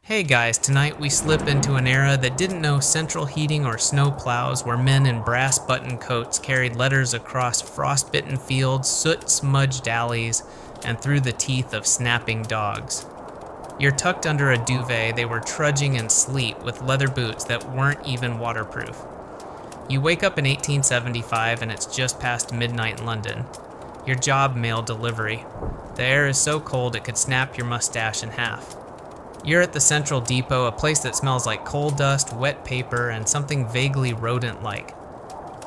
Hey guys, tonight we slip into an era that didn't know central heating or snow plows, where men in brass button coats carried letters across frostbitten fields, soot-smudged alleys, and through the teeth of snapping dogs. You're tucked under a duvet. They were trudging in sleet with leather boots that weren't even waterproof. You wake up in 1875 and it's just past midnight in London. Your job, mail delivery. The air is so cold it could snap your mustache in half. You're at the Central Depot, a place that smells like coal dust, wet paper, and something vaguely rodent-like.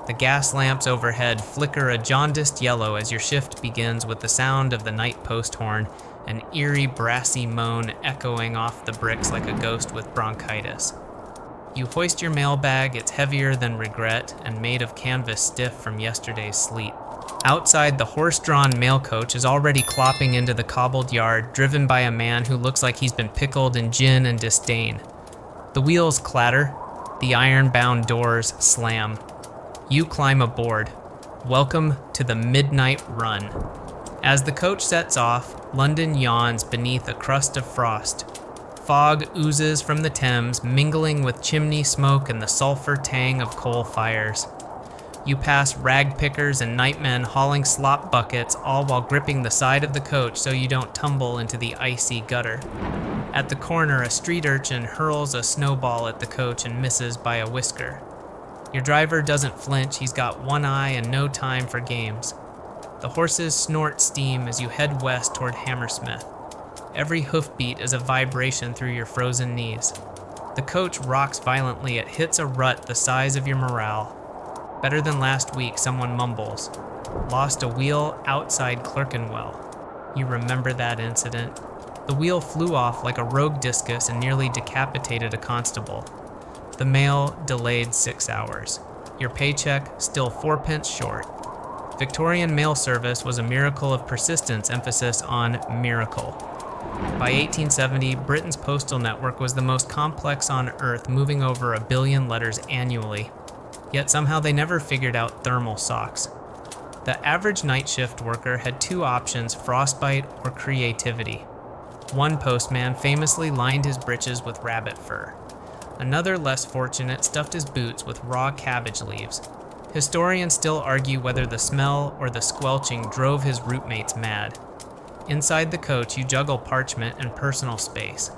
The gas lamps overhead flicker a jaundiced yellow as your shift begins with the sound of the night post horn, an eerie brassy moan echoing off the bricks like a ghost with bronchitis. You hoist your mailbag. It's heavier than regret and made of canvas stiff from yesterday's sleet. Outside, the horse-drawn mail coach is already clopping into the cobbled yard, driven by a man who looks like he's been pickled in gin and disdain. The wheels clatter, the iron-bound doors slam. You climb aboard. Welcome to the midnight run. As the coach sets off, London yawns beneath a crust of frost. Fog oozes from the Thames, mingling with chimney smoke and the sulfur tang of coal fires. You pass rag pickers and nightmen hauling slop buckets, all while gripping the side of the coach so you don't tumble into the icy gutter. At the corner, a street urchin hurls a snowball at the coach and misses by a whisker. Your driver doesn't flinch. He's got one eye and no time for games. The horses snort steam as you head west toward Hammersmith. Every hoofbeat is a vibration through your frozen knees. The coach rocks violently. It hits a rut the size of your morale. Better than last week, someone mumbles. Lost a wheel outside Clerkenwell. You remember that incident? The wheel flew off like a rogue discus and nearly decapitated a constable. The mail delayed 6 hours. Your paycheck still 4 pence short. Victorian mail service was a miracle of persistence, emphasis on miracle. By 1870, Britain's postal network was the most complex on Earth, moving over 1 billion letters annually. Yet somehow they never figured out thermal socks. The average night shift worker had 2 options, frostbite or creativity. One postman famously lined his breeches with rabbit fur. Another, less fortunate, stuffed his boots with raw cabbage leaves. Historians still argue whether the smell or the squelching drove his routemates mad. Inside the coach, you juggle parchment and personal space.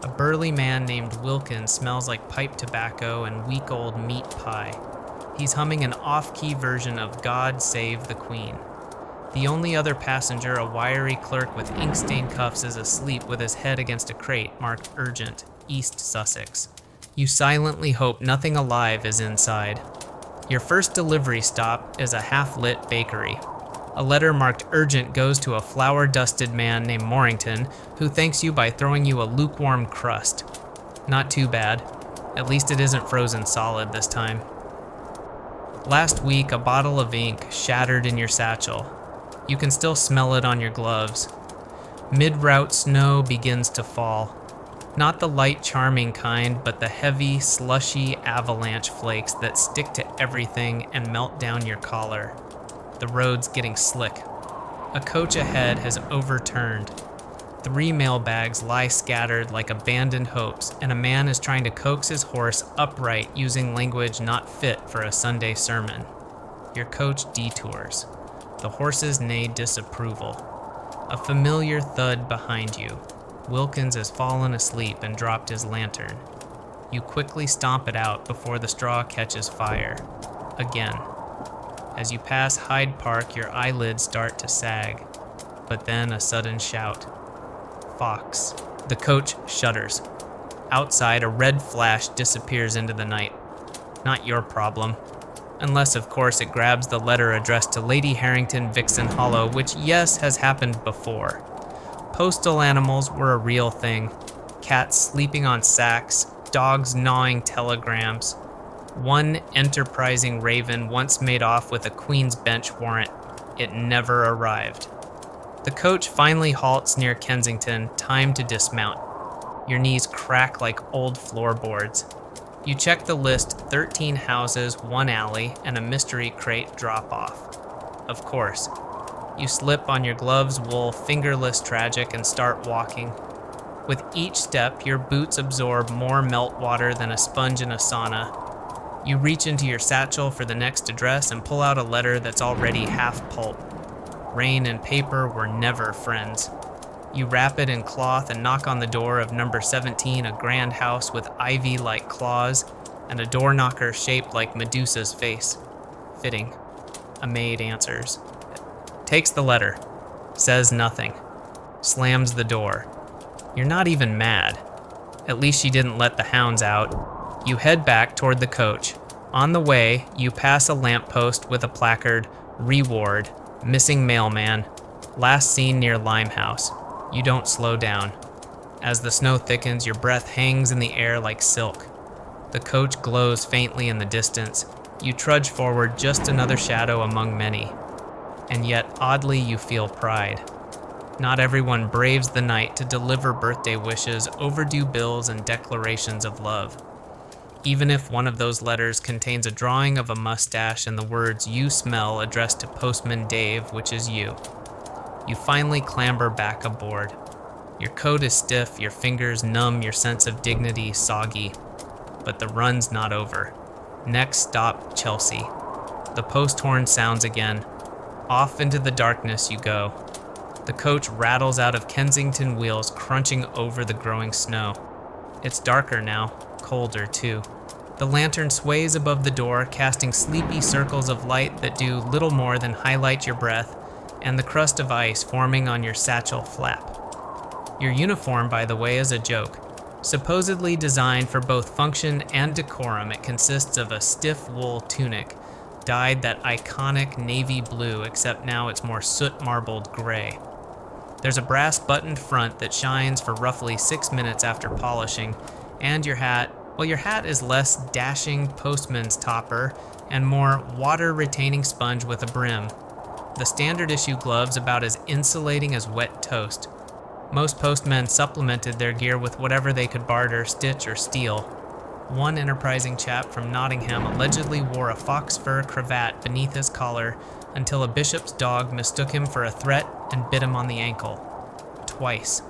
A burly man named Wilkins smells like pipe tobacco and week-old meat pie. He's humming an off-key version of God Save the Queen. The only other passenger, a wiry clerk with ink-stained cuffs, is asleep with his head against a crate marked Urgent, East Sussex. You silently hope nothing alive is inside. Your first delivery stop is a half-lit bakery. A letter marked Urgent goes to a flour-dusted man named Morrington, who thanks you by throwing you a lukewarm crust. Not too bad. At least it isn't frozen solid this time. Last week, a bottle of ink shattered in your satchel. You can still smell it on your gloves. Mid-route snow begins to fall. Not the light, charming kind, but the heavy, slushy avalanche flakes that stick to everything and melt down your collar. The road's getting slick. A coach ahead has overturned. 3 mailbags lie scattered like abandoned hopes, and a man is trying to coax his horse upright using language not fit for a Sunday sermon. Your coach detours. The horses neigh disapproval. A familiar thud behind you. Wilkins has fallen asleep and dropped his lantern. You quickly stomp it out before the straw catches fire. Again. As you pass Hyde Park, your eyelids start to sag. But then a sudden shout. Fox. The coach shudders. Outside, a red flash disappears into the night. Not your problem. Unless, of course, it grabs the letter addressed to Lady Harrington, Vixen Hollow, which, yes, has happened before. Postal animals were a real thing. Cats sleeping on sacks, dogs gnawing telegrams. One enterprising raven once made off with a Queen's Bench warrant. It never arrived. The coach finally halts near Kensington, time to dismount. Your knees crack like old floorboards. You check the list: 13 houses, 1 alley, and a mystery crate drop-off. Of course. You slip on your gloves, wool, fingerless tragic, and start walking. With each step, your boots absorb more melt water than a sponge in a sauna. You reach into your satchel for the next address and pull out a letter that's already half pulp. Rain and paper were never friends. You wrap it in cloth and knock on the door of number 17, a grand house with ivy-like claws and a door knocker shaped like Medusa's face. Fitting. A maid answers. Takes the letter. Says nothing. Slams the door. You're not even mad. At least she didn't let the hounds out. You head back toward the coach. On the way, you pass a lamppost with a placard, Reward, Missing Mailman, last seen near Limehouse. You don't slow down. As the snow thickens, your breath hangs in the air like silk. The coach glows faintly in the distance. You trudge forward, just another shadow among many. And yet, oddly, you feel pride. Not everyone braves the night to deliver birthday wishes, overdue bills, and declarations of love. Even if one of those letters contains a drawing of a mustache and the words "You smell" addressed to Postman Dave, which is you. You finally clamber back aboard. Your coat is stiff, your fingers numb, your sense of dignity soggy. But the run's not over. Next stop, Chelsea. The post horn sounds again. Off into the darkness you go. The coach rattles out of Kensington wheels, crunching over the growing snow. It's darker now, colder too. The lantern sways above the door, casting sleepy circles of light that do little more than highlight your breath and the crust of ice forming on your satchel flap. Your uniform, by the way, is a joke. Supposedly designed for both function and decorum, it consists of a stiff wool tunic, dyed that iconic navy blue, except now it's more soot-marbled gray. There's a brass-buttoned front that shines for roughly 6 minutes after polishing, and your hat is less dashing postman's topper and more water-retaining sponge with a brim. The standard-issue gloves about as insulating as wet toast. Most postmen supplemented their gear with whatever they could barter, stitch, or steal. One enterprising chap from Nottingham allegedly wore a fox fur cravat beneath his collar until a bishop's dog mistook him for a threat and bit him on the ankle. Twice.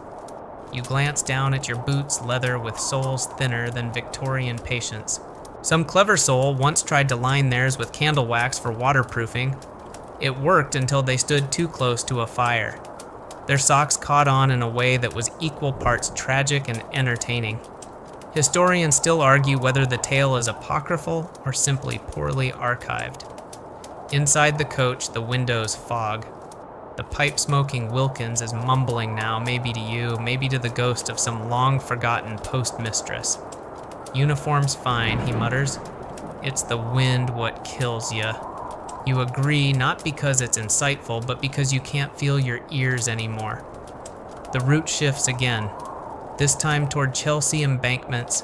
You glance down at your boots, leather with soles thinner than Victorian patience. Some clever soul once tried to line theirs with candle wax for waterproofing. It worked until they stood too close to a fire. Their socks caught on in a way that was equal parts tragic and entertaining. Historians still argue whether the tale is apocryphal or simply poorly archived. Inside the coach, the windows fog. The pipe-smoking Wilkins is mumbling now, maybe to you, maybe to the ghost of some long-forgotten postmistress. Uniform's fine, he mutters. It's the wind what kills ya. You agree, not because it's insightful, but because you can't feel your ears anymore. The route shifts again, this time toward Chelsea embankments.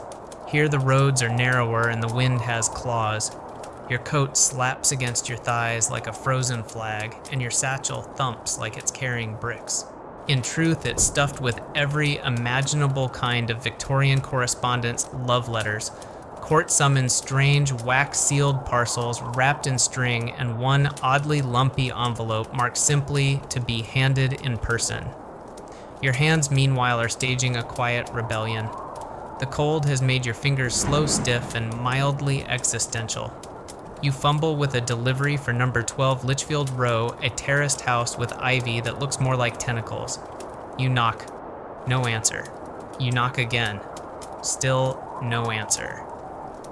Here the roads are narrower and the wind has claws. Your coat slaps against your thighs like a frozen flag, and your satchel thumps like it's carrying bricks. In truth, it's stuffed with every imaginable kind of Victorian correspondence love letters, court-summoned strange wax-sealed parcels wrapped in string, and one oddly lumpy envelope marked simply to be handed in person. Your hands, meanwhile, are staging a quiet rebellion. The cold has made your fingers slow stiff and mildly existential. You fumble with a delivery for number 12 Litchfield Row, a terraced house with ivy that looks more like tentacles. You knock. No answer. You knock again. Still no answer.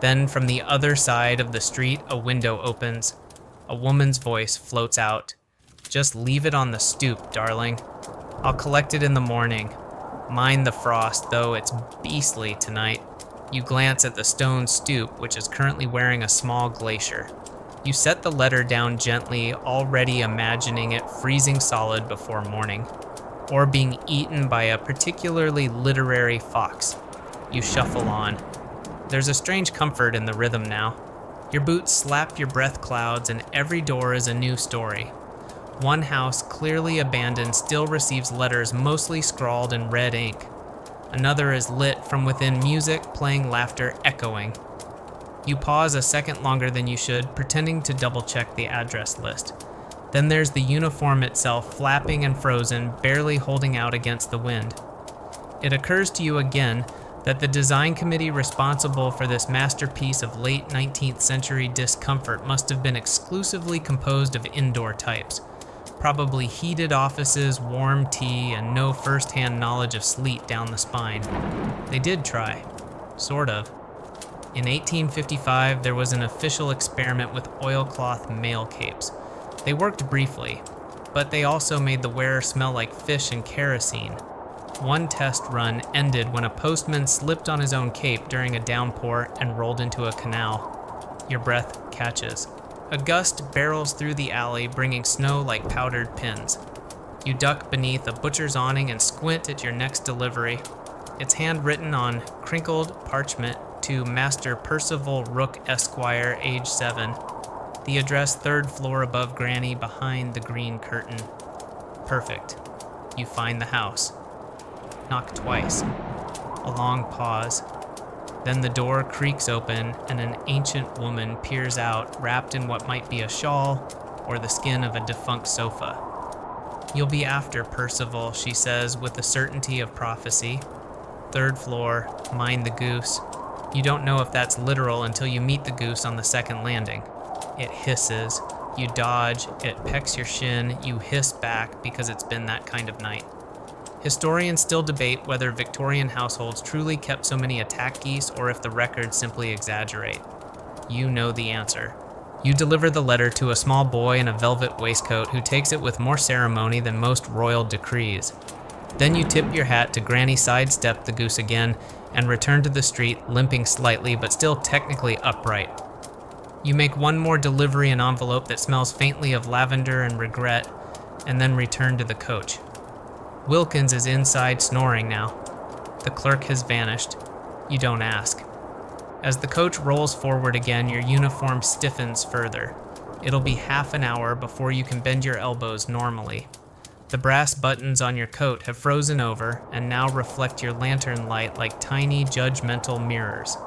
Then from the other side of the street, a window opens. A woman's voice floats out. Just leave it on the stoop, darling. I'll collect it in the morning. Mind the frost, though it's beastly tonight. You glance at the stone stoop, which is currently wearing a small glacier. You set the letter down gently, already imagining it freezing solid before morning, or being eaten by a particularly literary fox. You shuffle on. There's a strange comfort in the rhythm now. Your boots slap your breath clouds, and every door is a new story. One house, clearly abandoned, still receives letters mostly scrawled in red ink. Another is lit from within, music, playing, laughter, echoing. You pause a second longer than you should, pretending to double-check the address list. Then there's the uniform itself, flapping and frozen, barely holding out against the wind. It occurs to you again that the design committee responsible for this masterpiece of late 19th century discomfort must have been exclusively composed of indoor types. Probably heated offices, warm tea, and no first-hand knowledge of sleet down the spine. They did try. Sort of. In 1855, there was an official experiment with oilcloth mail capes. They worked briefly, but they also made the wearer smell like fish and kerosene. One test run ended when a postman slipped on his own cape during a downpour and rolled into a canal. Your breath catches. A gust barrels through the alley, bringing snow like powdered pins. You duck beneath a butcher's awning and squint at your next delivery. It's handwritten on crinkled parchment to Master Percival Rook Esquire, age 7. The address 3rd floor above Granny, behind the green curtain. Perfect. You find the house. Knock twice. A long pause. Then the door creaks open and an ancient woman peers out, wrapped in what might be a shawl or the skin of a defunct sofa. "You'll be after, Percival," she says with the certainty of prophecy. "3rd floor, mind the goose." You don't know if that's literal until you meet the goose on the 2nd landing. It hisses. You dodge. It pecks your shin. You hiss back because it's been that kind of night. Historians still debate whether Victorian households truly kept so many attack geese or if the records simply exaggerate. You know the answer. You deliver the letter to a small boy in a velvet waistcoat who takes it with more ceremony than most royal decrees. Then you tip your hat to Granny, sidestep the goose again, and return to the street, limping slightly but still technically upright. You make one more delivery in envelope that smells faintly of lavender and regret, and then return to the coach. Wilkins is inside snoring now. The clerk has vanished. You don't ask. As the coach rolls forward again, your uniform stiffens further. It'll be half an hour before you can bend your elbows normally. The brass buttons on your coat have frozen over and now reflect your lantern light like tiny judgmental mirrors.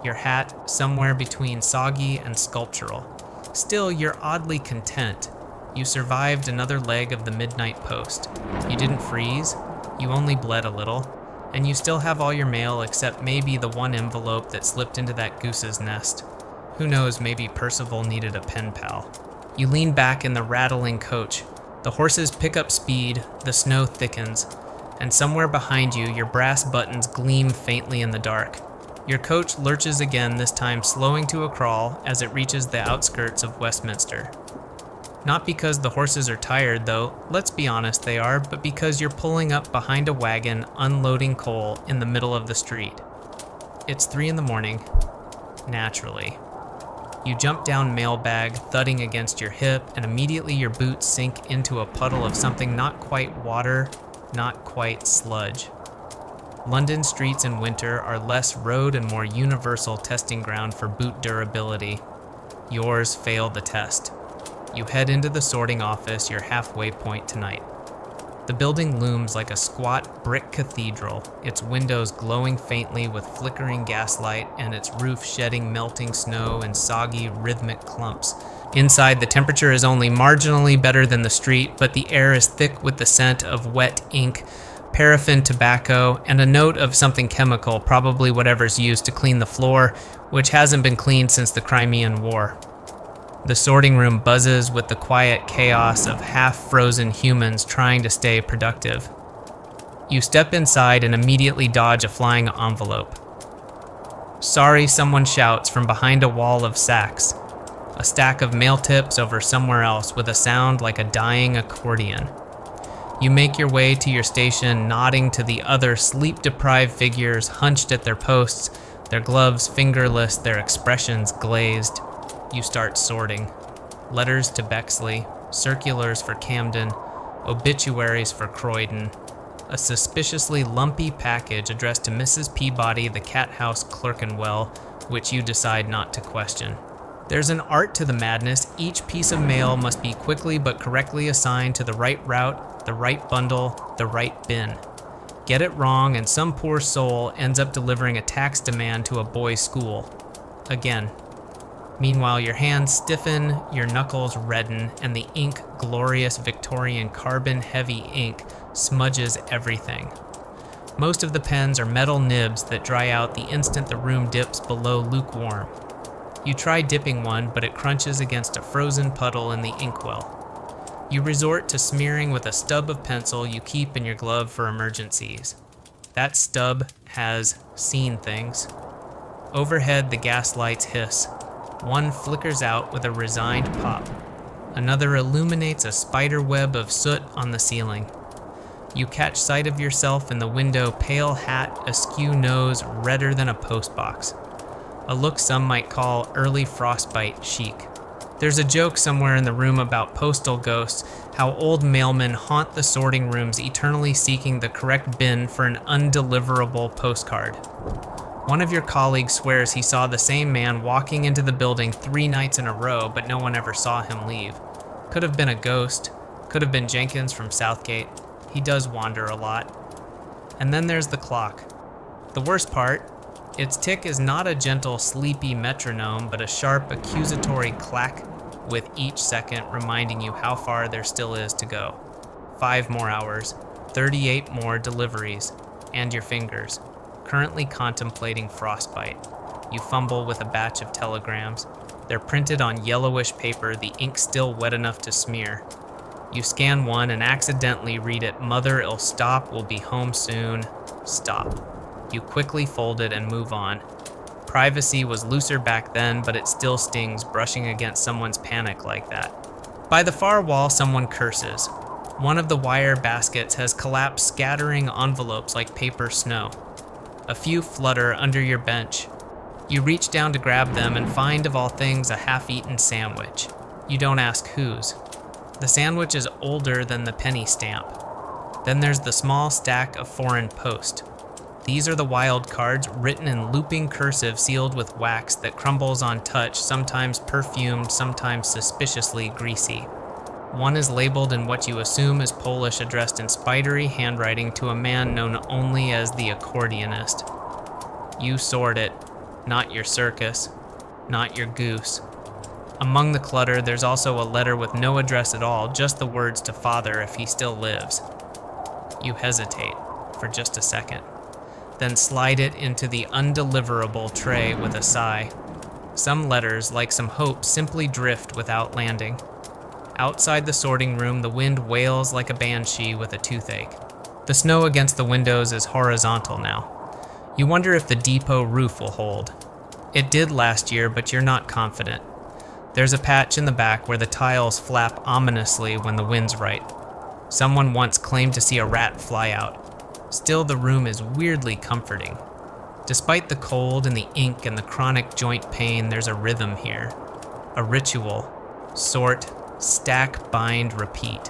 Your hat somewhere between soggy and sculptural. Still, you're oddly content. You survived another leg of the midnight post. You didn't freeze, you only bled a little, and you still have all your mail except maybe the one envelope that slipped into that goose's nest. Who knows, maybe Percival needed a pen pal. You lean back in the rattling coach. The horses pick up speed, the snow thickens, and somewhere behind you, your brass buttons gleam faintly in the dark. Your coach lurches again, this time slowing to a crawl as it reaches the outskirts of Westminster. Not because the horses are tired, though, let's be honest, they are, but because you're pulling up behind a wagon, unloading coal in the middle of the street. It's 3 a.m, naturally. You jump down mailbag, thudding against your hip, and immediately your boots sink into a puddle of something not quite water, not quite sludge. London streets in winter are less road and more universal testing ground for boot durability. Yours failed the test. You head into the sorting office, your halfway point tonight. The building looms like a squat brick cathedral, its windows glowing faintly with flickering gaslight and its roof shedding melting snow in soggy, rhythmic clumps. Inside, the temperature is only marginally better than the street, but the air is thick with the scent of wet ink, paraffin tobacco, and a note of something chemical, probably whatever's used to clean the floor, which hasn't been cleaned since the Crimean War. The sorting room buzzes with the quiet chaos of half-frozen humans trying to stay productive. You step inside and immediately dodge a flying envelope. "Sorry," someone shouts from behind a wall of sacks. A stack of mail tips over somewhere else with a sound like a dying accordion. You make your way to your station, nodding to the other sleep-deprived figures hunched at their posts, their gloves fingerless, their expressions glazed. You start sorting. Letters to Bexley, circulars for Camden, obituaries for Croydon. A suspiciously lumpy package addressed to Mrs. Peabody, the cat house Clerkenwell, which you decide not to question. There's an art to the madness. Each piece of mail must be quickly but correctly assigned to the right route, the right bundle, the right bin. Get it wrong and some poor soul ends up delivering a tax demand to a boys' school. Again. Meanwhile, your hands stiffen, your knuckles redden, and the ink, glorious Victorian carbon-heavy ink, smudges everything. Most of the pens are metal nibs that dry out the instant the room dips below lukewarm. You try dipping one, but it crunches against a frozen puddle in the inkwell. You resort to smearing with a stub of pencil you keep in your glove for emergencies. That stub has seen things. Overhead, the gas lights hiss. One flickers out with a resigned pop. Another illuminates a spider web of soot on the ceiling. You catch sight of yourself in the window, pale hat, askew nose, redder than a postbox. A look some might call early frostbite chic. There's a joke somewhere in the room about postal ghosts, how old mailmen haunt the sorting rooms eternally seeking the correct bin for an undeliverable postcard. One of your colleagues swears he saw the same man walking into the building 3 nights in a row, but no one ever saw him leave. Could have been a ghost, could have been Jenkins from Southgate. He does wander a lot. And then there's the clock. The worst part, its tick is not a gentle, sleepy metronome, but a sharp, accusatory clack with each second reminding you how far there still is to go. 5 more hours, 38 more deliveries, and your fingers, currently contemplating frostbite. You fumble with a batch of telegrams. They're printed on yellowish paper, the ink still wet enough to smear. You scan one and accidentally read it, "Mother, it'll stop, we'll be home soon." Stop. You quickly fold it and move on. Privacy was looser back then, but it still stings brushing against someone's panic like that. By the far wall, someone curses. One of the wire baskets has collapsed, scattering envelopes like paper snow. A few flutter under your bench. You reach down to grab them and find, of all things, a half-eaten sandwich. You don't ask whose. The sandwich is older than the penny stamp. Then there's the small stack of foreign post. These are the wild cards, written in looping cursive sealed with wax that crumbles on touch, sometimes perfumed, sometimes suspiciously greasy. One is labeled in what you assume is Polish, addressed in spidery handwriting to a man known only as the accordionist. You sort it, not your circus, not your goose. Among the clutter, there's also a letter with no address at all, just the words to father if he still lives. You hesitate for just a second, then slide it into the undeliverable tray with a sigh. Some letters, like some hope, simply drift without landing. Outside the sorting room, the wind wails like a banshee with a toothache. The snow against the windows is horizontal now. You wonder if the depot roof will hold. It did last year, but you're not confident. There's a patch in the back where the tiles flap ominously when the wind's right. Someone once claimed to see a rat fly out. Still, the room is weirdly comforting. Despite the cold and the ink and the chronic joint pain, there's a rhythm here. A ritual. Sort, stack, bind, repeat.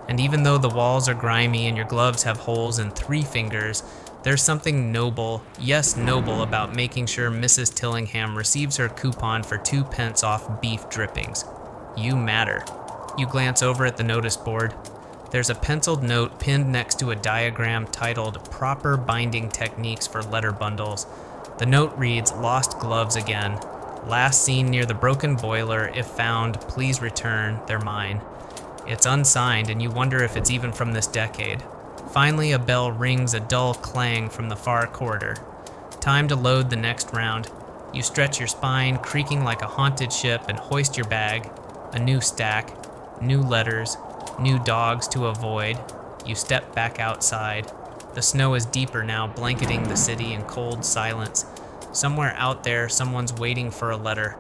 And even though the walls are grimy and your gloves have holes in 3 fingers, there's something noble, yes noble, about making sure Mrs. Tillingham receives her coupon for 2 pence off beef drippings. You matter. You glance over at the notice board. There's a penciled note pinned next to a diagram titled "Proper Binding Techniques for Letter Bundles." The note reads, "Lost gloves again. Last seen near the broken boiler. If found, please return. They're mine." It's unsigned, and you wonder if it's even from this decade. Finally, a bell rings a dull clang from the far corridor. Time to load the next round. You stretch your spine, creaking like a haunted ship, and hoist your bag. A new stack, new letters, new dogs to avoid. You step back outside. The snow is deeper now, blanketing the city in cold silence. Somewhere out there, someone's waiting for a letter.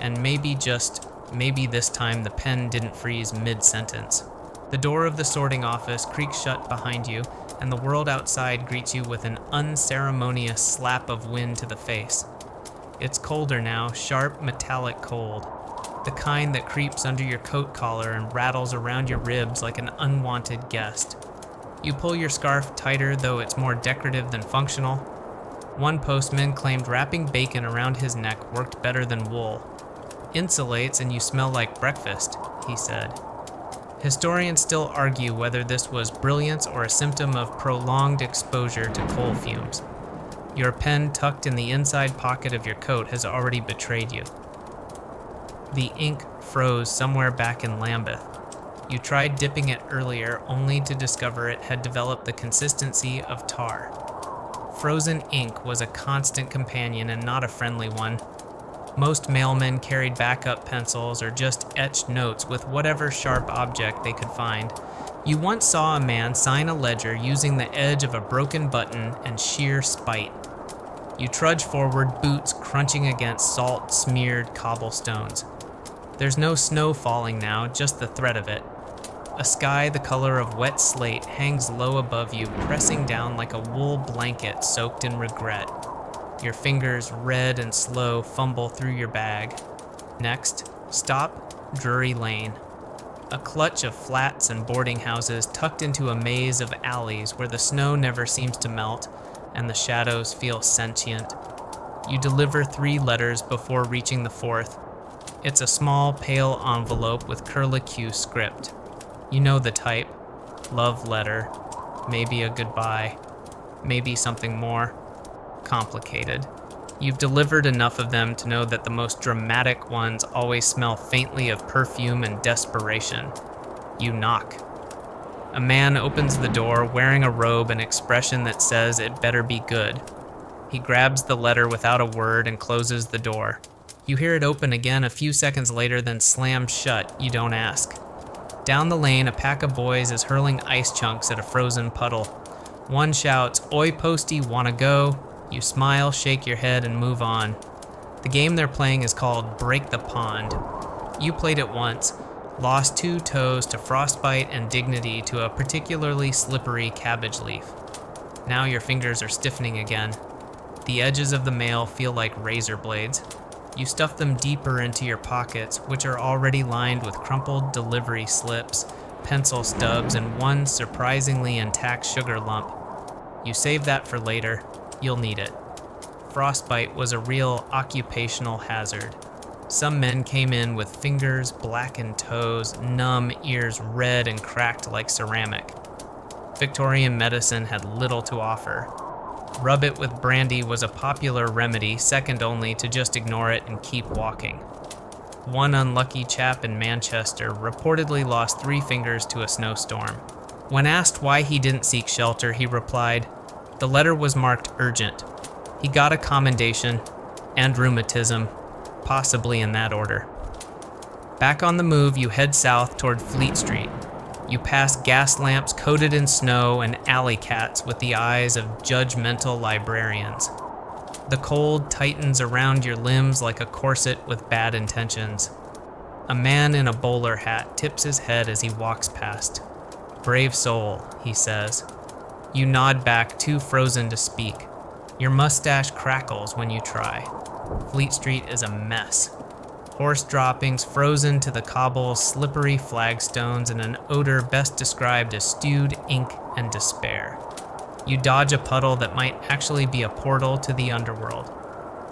And maybe this time the pen didn't freeze mid-sentence. The door of the sorting office creaks shut behind you, and the world outside greets you with an unceremonious slap of wind to the face. It's colder now, sharp, metallic cold. The kind that creeps under your coat collar and rattles around your ribs like an unwanted guest. You pull your scarf tighter, though it's more decorative than functional. One postman claimed wrapping bacon around his neck worked better than wool. "Insulates and you smell like breakfast," he said. Historians still argue whether this was brilliance or a symptom of prolonged exposure to coal fumes. Your pen tucked in the inside pocket of your coat has already betrayed you. The ink froze somewhere back in Lambeth. You tried dipping it earlier, only to discover it had developed the consistency of tar. frozen ink was a constant companion and not a friendly one. Most mailmen carried backup pencils or just etched notes with whatever sharp object they could find. You once saw a man sign a ledger using the edge of a broken button and sheer spite. You trudge forward, boots crunching against salt-smeared cobblestones. There's no snow falling now, just the threat of it. A sky the color of wet slate hangs low above you, pressing down like a wool blanket soaked in regret. Your fingers, red and slow, fumble through your bag. Next, stop, Drury Lane. A clutch of flats and boarding houses tucked into a maze of alleys where the snow never seems to melt and the shadows feel sentient. You deliver 3 letters before reaching the 4th. It's a small, pale envelope with curlicue script. You know the type. Love letter. Maybe a goodbye. Maybe something more complicated. You've delivered enough of them to know that the most dramatic ones always smell faintly of perfume and desperation. You knock. A man opens the door wearing a robe and expression that says it better be good. He grabs the letter without a word and closes the door. You hear it open again a few seconds later, then slam shut. You don't ask. Down the lane, a pack of boys is hurling ice chunks at a frozen puddle. One shouts, "Oi, Posty, wanna go?" You smile, shake your head, and move on. The game they're playing is called Break the Pond. You played it once, lost 2 toes to frostbite and dignity to a particularly slippery cabbage leaf. Now your fingers are stiffening again. The edges of the mail feel like razor blades. You stuff them deeper into your pockets, which are already lined with crumpled delivery slips, pencil stubs, and one surprisingly intact sugar lump. You save that for later. You'll need it. Frostbite was a real occupational hazard. Some men came in with fingers, blackened toes, numb ears red and cracked like ceramic. Victorian medicine had little to offer. Rub it with brandy was a popular remedy, second only to just ignore it and keep walking. One unlucky chap in Manchester reportedly lost 3 fingers to a snowstorm. When asked why he didn't seek shelter, he replied, "The letter was marked urgent." He got a commendation and rheumatism, possibly in that order. Back on the move, you head south toward Fleet Street. You pass gas lamps coated in snow and alley cats with the eyes of judgmental librarians. The cold tightens around your limbs like a corset with bad intentions. A man in a bowler hat tips his head as he walks past. "Brave soul," he says. You nod back, too frozen to speak. Your mustache crackles when you try. Fleet Street is a mess. Horse droppings frozen to the cobbles, slippery flagstones, and an odor best described as stewed ink and despair. You dodge a puddle that might actually be a portal to the underworld.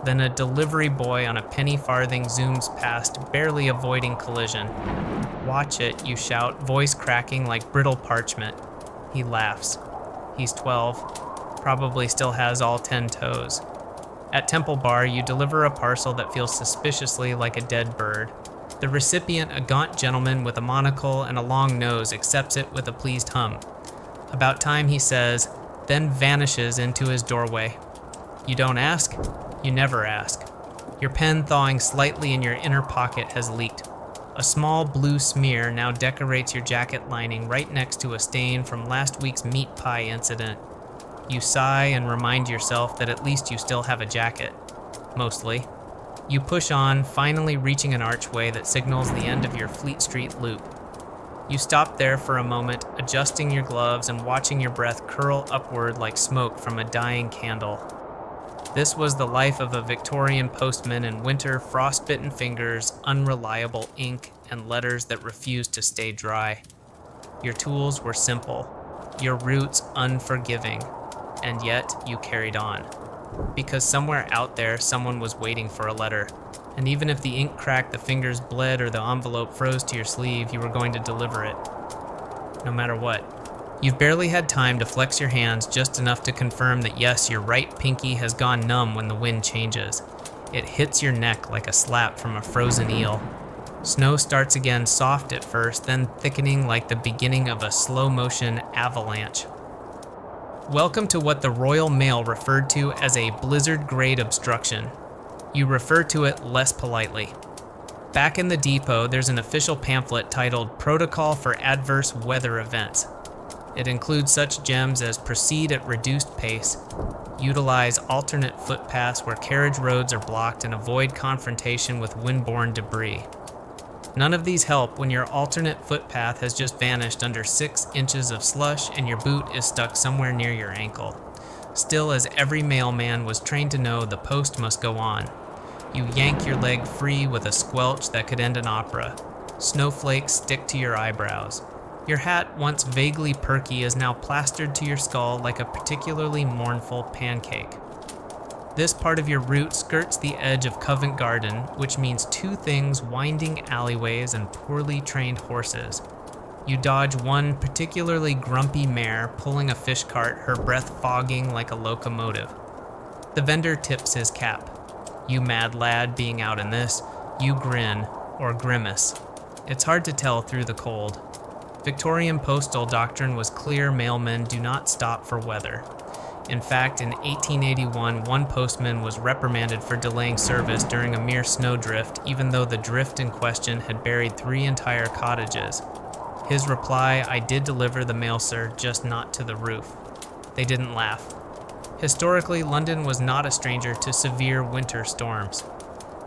Then a delivery boy on a penny farthing zooms past, barely avoiding collision. "Watch it," you shout, voice cracking like brittle parchment. He laughs. He's 12, probably still has all 10 toes. At Temple Bar, you deliver a parcel that feels suspiciously like a dead bird. The recipient, a gaunt gentleman with a monocle and a long nose, accepts it with a pleased hum. "About time," he says, then vanishes into his doorway. You don't ask, you never ask. Your pen thawing slightly in your inner pocket has leaked. A small blue smear now decorates your jacket lining right next to a stain from last week's meat pie incident. You sigh and remind yourself that at least you still have a jacket. Mostly. You push on, finally reaching an archway that signals the end of your Fleet Street loop. You stop there for a moment, adjusting your gloves and watching your breath curl upward like smoke from a dying candle. This was the life of a Victorian postman in winter, frostbitten fingers, unreliable ink, and letters that refused to stay dry. Your tools were simple, your roots unforgiving, and yet you carried on. Because somewhere out there, someone was waiting for a letter. And even if the ink cracked, the fingers bled, or the envelope froze to your sleeve, you were going to deliver it. No matter what. You've barely had time to flex your hands just enough to confirm that yes, your right pinky has gone numb when the wind changes. It hits your neck like a slap from a frozen eel. Snow starts again soft at first, then thickening like the beginning of a slow-motion avalanche. Welcome to what the Royal Mail referred to as a blizzard-grade obstruction. You refer to it less politely. Back in the depot, there's an official pamphlet titled Protocol for Adverse Weather Events. It includes such gems as proceed at reduced pace, utilize alternate footpaths where carriage roads are blocked, and avoid confrontation with windborne debris. None of these help when your alternate footpath has just vanished under 6 inches of slush and your boot is stuck somewhere near your ankle. Still, as every mailman was trained to know, the post must go on. You yank your leg free with a squelch that could end an opera. Snowflakes stick to your eyebrows. Your hat, once vaguely perky, is now plastered to your skull like a particularly mournful pancake. This part of your route skirts the edge of Covent Garden, which means 2 things: winding alleyways and poorly trained horses. You dodge one particularly grumpy mare pulling a fish cart, her breath fogging like a locomotive. The vendor tips his cap. You mad lad being out in this, you grin, or grimace. It's hard to tell through the cold. Victorian postal doctrine was clear: mailmen do not stop for weather. In fact, in 1881, one postman was reprimanded for delaying service during a mere snowdrift, even though the drift in question had buried 3 entire cottages. His reply, "I did deliver the mail, sir, just not to the roof." They didn't laugh. Historically, London was not a stranger to severe winter storms.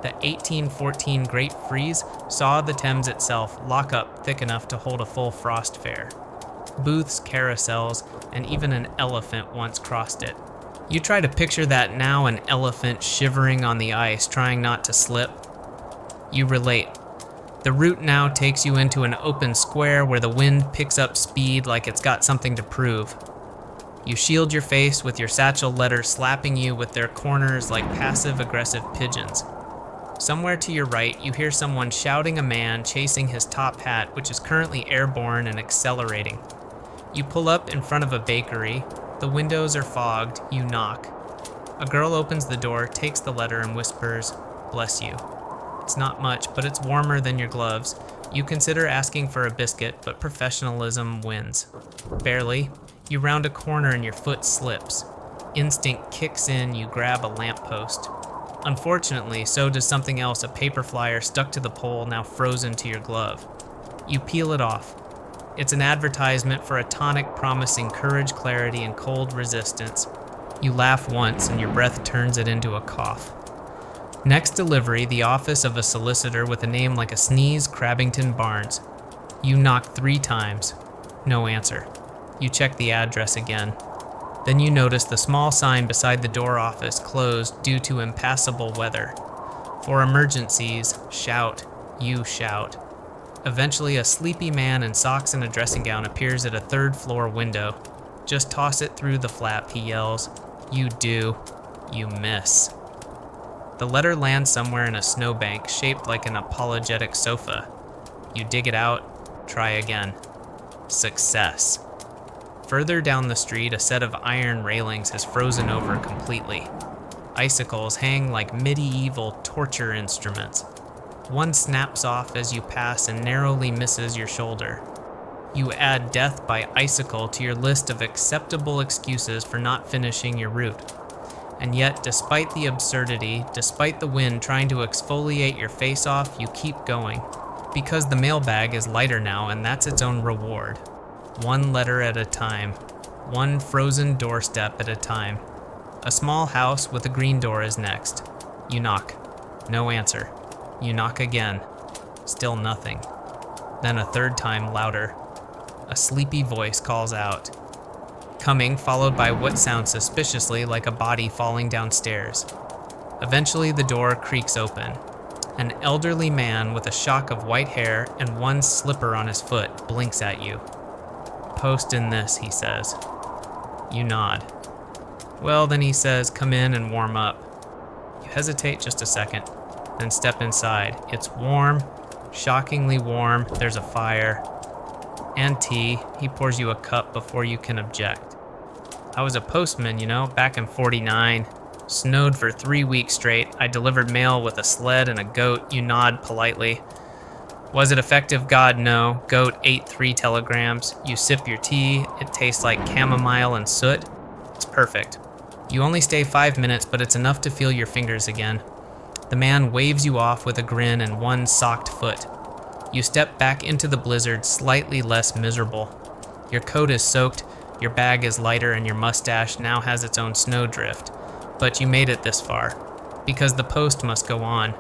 The 1814 Great Freeze saw the Thames itself lock up thick enough to hold a full frost fair. Booths, carousels, and even an elephant once crossed it. You try to picture that now, an elephant shivering on the ice, trying not to slip. You relate. The route now takes you into an open square where the wind picks up speed like it's got something to prove. You shield your face with your satchel letters slapping you with their corners like passive-aggressive pigeons. Somewhere to your right, you hear someone shouting a man chasing his top hat, which is currently airborne and accelerating. You pull up in front of a bakery. The windows are fogged. You knock. A girl opens the door, takes the letter, and whispers, "Bless you." It's not much, but it's warmer than your gloves. You consider asking for a biscuit, but professionalism wins. Barely. You round a corner and your foot slips. Instinct kicks in. You grab a lamppost. Unfortunately, so does something else, a paper flyer stuck to the pole, now frozen to your glove. You peel it off. It's an advertisement for a tonic promising courage, clarity, and cold resistance. You laugh once and your breath turns it into a cough. Next delivery, the office of a solicitor with a name like a sneeze, Crabbington Barnes. You knock 3 times. No answer. You check the address again. Then you notice the small sign beside the door office closed due to impassable weather. For emergencies, shout. You shout. Eventually, a sleepy man in socks and a dressing gown appears at a 3rd-floor window. "Just toss it through the flap," he yells. You do. You miss. The letter lands somewhere in a snowbank shaped like an apologetic sofa. You dig it out, try again. Success. Further down the street, a set of iron railings has frozen over completely. Icicles hang like medieval torture instruments. One snaps off as you pass and narrowly misses your shoulder. You add death by icicle to your list of acceptable excuses for not finishing your route. And yet, despite the absurdity, despite the wind trying to exfoliate your face off, you keep going. Because the mailbag is lighter now, and that's its own reward. One letter at a time. One frozen doorstep at a time. A small house with a green door is next. You knock. No answer. You knock again. Still nothing. Then a 3rd time, louder. A sleepy voice calls out. Coming, followed by what sounds suspiciously like a body falling downstairs. Eventually the door creaks open. An elderly man with a shock of white hair and one slipper on his foot blinks at you. "Post in this," he says. You nod. "Well, then," he says, "come in and warm up." You hesitate just a second, then step inside. It's warm, shockingly warm. There's a fire. And tea. He pours you a cup before you can object. "I was a postman, back in '49. Snowed for 3 weeks straight. I delivered mail with a sled and a goat." You nod politely. "Was it effective? God, no. Goat ate 3 telegrams. You sip your tea. It tastes like chamomile and soot. It's perfect. You only stay 5 minutes, but it's enough to feel your fingers again. The man waves you off with a grin and one socked foot. You step back into the blizzard, slightly less miserable. Your coat is soaked, your bag is lighter, and your mustache now has its own snowdrift. But you made it this far, because the post must go on,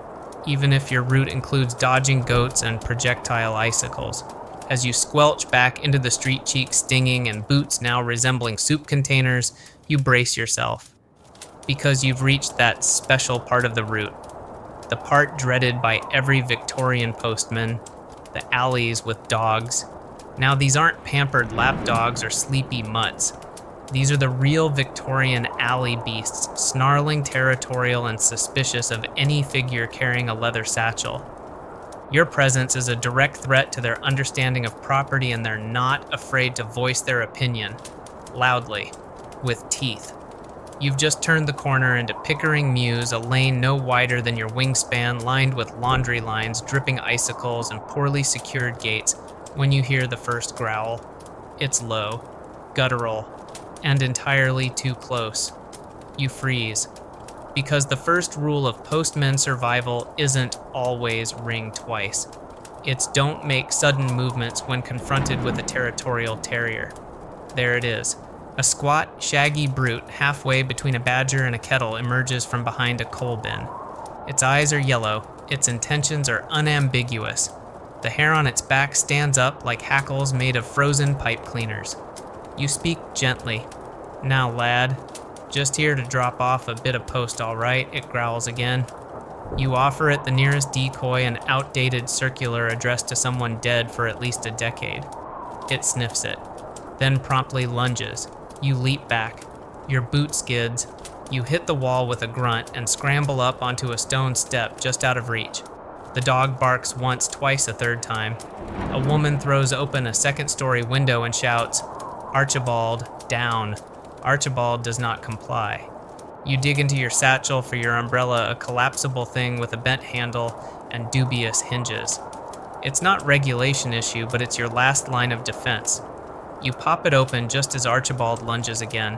even if your route includes dodging goats and projectile icicles. As you squelch back into the street cheeks stinging and boots now resembling soup containers, you brace yourself. Because you've reached that special part of the route. The part dreaded by every Victorian postman, the alleys with dogs. Now these aren't pampered lapdogs or sleepy mutts. These are the real Victorian alley beasts, snarling, territorial, and suspicious of any figure carrying a leather satchel. Your presence is a direct threat to their understanding of property, and they're not afraid to voice their opinion, loudly, with teeth. You've just turned the corner into Pickering Mews, a lane no wider than your wingspan, lined with laundry lines, dripping icicles, and poorly secured gates, when you hear the first growl. It's low, guttural, and entirely too close. You freeze, because the first rule of postman survival isn't always ring twice. It's don't make sudden movements when confronted with a territorial terrier. There it is. A squat, shaggy brute halfway between a badger and a kettle emerges from behind a coal bin. Its eyes are yellow, its intentions are unambiguous. The hair on its back stands up like hackles made of frozen pipe cleaners. You speak gently. "Now, lad, just here to drop off a bit of post, all right," it growls again. You offer it the nearest decoy, an outdated circular addressed to someone dead for at least a decade. It sniffs it, then promptly lunges. You leap back. Your boot skids. You hit the wall with a grunt and scramble up onto a stone step just out of reach. The dog barks once, twice, a third time. A woman throws open a second-story window and shouts, "Archibald, down." Archibald does not comply. You dig into your satchel for your umbrella, a collapsible thing with a bent handle and dubious hinges. It's not regulation issue, but it's your last line of defense. You pop it open just as Archibald lunges again.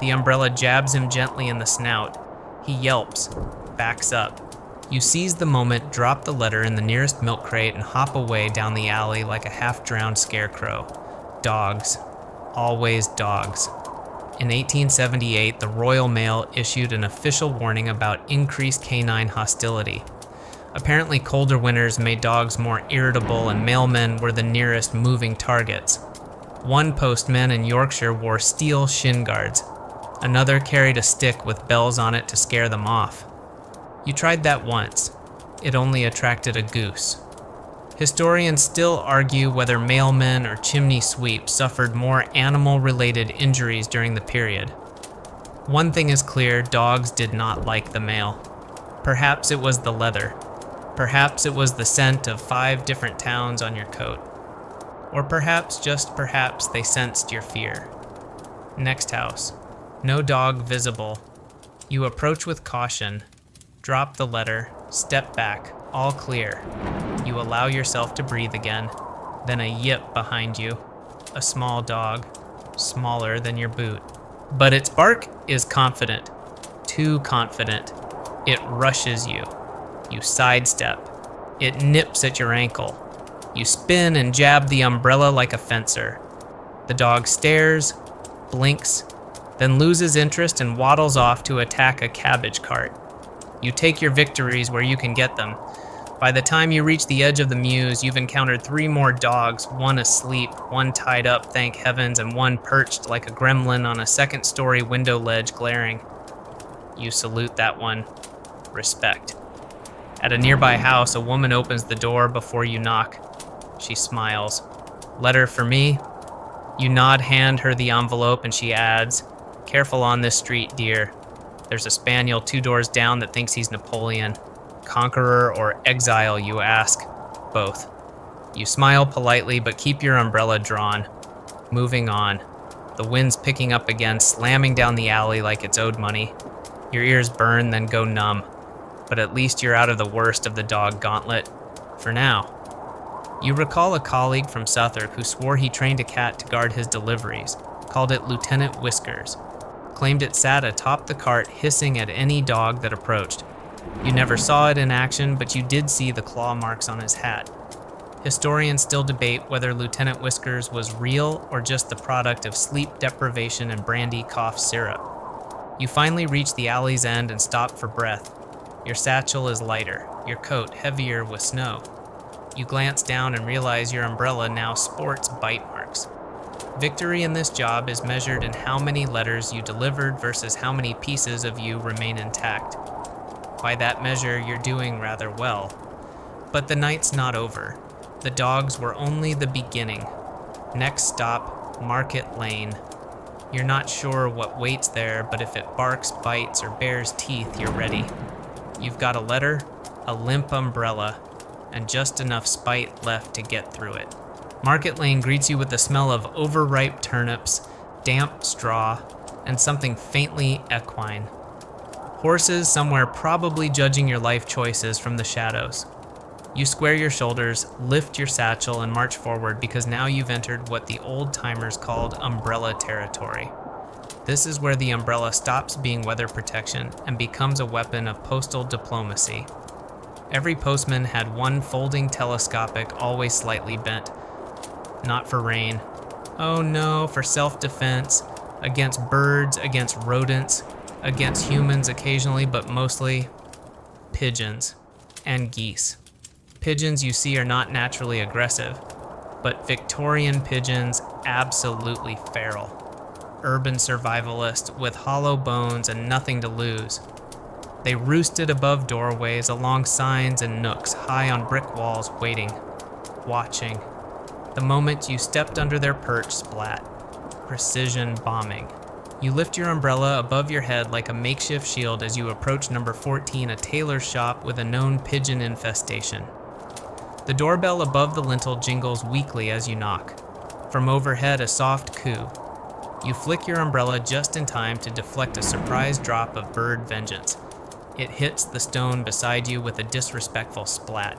The umbrella jabs him gently in the snout. He yelps, backs up. You seize the moment, drop the letter in the nearest milk crate, and hop away down the alley like a half-drowned scarecrow. Dogs. Always dogs. In 1878, the Royal Mail issued an official warning about increased canine hostility. Apparently, colder winters made dogs more irritable, and mailmen were the nearest moving targets. One postman in Yorkshire wore steel shin guards. Another carried a stick with bells on it to scare them off. You tried that once. It only attracted a goose. Historians still argue whether mailmen or chimney sweeps suffered more animal-related injuries during the period. One thing is clear, dogs did not like the mail. Perhaps it was the leather. Perhaps it was the scent of 5 different towns on your coat. Or perhaps, just perhaps, they sensed your fear. Next house. No dog visible. You approach with caution. Drop the letter. Step back. All clear. You allow yourself to breathe again. Then a yip behind you. A small dog. Smaller than your boot. But its bark is confident. Too confident. It rushes you. You sidestep. It nips at your ankle. You spin and jab the umbrella like a fencer. The dog stares, blinks, then loses interest and waddles off to attack a cabbage cart. You take your victories where you can get them. By the time you reach the edge of the mews, you've encountered 3 more dogs, one asleep, one tied up, thank heavens, and one perched like a gremlin on a second-story window ledge glaring. You salute that one. Respect. At a nearby house, a woman opens the door before you knock. She smiles. "Letter for me?" You nod, hand her the envelope, and she adds, "Careful on this street, dear. There's a spaniel 2 doors down that thinks he's Napoleon. Conqueror or exile, you ask? Both." You smile politely, but keep your umbrella drawn. Moving on. The wind's picking up again, slamming down the alley like it's owed money. Your ears burn, then go numb. But at least you're out of the worst of the dog gauntlet. For now. You recall a colleague from Southwark who swore he trained a cat to guard his deliveries, called it Lieutenant Whiskers. claimed it sat atop the cart hissing at any dog that approached. You never saw it in action, but you did see the claw marks on his hat. Historians still debate whether Lieutenant Whiskers was real or just the product of sleep deprivation and brandy cough syrup. You finally reach the alley's end and stop for breath. Your satchel is lighter, your coat heavier with snow. You glance down and realize your umbrella now sports bite marks. Victory in this job is measured in how many letters you delivered versus how many pieces of you remain intact. By that measure, you're doing rather well. But the night's not over. The dogs were only the beginning. Next stop, Market Lane. You're not sure what waits there, but if it barks, bites, or bares teeth, you're ready. You've got a letter, a limp umbrella, and just enough spite left to get through it. Market Lane greets you with the smell of overripe turnips, damp straw, and something faintly equine. Horses somewhere probably judging your life choices from the shadows. You square your shoulders, lift your satchel, and march forward because now you've entered what the old-timers called umbrella territory. This is where the umbrella stops being weather protection and becomes a weapon of postal diplomacy. Every postman had one folding telescopic, always slightly bent. Not for rain. Oh no, for self-defense, against birds, against rodents, against humans occasionally, but mostly pigeons and geese. Pigeons you see are not naturally aggressive, but Victorian pigeons absolutely feral. Urban survivalists with hollow bones and nothing to lose. They roosted above doorways, along signs and nooks, high on brick walls, waiting, watching. The moment you stepped under their perch, splat. Precision bombing. You lift your umbrella above your head like a makeshift shield as you approach number 14, a tailor's shop with a known pigeon infestation. The doorbell above the lintel jingles weakly as you knock. From overhead, a soft coo. You flick your umbrella just in time to deflect a surprise drop of bird vengeance. It hits the stone beside you with a disrespectful splat.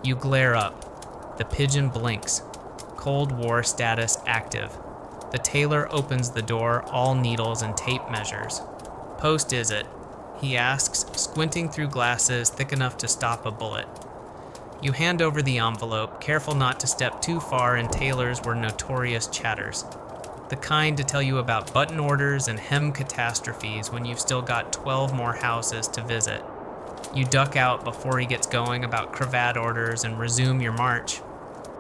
You glare up. The pigeon blinks. Cold War status active. The tailor opens the door, all needles and tape measures. "Post is it?" he asks, squinting through glasses thick enough to stop a bullet. You hand over the envelope, careful not to step too far, and tailors were notorious chatters. The kind to tell you about button orders and hem catastrophes when you've still got 12 more houses to visit. You duck out before he gets going about cravat orders and resume your march.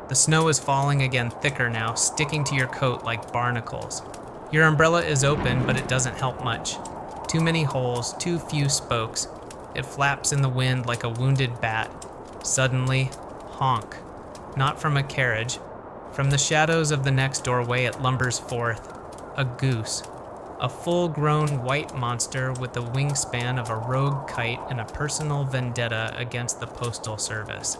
The snow is falling again, thicker now, sticking to your coat like barnacles. Your umbrella is open, but it doesn't help much. Too many holes, too few spokes. It flaps in the wind like a wounded bat. Suddenly, honk. Not from a carriage. From the shadows of the next doorway it lumbers forth. A goose. A full-grown white monster with the wingspan of a rogue kite and a personal vendetta against the Postal Service.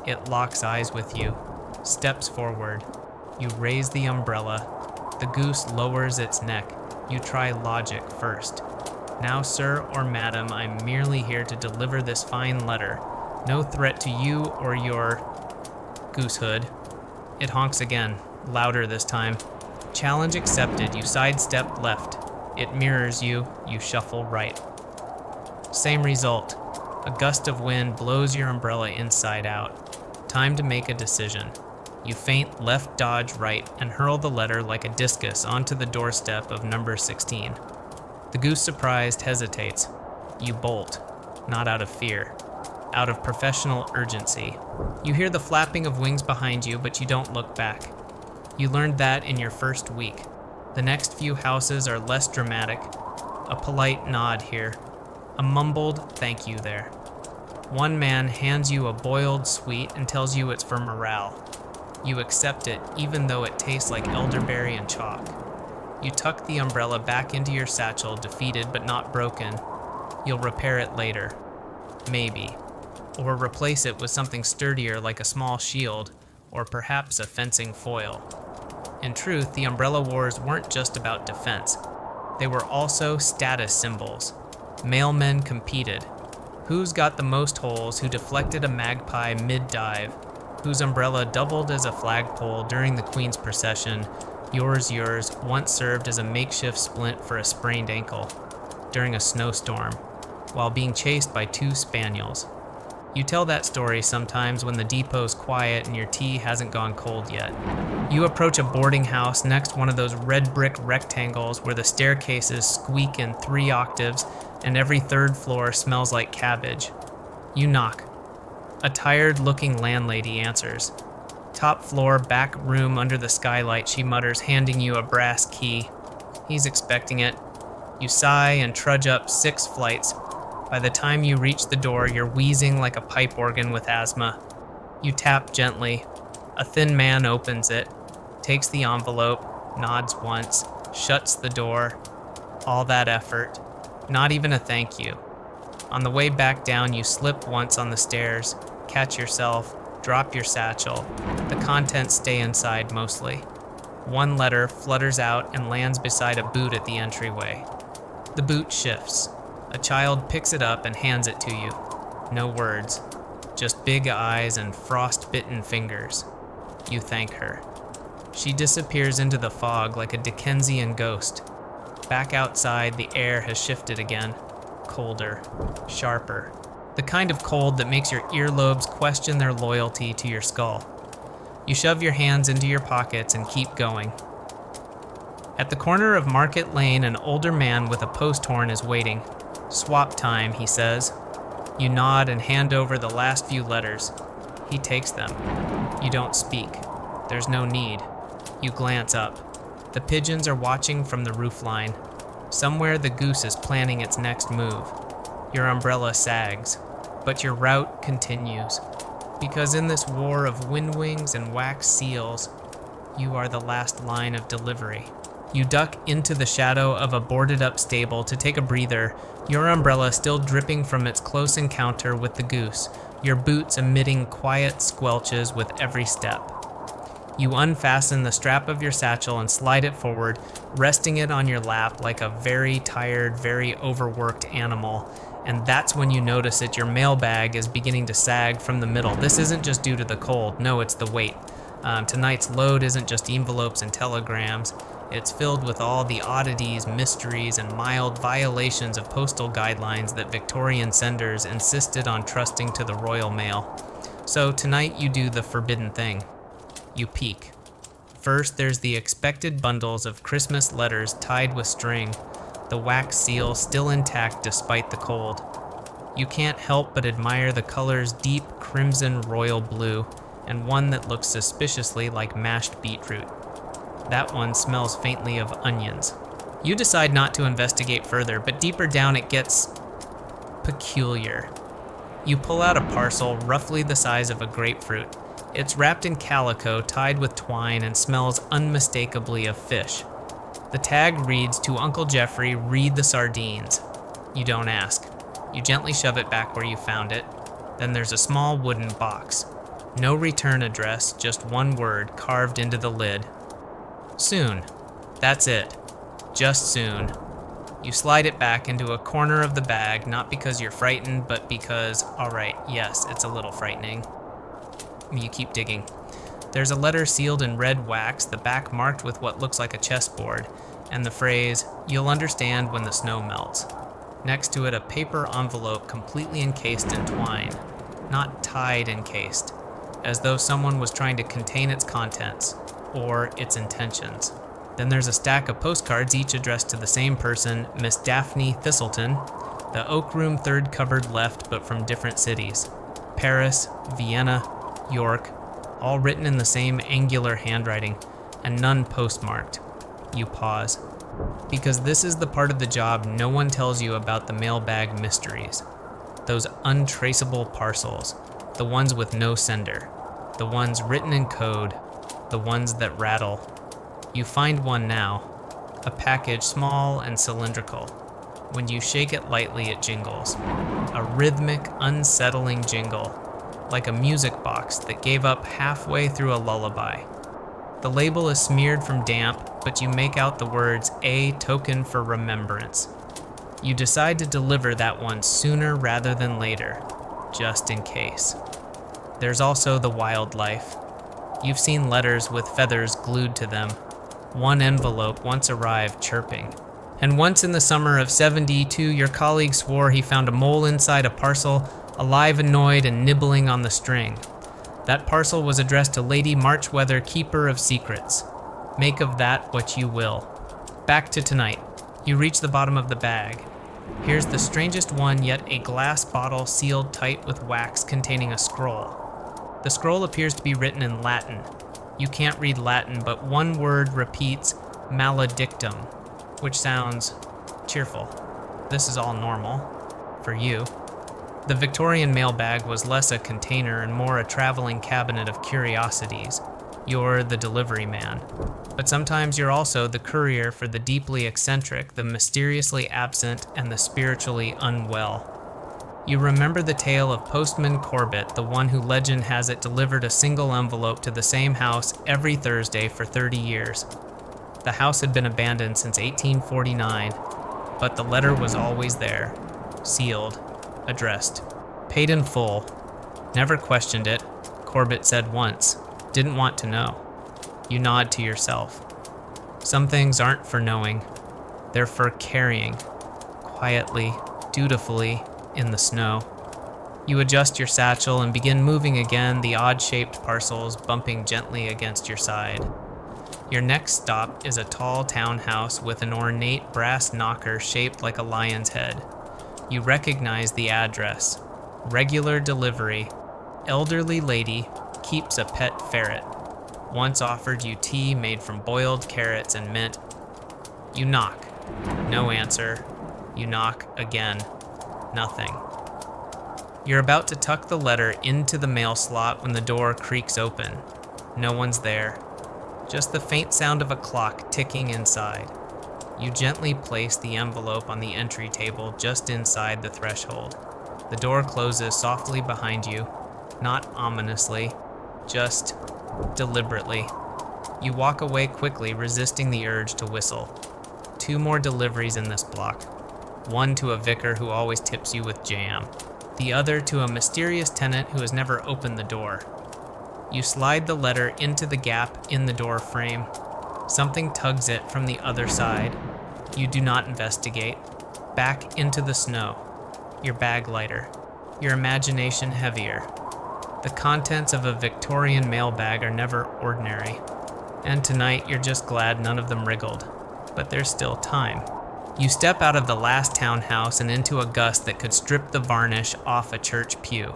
It locks eyes with you, steps forward. You raise the umbrella. The goose lowers its neck. You try logic first. "Now, sir or madam, I'm merely here to deliver this fine letter. No threat to you or your goosehood." It honks again, louder this time. Challenge accepted. You sidestep left. It mirrors you. You shuffle right. Same result. A gust of wind blows your umbrella inside out. Time to make a decision. You feint left, dodge right, and hurl the letter like a discus onto the doorstep of number 16. The goose, surprised, hesitates. You bolt, not out of fear, out of professional urgency. You hear the flapping of wings behind you, but you don't look back. You learned that in your first week. The next few houses are less dramatic. A polite nod here. A mumbled thank you there. One man hands you a boiled sweet and tells you it's for morale. You accept it, even though it tastes like elderberry and chalk. You tuck the umbrella back into your satchel, defeated but not broken. You'll repair it later. Maybe. Or replace it with something sturdier like a small shield, or perhaps a fencing foil. In truth, the umbrella wars weren't just about defense. They were also status symbols. Mailmen competed. Who's got the most holes, who deflected a magpie mid-dive, whose umbrella doubled as a flagpole during the Queen's procession, Yours, once served as a makeshift splint for a sprained ankle during a snowstorm while being chased by 2 spaniels. You tell that story sometimes when the depot's quiet and your tea hasn't gone cold yet. You approach a boarding house next one of those red brick rectangles where the staircases squeak in 3 octaves and every 3rd floor smells like cabbage. You knock. A tired-looking landlady answers. Top floor, back room under the skylight, she mutters, handing you a brass key. He's expecting it. You sigh and trudge up 6 flights. By the time you reach the door, you're wheezing like a pipe organ with asthma. You tap gently. A thin man opens it, takes the envelope, nods once, shuts the door. All that effort. Not even a thank you. On the way back down, you slip once on the stairs, catch yourself, drop your satchel. The contents stay inside mostly. 1 letter flutters out and lands beside a boot at the entryway. The boot shifts. A child picks it up and hands it to you. No words, just big eyes and frost-bitten fingers. You thank her. She disappears into the fog like a Dickensian ghost. Back outside, the air has shifted again. Colder, sharper. The kind of cold that makes your earlobes question their loyalty to your skull. You shove your hands into your pockets and keep going. At the corner of Market Lane, an older man with a post horn is waiting. Swap time, he says. You nod and hand over the last few letters. He takes them. You don't speak. There's no need. You glance up. The pigeons are watching from the roofline. Somewhere the goose is planning its next move. Your umbrella sags, but your route continues. Because in this war of wind wings and wax seals, you are the last line of delivery. You duck into the shadow of a boarded-up stable to take a breather, your umbrella still dripping from its close encounter with the goose, your boots emitting quiet squelches with every step. You unfasten the strap of your satchel and slide it forward, resting it on your lap like a very tired, very overworked animal. And that's when you notice that your mailbag is beginning to sag from the middle. This isn't just due to the cold. No, it's the weight. Tonight's load isn't just envelopes and telegrams. It's filled with all the oddities, mysteries, and mild violations of postal guidelines that Victorian senders insisted on trusting to the Royal Mail. So tonight you do the forbidden thing. You peek. First, there's the expected bundles of Christmas letters tied with string, the wax seal still intact despite the cold. You can't help but admire the color's deep crimson royal blue, and one that looks suspiciously like mashed beetroot. That one smells faintly of onions. You decide not to investigate further, but deeper down it gets peculiar. You pull out a parcel roughly the size of a grapefruit. It's wrapped in calico, tied with twine, and smells unmistakably of fish. The tag reads, "To Uncle Jeffrey, read the sardines." You don't ask. You gently shove it back where you found it. Then there's a small wooden box. No return address, just 1 word carved into the lid. Soon. That's it. Just soon. You slide it back into a corner of the bag, not because you're frightened, but because, alright, yes, it's a little frightening. You keep digging. There's a letter sealed in red wax, the back marked with what looks like a chessboard, and the phrase, "You'll understand when the snow melts." Next to it, a paper envelope completely encased in twine. Not tied encased, as though someone was trying to contain its contents, or its intentions. Then there's a stack of postcards, each addressed to the same person, Miss Daphne Thistleton, the Oak Room 3rd cupboard left, but from different cities. Paris, Vienna, York, all written in the same angular handwriting, and none postmarked. You pause. Because this is the part of the job no one tells you about the mailbag mysteries. Those untraceable parcels, the ones with no sender, the ones written in code, the ones that rattle. You find one now, a package small and cylindrical. When you shake it lightly, it jingles. A rhythmic, unsettling jingle, like a music box that gave up halfway through a lullaby. The label is smeared from damp, but you make out the words, "A token for remembrance." You decide to deliver that one sooner rather than later, just in case. There's also the wildlife. You've seen letters with feathers glued to them, One envelope once arrived chirping. And once in the summer of 72, your colleague swore he found a mole inside a parcel, alive, annoyed, and nibbling on the string. That parcel was addressed to Lady Marchweather, Keeper of Secrets. Make of that what you will. Back to tonight. You reach the bottom of the bag. Here's the strangest one yet, a glass bottle sealed tight with wax containing a scroll. The scroll appears to be written in Latin. You can't read Latin, but one word repeats maledictum, which sounds cheerful. This is all normal. For you. The Victorian mailbag was less a container and more a traveling cabinet of curiosities. You're the delivery man. But sometimes you're also the courier for the deeply eccentric, the mysteriously absent, and the spiritually unwell. You remember the tale of Postman Corbett, the one who legend has it delivered a single envelope to the same house every Thursday for 30 years. The house had been abandoned since 1849, but the letter was always there, sealed, addressed, paid in full. Never questioned it, Corbett said once. Didn't want to know. You nod to yourself. Some things aren't for knowing. They're for carrying, quietly, dutifully, in the snow. You adjust your satchel and begin moving again, the odd-shaped parcels bumping gently against your side. Your next stop is a tall townhouse with an ornate brass knocker shaped like a lion's head. You recognize the address. Regular delivery. Elderly lady keeps a pet ferret. Once offered you tea made from boiled carrots and mint. You knock. No answer. You knock again. Nothing. You're about to tuck the letter into the mail slot when the door creaks open. No one's there. Just the faint sound of a clock ticking inside. You gently place the envelope on the entry table just inside the threshold. The door closes softly behind you, not ominously, just deliberately. You walk away quickly, resisting the urge to whistle. 2 more deliveries in this block. One to a vicar who always tips you with jam. The other to a mysterious tenant who has never opened the door. You slide the letter into the gap in the door frame. Something tugs it from the other side. You do not investigate. Back into the snow. Your bag lighter. Your imagination heavier. The contents of a Victorian mailbag are never ordinary. And tonight you're just glad none of them wriggled. But there's still time. You step out of the last townhouse and into a gust that could strip the varnish off a church pew.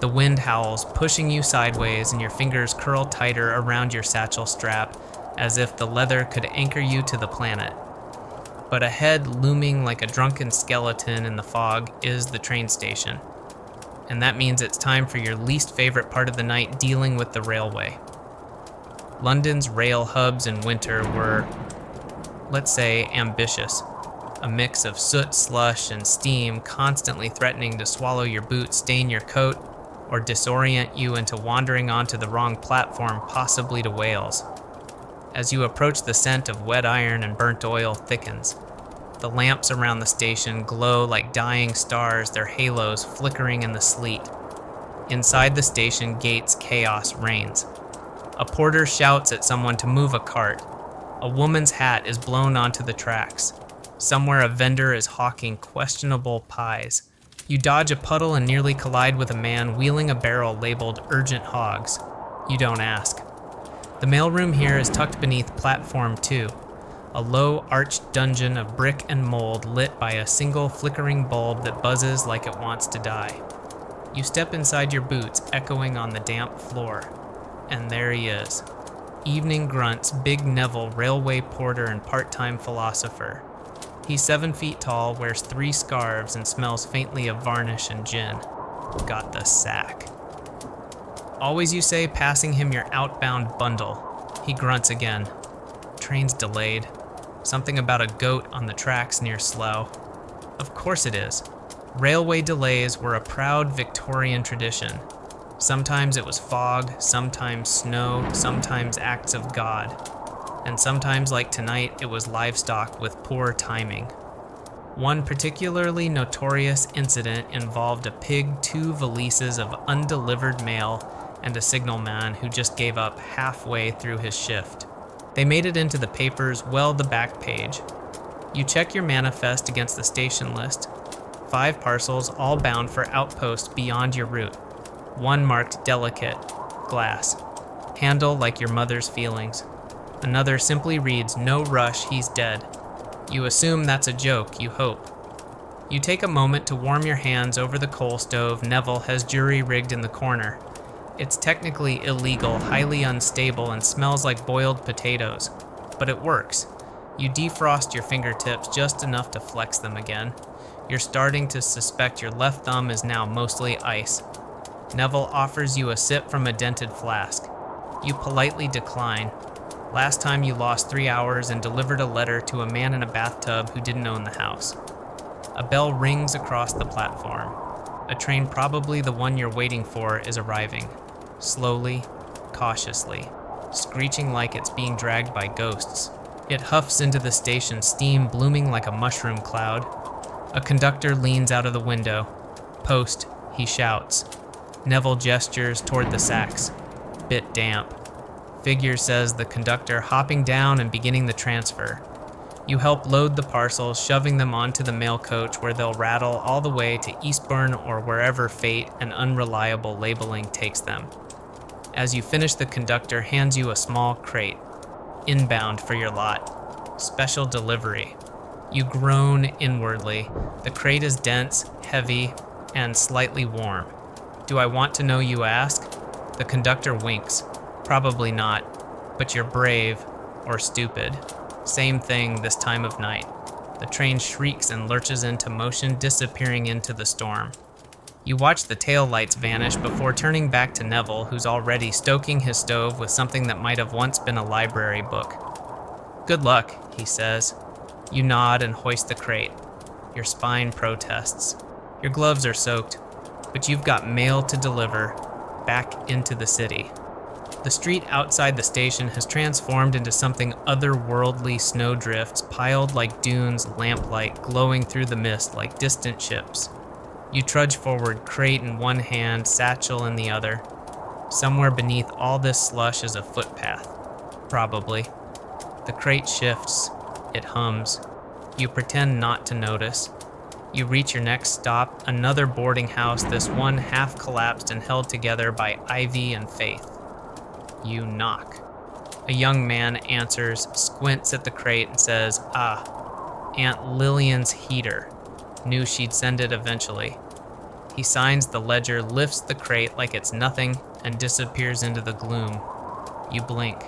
The wind howls, pushing you sideways, and your fingers curl tighter around your satchel strap, as if the leather could anchor you to the planet. But ahead, looming like a drunken skeleton in the fog, is the train station. And that means it's time for your least favorite part of the night, dealing with the railway. London's rail hubs in winter were, let's say, ambitious. A mix of soot, slush, and steam constantly threatening to swallow your boots, stain your coat, or disorient you into wandering onto the wrong platform, possibly to Wales. As you approach, the scent of wet iron and burnt oil thickens. The lamps around the station glow like dying stars, their halos flickering in the sleet. Inside the station gates, chaos reigns. A porter shouts at someone to move a cart. A woman's hat is blown onto the tracks. Somewhere a vendor is hawking questionable pies. You dodge a puddle and nearly collide with a man wheeling a barrel labeled Urgent Hogs. You don't ask. The mailroom here is tucked beneath Platform 2, a low arched dungeon of brick and mold lit by a single flickering bulb that buzzes like it wants to die. You step inside your boots, echoing on the damp floor. And there he is. Evening grunts, Big Neville, railway porter and part-time philosopher. He's 7 feet tall, wears 3 scarves, and smells faintly of varnish and gin. Got the sack. Always, you say, passing him your outbound bundle. He grunts again. Train's delayed. Something about a goat on the tracks near Slough. Of course it is. Railway delays were a proud Victorian tradition. Sometimes it was fog, sometimes snow, sometimes acts of God. And sometimes, like tonight, it was livestock with poor timing. One particularly notorious incident involved a pig, 2 valises of undelivered mail, and a signalman who just gave up halfway through his shift. They made it into the papers, well the back page. You check your manifest against the station list. 5 parcels, all bound for outposts beyond your route. 1 marked delicate, glass. Handle like your mother's feelings. Another simply reads, no rush, he's dead. You assume that's a joke, you hope. You take a moment to warm your hands over the coal stove Neville has jury-rigged in the corner. It's technically illegal, highly unstable, and smells like boiled potatoes. But it works. You defrost your fingertips just enough to flex them again. You're starting to suspect your left thumb is now mostly ice. Neville offers you a sip from a dented flask. You politely decline. Last time you lost 3 hours and delivered a letter to a man in a bathtub who didn't own the house. A bell rings across the platform. A train, probably the one you're waiting for, is arriving. Slowly, cautiously, screeching like it's being dragged by ghosts. It huffs into the station, steam blooming like a mushroom cloud. A conductor leans out of the window. Post, he shouts. Neville gestures toward the sacks. Bit damp. Figure, says the conductor, hopping down and beginning the transfer. You help load the parcels, shoving them onto the mail coach where they'll rattle all the way to Eastbourne or wherever fate and unreliable labeling takes them. As you finish, the conductor hands you a small crate. Inbound for your lot. Special delivery. You groan inwardly. The crate is dense, heavy, and slightly warm. Do I want to know, you ask? The conductor winks. Probably not, but you're brave or stupid. Same thing this time of night. The train shrieks and lurches into motion, disappearing into the storm. You watch the taillights vanish before turning back to Neville, who's already stoking his stove with something that might have once been a library book. Good luck, he says. You nod and hoist the crate. Your spine protests. Your gloves are soaked, but you've got mail to deliver back into the city. The street outside the station has transformed into something otherworldly, snowdrifts piled like dunes, lamplight glowing through the mist like distant ships. You trudge forward, crate in one hand, satchel in the other. Somewhere beneath all this slush is a footpath. Probably. The crate shifts. It hums. You pretend not to notice. You reach your next stop, another boarding house, this one half collapsed and held together by ivy and faith. You knock. A young man answers, squints at the crate, and says, Aunt Lillian's heater. Knew she'd send it eventually. He signs the ledger, lifts the crate like it's nothing, and disappears into the gloom. You blink.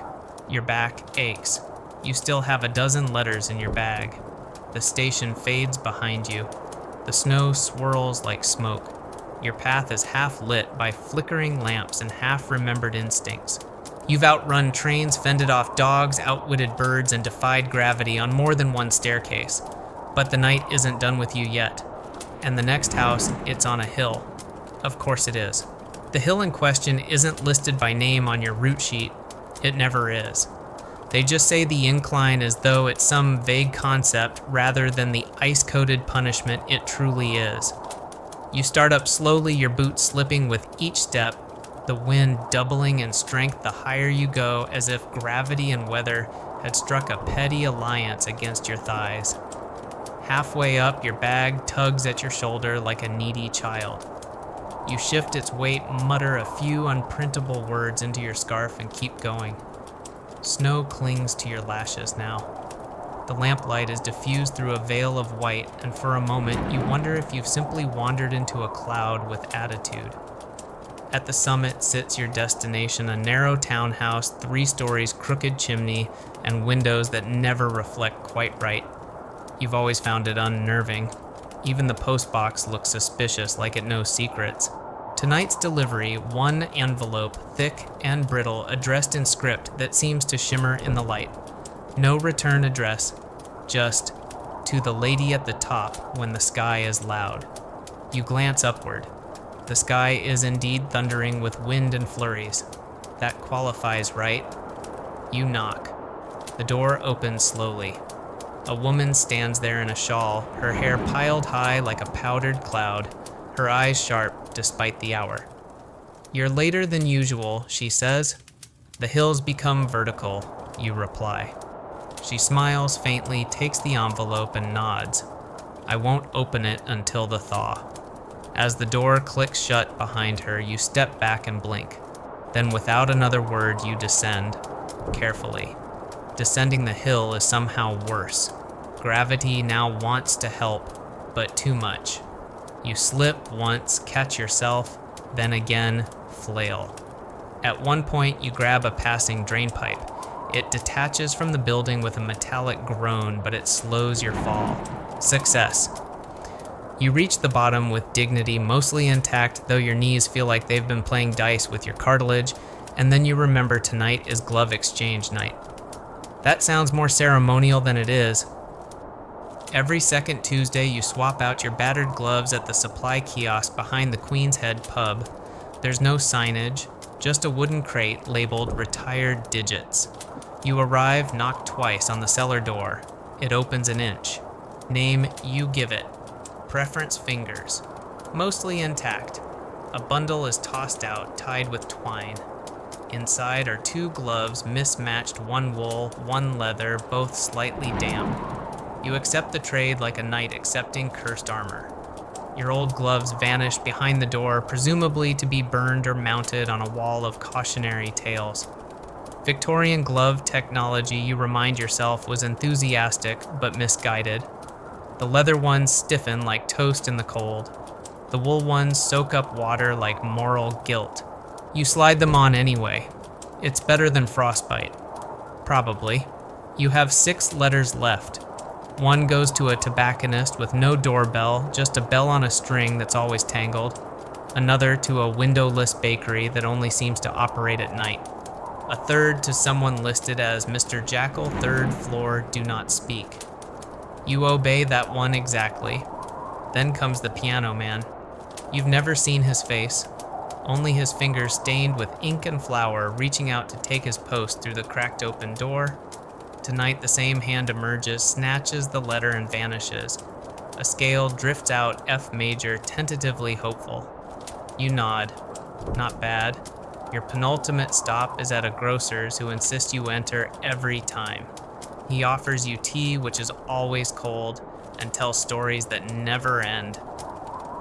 Your back aches. You still have a dozen letters in your bag. The station fades behind you. The snow swirls like smoke. Your path is half lit by flickering lamps and half-remembered instincts. You've outrun trains, fended off dogs, outwitted birds, and defied gravity on more than one staircase. But the night isn't done with you yet. And the next house, it's on a hill. Of course it is. The hill in question isn't listed by name on your route sheet. It never is. They just say the incline as though it's some vague concept rather than the ice-coated punishment it truly is. You start up slowly, your boots slipping with each step, the wind doubling in strength the higher you go, as if gravity and weather had struck a petty alliance against your thighs. Halfway up, your bag tugs at your shoulder like a needy child. You shift its weight, mutter a few unprintable words into your scarf, and keep going. Snow clings to your lashes now. The lamplight is diffused through a veil of white, and for a moment you wonder if you've simply wandered into a cloud with attitude. At the summit sits your destination, a narrow townhouse, 3 stories, crooked chimney, and windows that never reflect quite right. You've always found it unnerving. Even the postbox looks suspicious, like it knows secrets. Tonight's delivery, one envelope, thick and brittle, addressed in script that seems to shimmer in the light. No return address, just, to the lady at the top when the sky is loud. You glance upward. The sky is indeed thundering with wind and flurries. That qualifies, right? You knock. The door opens slowly. A woman stands there in a shawl, her hair piled high like a powdered cloud, her eyes sharp despite the hour. You're later than usual, she says. The hills become vertical. you reply. She smiles faintly, takes the envelope, and nods. I won't open it until the thaw. As the door clicks shut behind her, you step back and blink. Then without another word, you descend, carefully. Descending the hill is somehow worse. Gravity now wants to help, but too much. You slip once, catch yourself, then again, flail. At one point, you grab a passing drainpipe. It detaches from the building with a metallic groan, but it slows your fall. Success. You reach the bottom with dignity mostly intact, though your knees feel like they've been playing dice with your cartilage, and then you remember tonight is glove exchange night. That sounds more ceremonial than it is. Every second Tuesday, you swap out your battered gloves at the supply kiosk behind the Queen's Head pub. There's no signage, just a wooden crate labeled Retired Digits. You arrive, knock twice on the cellar door. It opens an inch. Name, you give it. Preference, fingers. Mostly intact. A bundle is tossed out, tied with twine. Inside are 2 gloves, mismatched, one wool, one leather, both slightly damp. You accept the trade like a knight accepting cursed armor. Your old gloves vanish behind the door, presumably to be burned or mounted on a wall of cautionary tales. Victorian glove technology, you remind yourself, was enthusiastic but misguided. The leather ones stiffen like toast in the cold. The wool ones soak up water like moral guilt. You slide them on anyway. It's better than frostbite. Probably. You have 6 letters left. One goes to a tobacconist with no doorbell, just a bell on a string that's always tangled. Another to a windowless bakery that only seems to operate at night. A third to someone listed as Mr. Jackal, 3rd floor, do not speak. You obey that one exactly. Then comes the piano man. You've never seen his face, only his fingers stained with ink and flour reaching out to take his post through the cracked open door. Tonight the same hand emerges, snatches the letter and vanishes. A scale drifts out, F major, tentatively hopeful. You nod. Not bad. Your penultimate stop is at a grocer's who insists you enter every time. He offers you tea, which is always cold, and tells stories that never end.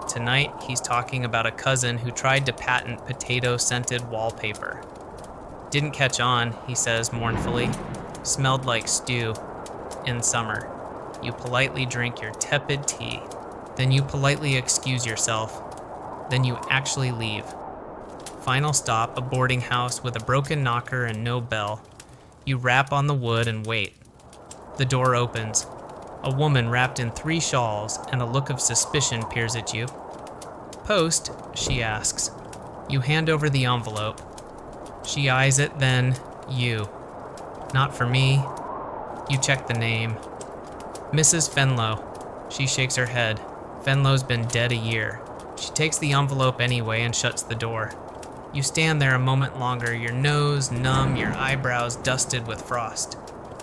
Tonight, he's talking about a cousin who tried to patent potato-scented wallpaper. Didn't catch on, he says mournfully. Smelled like stew. In summer. You politely drink your tepid tea. Then you politely excuse yourself. Then you actually leave. Final stop, a boarding house with a broken knocker and no bell. You rap on the wood and wait. The door opens. A woman wrapped in 3 shawls and a look of suspicion peers at you. Post, she asks. You hand over the envelope. She eyes it, then you. Not for me. You check the name. Mrs. Fenlow. She shakes her head. Fenlow's been dead a year. She takes the envelope anyway and shuts the door. You stand there a moment longer, your nose numb, your eyebrows dusted with frost.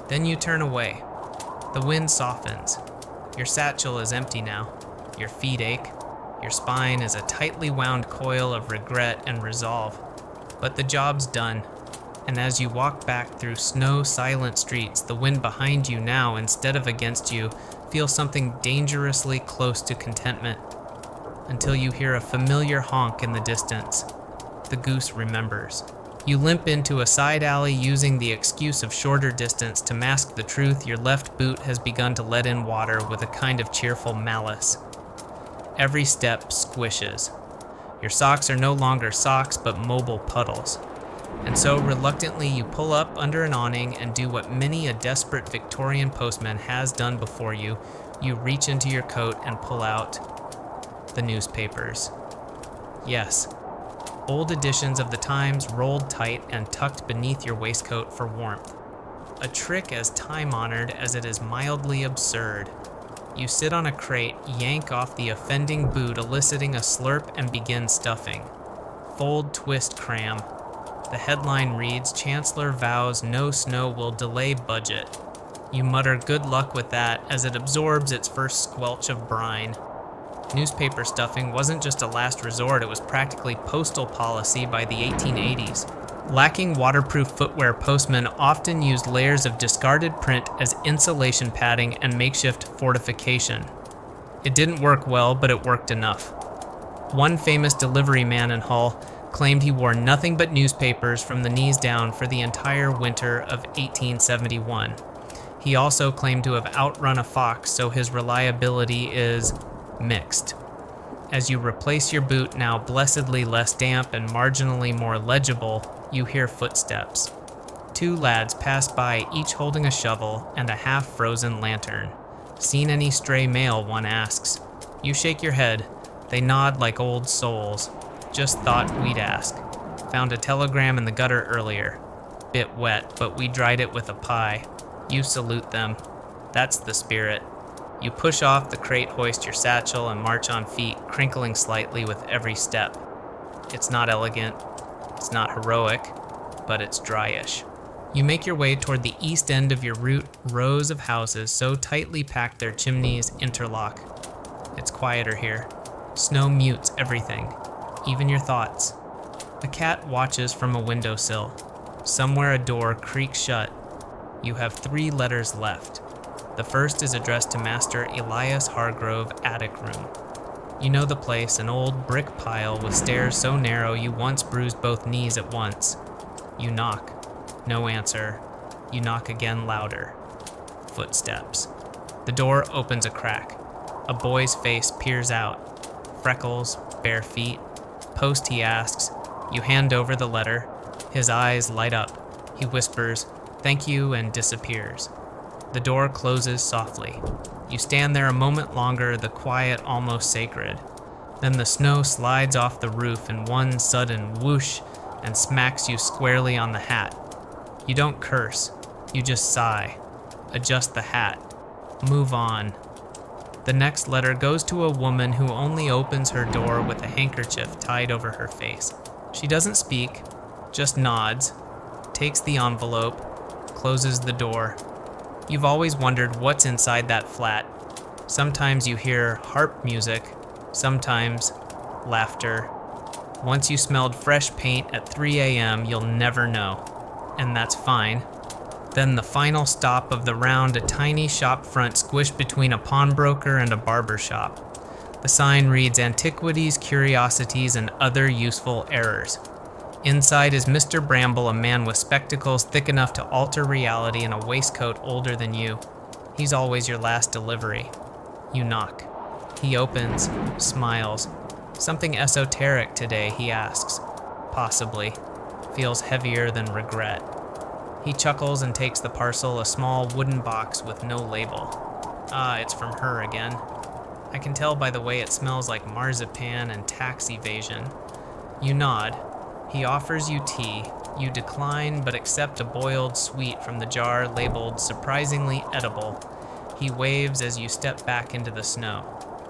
Then you turn away. The wind softens. Your satchel is empty now. Your feet ache. Your spine is a tightly wound coil of regret and resolve. But the job's done. And as you walk back through snow-silent streets, the wind behind you now, instead of against you, feels something dangerously close to contentment. Until you hear a familiar honk in the distance. The goose remembers. You limp into a side alley using the excuse of shorter distance to mask the truth your left boot has begun to let in water with a kind of cheerful malice. Every step squishes. Your socks are no longer socks but mobile puddles. And so reluctantly you pull up under an awning and do what many a desperate Victorian postman has done before you. You reach into your coat and pull out the newspapers. Yes. Old editions of the Times rolled tight and tucked beneath your waistcoat for warmth. A trick as time-honored as it is mildly absurd. You sit on a crate, yank off the offending boot, eliciting a slurp, and begin stuffing. Fold, twist, cram. The headline reads, Chancellor vows no snow will delay budget. You mutter good luck with that as it absorbs its first squelch of brine. Newspaper stuffing wasn't just a last resort, it was practically postal policy by the 1880s. Lacking waterproof footwear, postmen often used layers of discarded print as insulation padding and makeshift fortification. It didn't work well, but it worked enough. One famous delivery man in Hull claimed he wore nothing but newspapers from the knees down for the entire winter of 1871. He also claimed to have outrun a fox, so his reliability is mixed. As you replace your boot, now blessedly less damp and marginally more legible, you hear footsteps. 2 lads pass by, each holding a shovel and a half-frozen lantern. "Seen any stray mail?" one asks. You shake your head. They nod like old souls. "Just thought we'd ask. Found a telegram in the gutter earlier. Bit wet, but we dried it with a pie." You salute them. That's the spirit. You push off the crate, hoist your satchel, and march on feet, crinkling slightly with every step. It's not elegant. It's not heroic, but it's dryish. You make your way toward the east end of your route, rows of houses so tightly packed their chimneys interlock. It's quieter here. Snow mutes everything, even your thoughts. A cat watches from a windowsill. Somewhere a door creaks shut. You have 3 letters left. The first is addressed to Master Elias Hargrove, attic room. You know the place, an old brick pile with stairs so narrow you once bruised both knees at once. You knock. No answer. You knock again, louder. Footsteps. The door opens a crack. A boy's face peers out. Freckles, bare feet. "Post," he asks. You hand over the letter. His eyes light up. He whispers, "Thank you," and disappears. The door closes softly. You stand there a moment longer, the quiet almost sacred. Then the snow slides off the roof in one sudden whoosh and smacks you squarely on the hat. You don't curse. You just sigh. Adjust the hat. Move on. The next letter goes to a woman who only opens her door with a handkerchief tied over her face. She doesn't speak, just nods, takes the envelope, closes the door. You've always wondered what's inside that flat. Sometimes you hear harp music, sometimes laughter. Once you smelled fresh paint at 3 a.m., you'll never know. And that's fine. Then the final stop of the round, a tiny shop front squished between a pawnbroker and a barber shop. The sign reads "Antiquities, Curiosities, and Other Useful Errors." Inside is Mr. Bramble, a man with spectacles thick enough to alter reality and a waistcoat older than you. He's always your last delivery. You knock. He opens, smiles. "Something esoteric today?" he asks. "Possibly." Feels heavier than regret. He chuckles and takes the parcel, a small wooden box with no label. Ah, it's from her again. I can tell by the way it smells like marzipan and tax evasion. You nod. He offers you tea. You decline, but accept a boiled sweet from the jar labeled "surprisingly edible." He waves as you step back into the snow.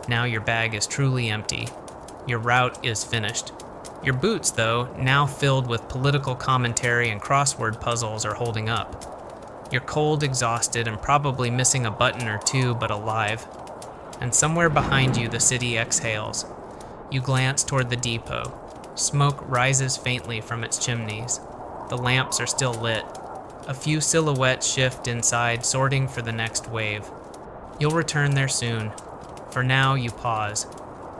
Now your bag is truly empty. Your route is finished. Your boots, though, now filled with political commentary and crossword puzzles, are holding up. You're cold, exhausted, and probably missing a button or two, but alive. And somewhere behind you, the city exhales. You glance toward the depot. Smoke rises faintly from its chimneys. The lamps are still lit. A few silhouettes shift inside, sorting for the next wave. You'll return there soon. For now, you pause.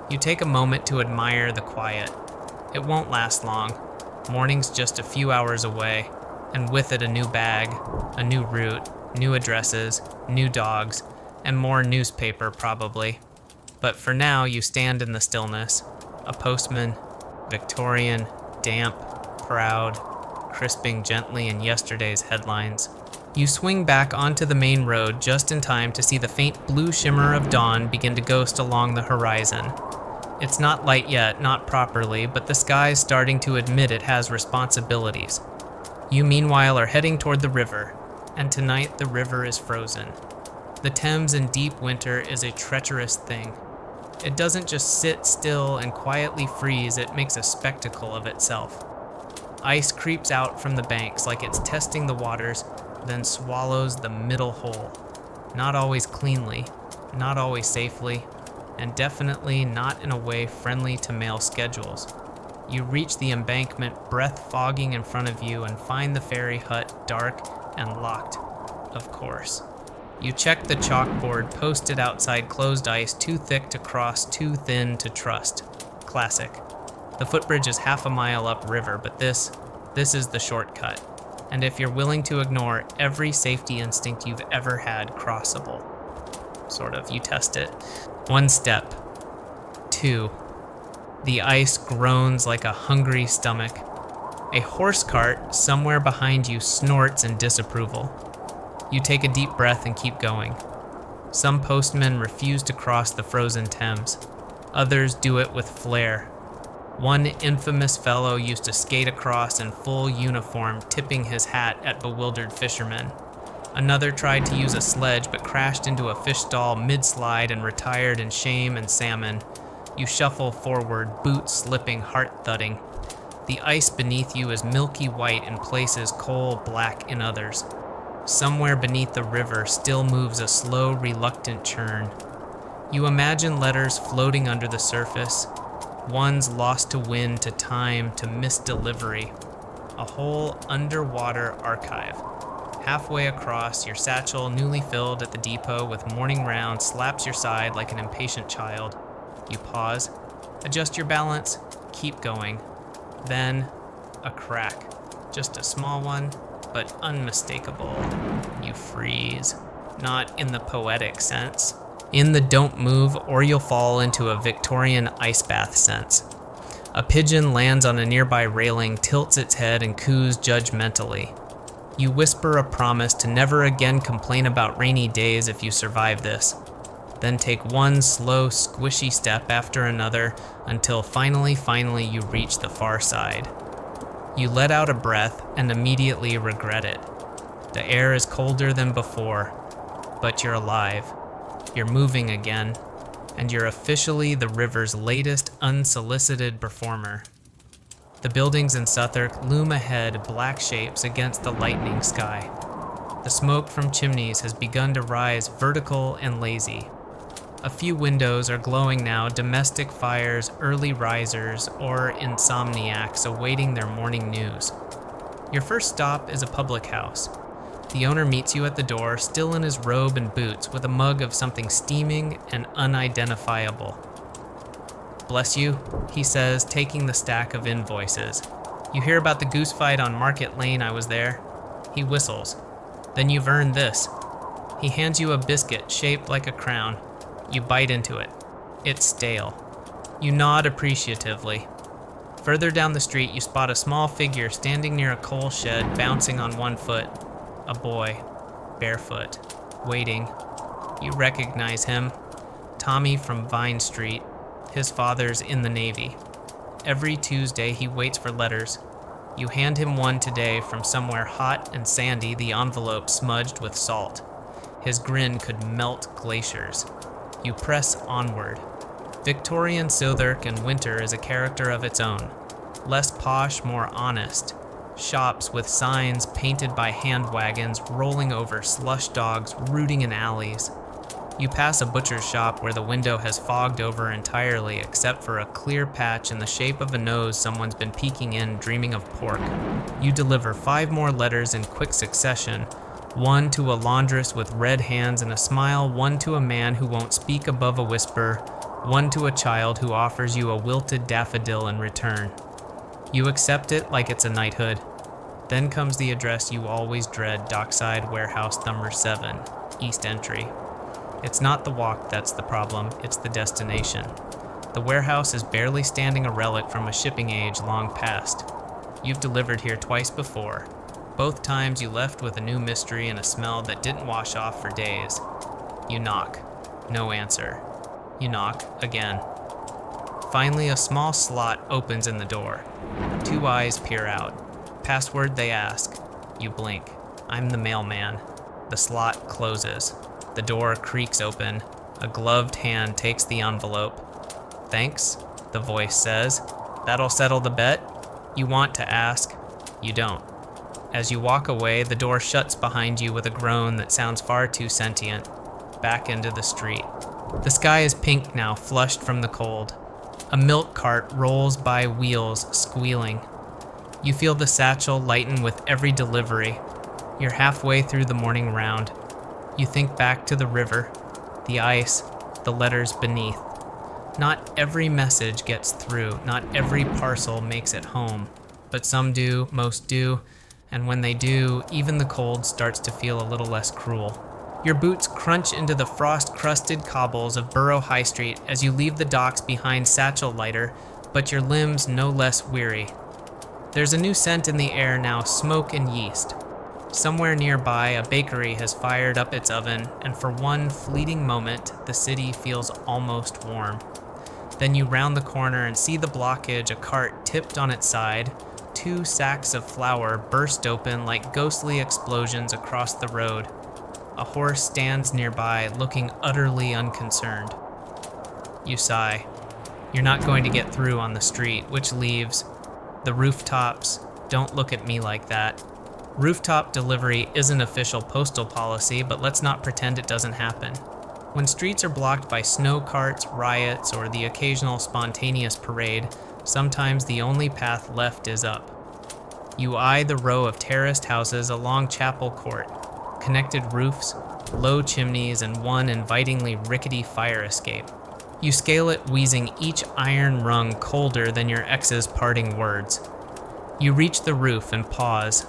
You take a moment to admire the quiet. It won't last long. Morning's just a few hours away, and with it a new bag, a new route, new addresses, new dogs, and more newspaper probably. But for now, you stand in the stillness. A postman, Victorian, damp, proud, crisping gently in yesterday's headlines. You swing back onto the main road just in time to see the faint blue shimmer of dawn begin to ghost along the horizon. It's not light yet, not properly, but the sky's starting to admit it has responsibilities. You meanwhile are heading toward the river, and tonight the river is frozen. The Thames in deep winter is a treacherous thing. It doesn't just sit still and quietly freeze, it makes a spectacle of itself. Ice creeps out from the banks like it's testing the waters, then swallows the middle hole. Not always cleanly, not always safely, and definitely not in a way friendly to mail schedules. You reach the embankment, breath fogging in front of you, and find the ferry hut dark and locked, of course. You check the chalkboard posted outside closed ice, too thick to cross, too thin to trust. Classic. The footbridge is half a mile upriver, but this is the shortcut. And if you're willing to ignore every safety instinct you've ever had, crossable. Sort of, you test it. 1 step. 2. The ice groans like a hungry stomach. A horse cart somewhere behind you snorts in disapproval. You take a deep breath and keep going. Some postmen refuse to cross the frozen Thames. Others do it with flair. One infamous fellow used to skate across in full uniform, tipping his hat at bewildered fishermen. Another tried to use a sledge but crashed into a fish stall mid-slide and retired in shame and salmon. You shuffle forward, boots slipping, heart thudding. The ice beneath you is milky white in places, coal black in others. Somewhere beneath the river still moves a slow, reluctant churn. You imagine letters floating under the surface, ones lost to wind, to time, to misdelivery. A whole underwater archive. Halfway across, your satchel, newly filled at the depot with morning round, slaps your side like an impatient child. You pause, adjust your balance, keep going. Then, a crack. Just a small one, but unmistakable. You freeze. Not in the poetic sense. In the don't move or you'll fall into a Victorian ice bath sense. A pigeon lands on a nearby railing, tilts its head and coos judgmentally. You whisper a promise to never again complain about rainy days if you survive this. Then take one slow, squishy step after another until finally you reach the far side. You let out a breath and immediately regret it. The air is colder than before, but you're alive. You're moving again, and you're officially the river's latest unsolicited performer. The buildings in Southwark loom ahead, black shapes against the lightning sky. The smoke from chimneys has begun to rise vertical and lazy. A few windows are glowing now, domestic fires, early risers, or insomniacs awaiting their morning news. Your first stop is a public house. The owner meets you at the door, still in his robe and boots, with a mug of something steaming and unidentifiable. "Bless you," he says, taking the stack of invoices. "You hear about the goose fight on Market Lane? I was there." He whistles. "Then you've earned this." He hands you a biscuit shaped like a crown. You bite into it. It's stale. You nod appreciatively. Further down the street, you spot a small figure standing near a coal shed, bouncing on one foot. A boy, barefoot, waiting. You recognize him. Tommy from Vine Street. His father's in the Navy. Every Tuesday, he waits for letters. You hand him one today from somewhere hot and sandy, the envelope smudged with salt. His grin could melt glaciers. You press onward. Victorian Southwark in winter is a character of its own. Less posh, more honest. Shops with signs painted by hand wagons rolling over slush dogs rooting in alleys. You pass a butcher's shop where the window has fogged over entirely except for a clear patch in the shape of a nose someone's been peeking in dreaming of pork. You deliver 5 more letters in quick succession. One to a laundress with red hands and a smile, one to a man who won't speak above a whisper, one to a child who offers you a wilted daffodil in return. You accept it like it's a knighthood. Then comes the address you always dread, Dockside Warehouse number 7, East Entry. It's not the walk that's the problem, it's the destination. The warehouse is barely standing a relic from a shipping age long past. You've delivered here twice before. Both times you left with a new mystery and a smell that didn't wash off for days. You knock. No answer. You knock again. Finally, a small slot opens in the door. 2 eyes peer out. Password they ask. You blink. I'm the mailman. The slot closes. The door creaks open. A gloved hand takes the envelope. "Thanks," the voice says. "That'll settle the bet?" You want to ask. You don't. As you walk away, the door shuts behind you with a groan that sounds far too sentient. Back into the street. The sky is pink now, flushed from the cold. A milk cart rolls by wheels, squealing. You feel the satchel lighten with every delivery. You're halfway through the morning round. You think back to the river, the ice, the letters beneath. Not every message gets through, not every parcel makes it home, but some do, most do, and when they do, even the cold starts to feel a little less cruel. Your boots crunch into the frost-crusted cobbles of Borough High Street as you leave the docks behind Satchel Lighter, but your limbs no less weary. There's a new scent in the air now, smoke and yeast. Somewhere nearby, a bakery has fired up its oven, and for one fleeting moment, the city feels almost warm. Then you round the corner and see the blockage, a cart tipped on its side. 2 sacks of flour burst open like ghostly explosions across the road. A horse stands nearby, looking utterly unconcerned. You sigh. You're not going to get through on the street, which leaves the rooftops. Don't look at me like that. Rooftop delivery isn't official postal policy, but let's not pretend it doesn't happen. When streets are blocked by snow carts, riots, or the occasional spontaneous parade, sometimes the only path left is up. You eye the row of terraced houses along Chapel Court, connected roofs, low chimneys, and one invitingly rickety fire escape. You scale it, wheezing each iron rung colder than your ex's parting words. You reach the roof and pause.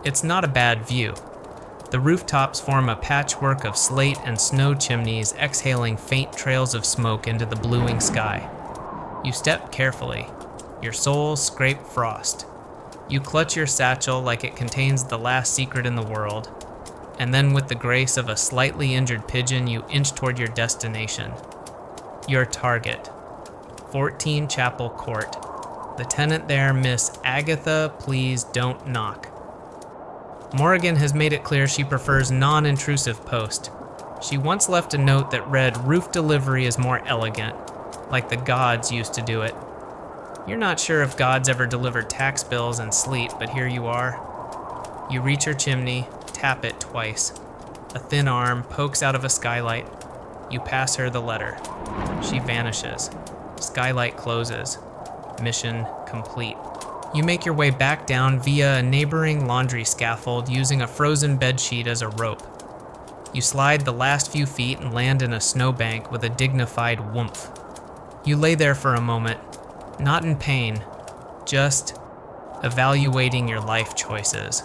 It's not a bad view. The rooftops form a patchwork of slate and snow chimneys exhaling faint trails of smoke into the bluing sky. You step carefully. Your soles scrape frost. You clutch your satchel like it contains the last secret in the world, and then with the grace of a slightly injured pigeon, you inch toward your destination. Your target, 14 Chapel Court. The tenant there, Miss Agatha, please don't knock. Morrigan has made it clear she prefers non-intrusive post. She once left a note that read, "Roof delivery is more elegant," like the gods used to do it. You're not sure if gods ever delivered tax bills and sleet, but here you are. You reach her chimney, tap it twice. A thin arm pokes out of a skylight. You pass her the letter. She vanishes. Skylight closes. Mission complete. You make your way back down via a neighboring laundry scaffold using a frozen bedsheet as a rope. You slide the last few feet and land in a snowbank with a dignified whoomph. You lay there for a moment, not in pain, just evaluating your life choices.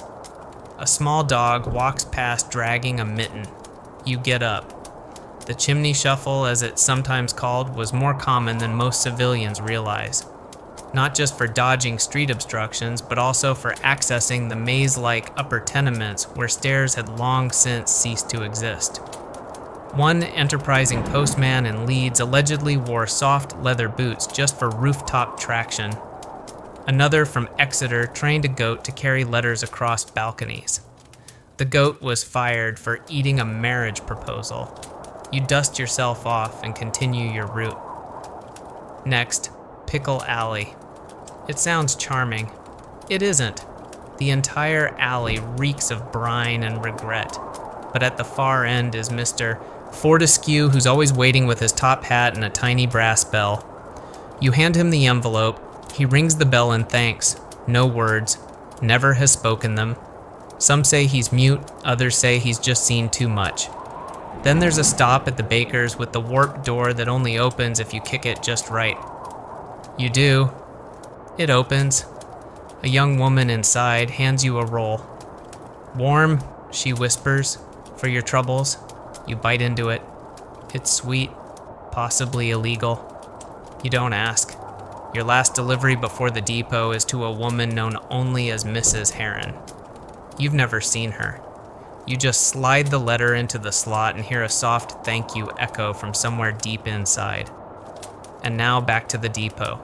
A small dog walks past dragging a mitten. You get up. The chimney shuffle, as it's sometimes called, was more common than most civilians realize. Not just for dodging street obstructions, but also for accessing the maze-like upper tenements where stairs had long since ceased to exist. One enterprising postman in Leeds allegedly wore soft leather boots just for rooftop traction. Another from Exeter trained a goat to carry letters across balconies. The goat was fired for eating a marriage proposal. You dust yourself off and continue your route. Next, Pickle Alley. It sounds charming. It isn't. The entire alley reeks of brine and regret. But at the far end is Mr. Fortescue, who's always waiting with his top hat and a tiny brass bell. You hand him the envelope. He rings the bell and thanks. No words. Never has spoken them. Some say he's mute, others say he's just seen too much. Then there's a stop at the baker's with the warped door that only opens if you kick it just right. You do. It opens. A young woman inside hands you a roll. "Warm," she whispers, "for your troubles." You bite into it. It's sweet, possibly illegal. You don't ask. Your last delivery before the depot is to a woman known only as Mrs. Heron. You've never seen her. You just slide the letter into the slot and hear a soft thank you echo from somewhere deep inside. And now back to the depot.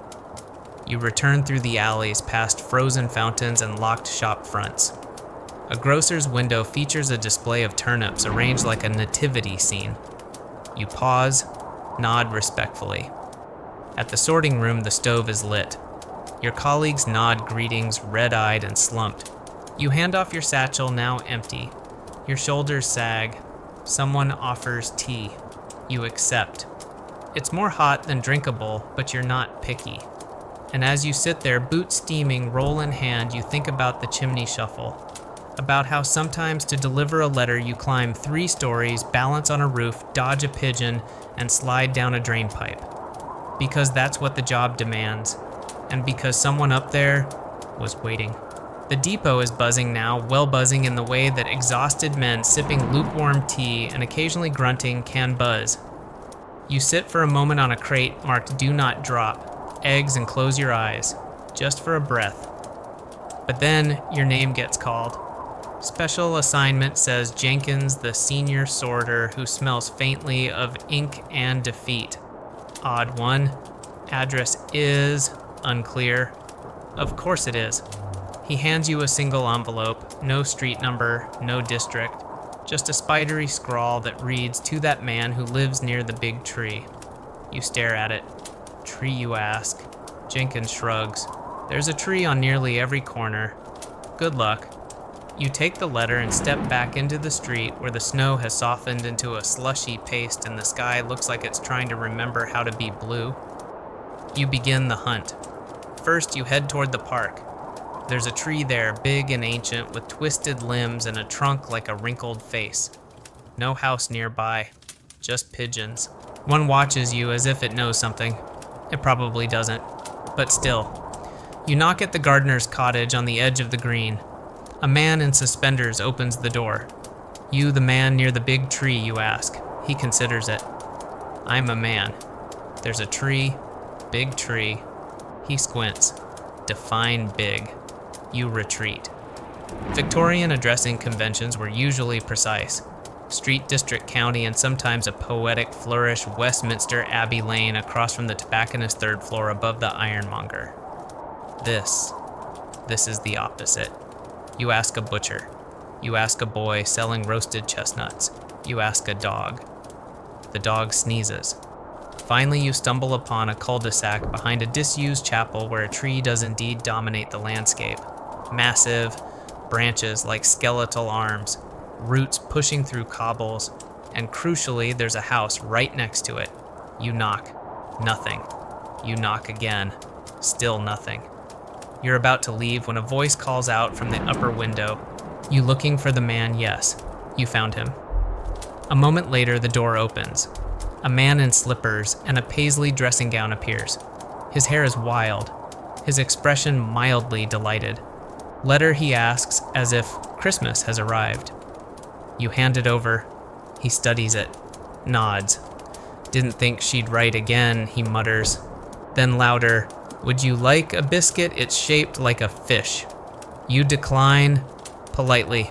You return through the alleys past frozen fountains and locked shop fronts. A grocer's window features a display of turnips arranged like a nativity scene. You pause, nod respectfully. At the sorting room, the stove is lit. Your colleagues nod greetings, red-eyed and slumped. You hand off your satchel, now empty. Your shoulders sag. Someone offers tea. You accept. It's more hot than drinkable, but you're not picky. And as you sit there, boots steaming, roll in hand, you think about the chimney shuffle. About how sometimes to deliver a letter you climb 3 stories, balance on a roof, dodge a pigeon, and slide down a drain pipe. Because that's what the job demands. And because someone up there was waiting. The depot is buzzing now, well buzzing in the way that exhausted men sipping lukewarm tea and occasionally grunting can buzz. You sit for a moment on a crate marked "Do Not Drop," eggs, and close your eyes, just for a breath. But then your name gets called. Special assignment says Jenkins, the senior sorter who smells faintly of ink and defeat. Odd one. Address is unclear. Of course it is. He hands you a single envelope, no street number, no district, just a spidery scrawl that reads, "To that man who lives near the big tree." You stare at it. Tree, you ask. Jenkins shrugs. There's a tree on nearly every corner. Good luck. You take the letter and step back into the street where the snow has softened into a slushy paste and the sky looks like it's trying to remember how to be blue. You begin the hunt. First, you head toward the park. There's a tree there, big and ancient, with twisted limbs and a trunk like a wrinkled face. No house nearby, just pigeons. One watches you as if it knows something. It probably doesn't, but still. You knock at the gardener's cottage on the edge of the green. A man in suspenders opens the door. You, the man near the big tree, you ask. He considers it. I'm a man. There's a tree, big tree. He squints. Define big. You retreat. Victorian addressing conventions were usually precise. Street, district, county, and sometimes a poetic flourish, Westminster Abbey Lane across from the tobacconist's 3rd floor above the ironmonger. This is the opposite. You ask a butcher. You ask a boy selling roasted chestnuts. You ask a dog. The dog sneezes. Finally, you stumble upon a cul-de-sac behind a disused chapel where a tree does indeed dominate the landscape. Massive, branches like skeletal arms, roots pushing through cobbles, and crucially, there's a house right next to it. You knock. Nothing. You knock again. Still nothing. You're about to leave when a voice calls out from the upper window. You looking for the man? Yes. You found him. A moment later, the door opens. A man in slippers and a paisley dressing gown appears. His hair is wild, his expression mildly delighted. Letter, he asks, as if Christmas has arrived. You hand it over. He studies it, nods. Didn't think she'd write again, he mutters. Then louder, would you like a biscuit? It's shaped like a fish. You decline, politely.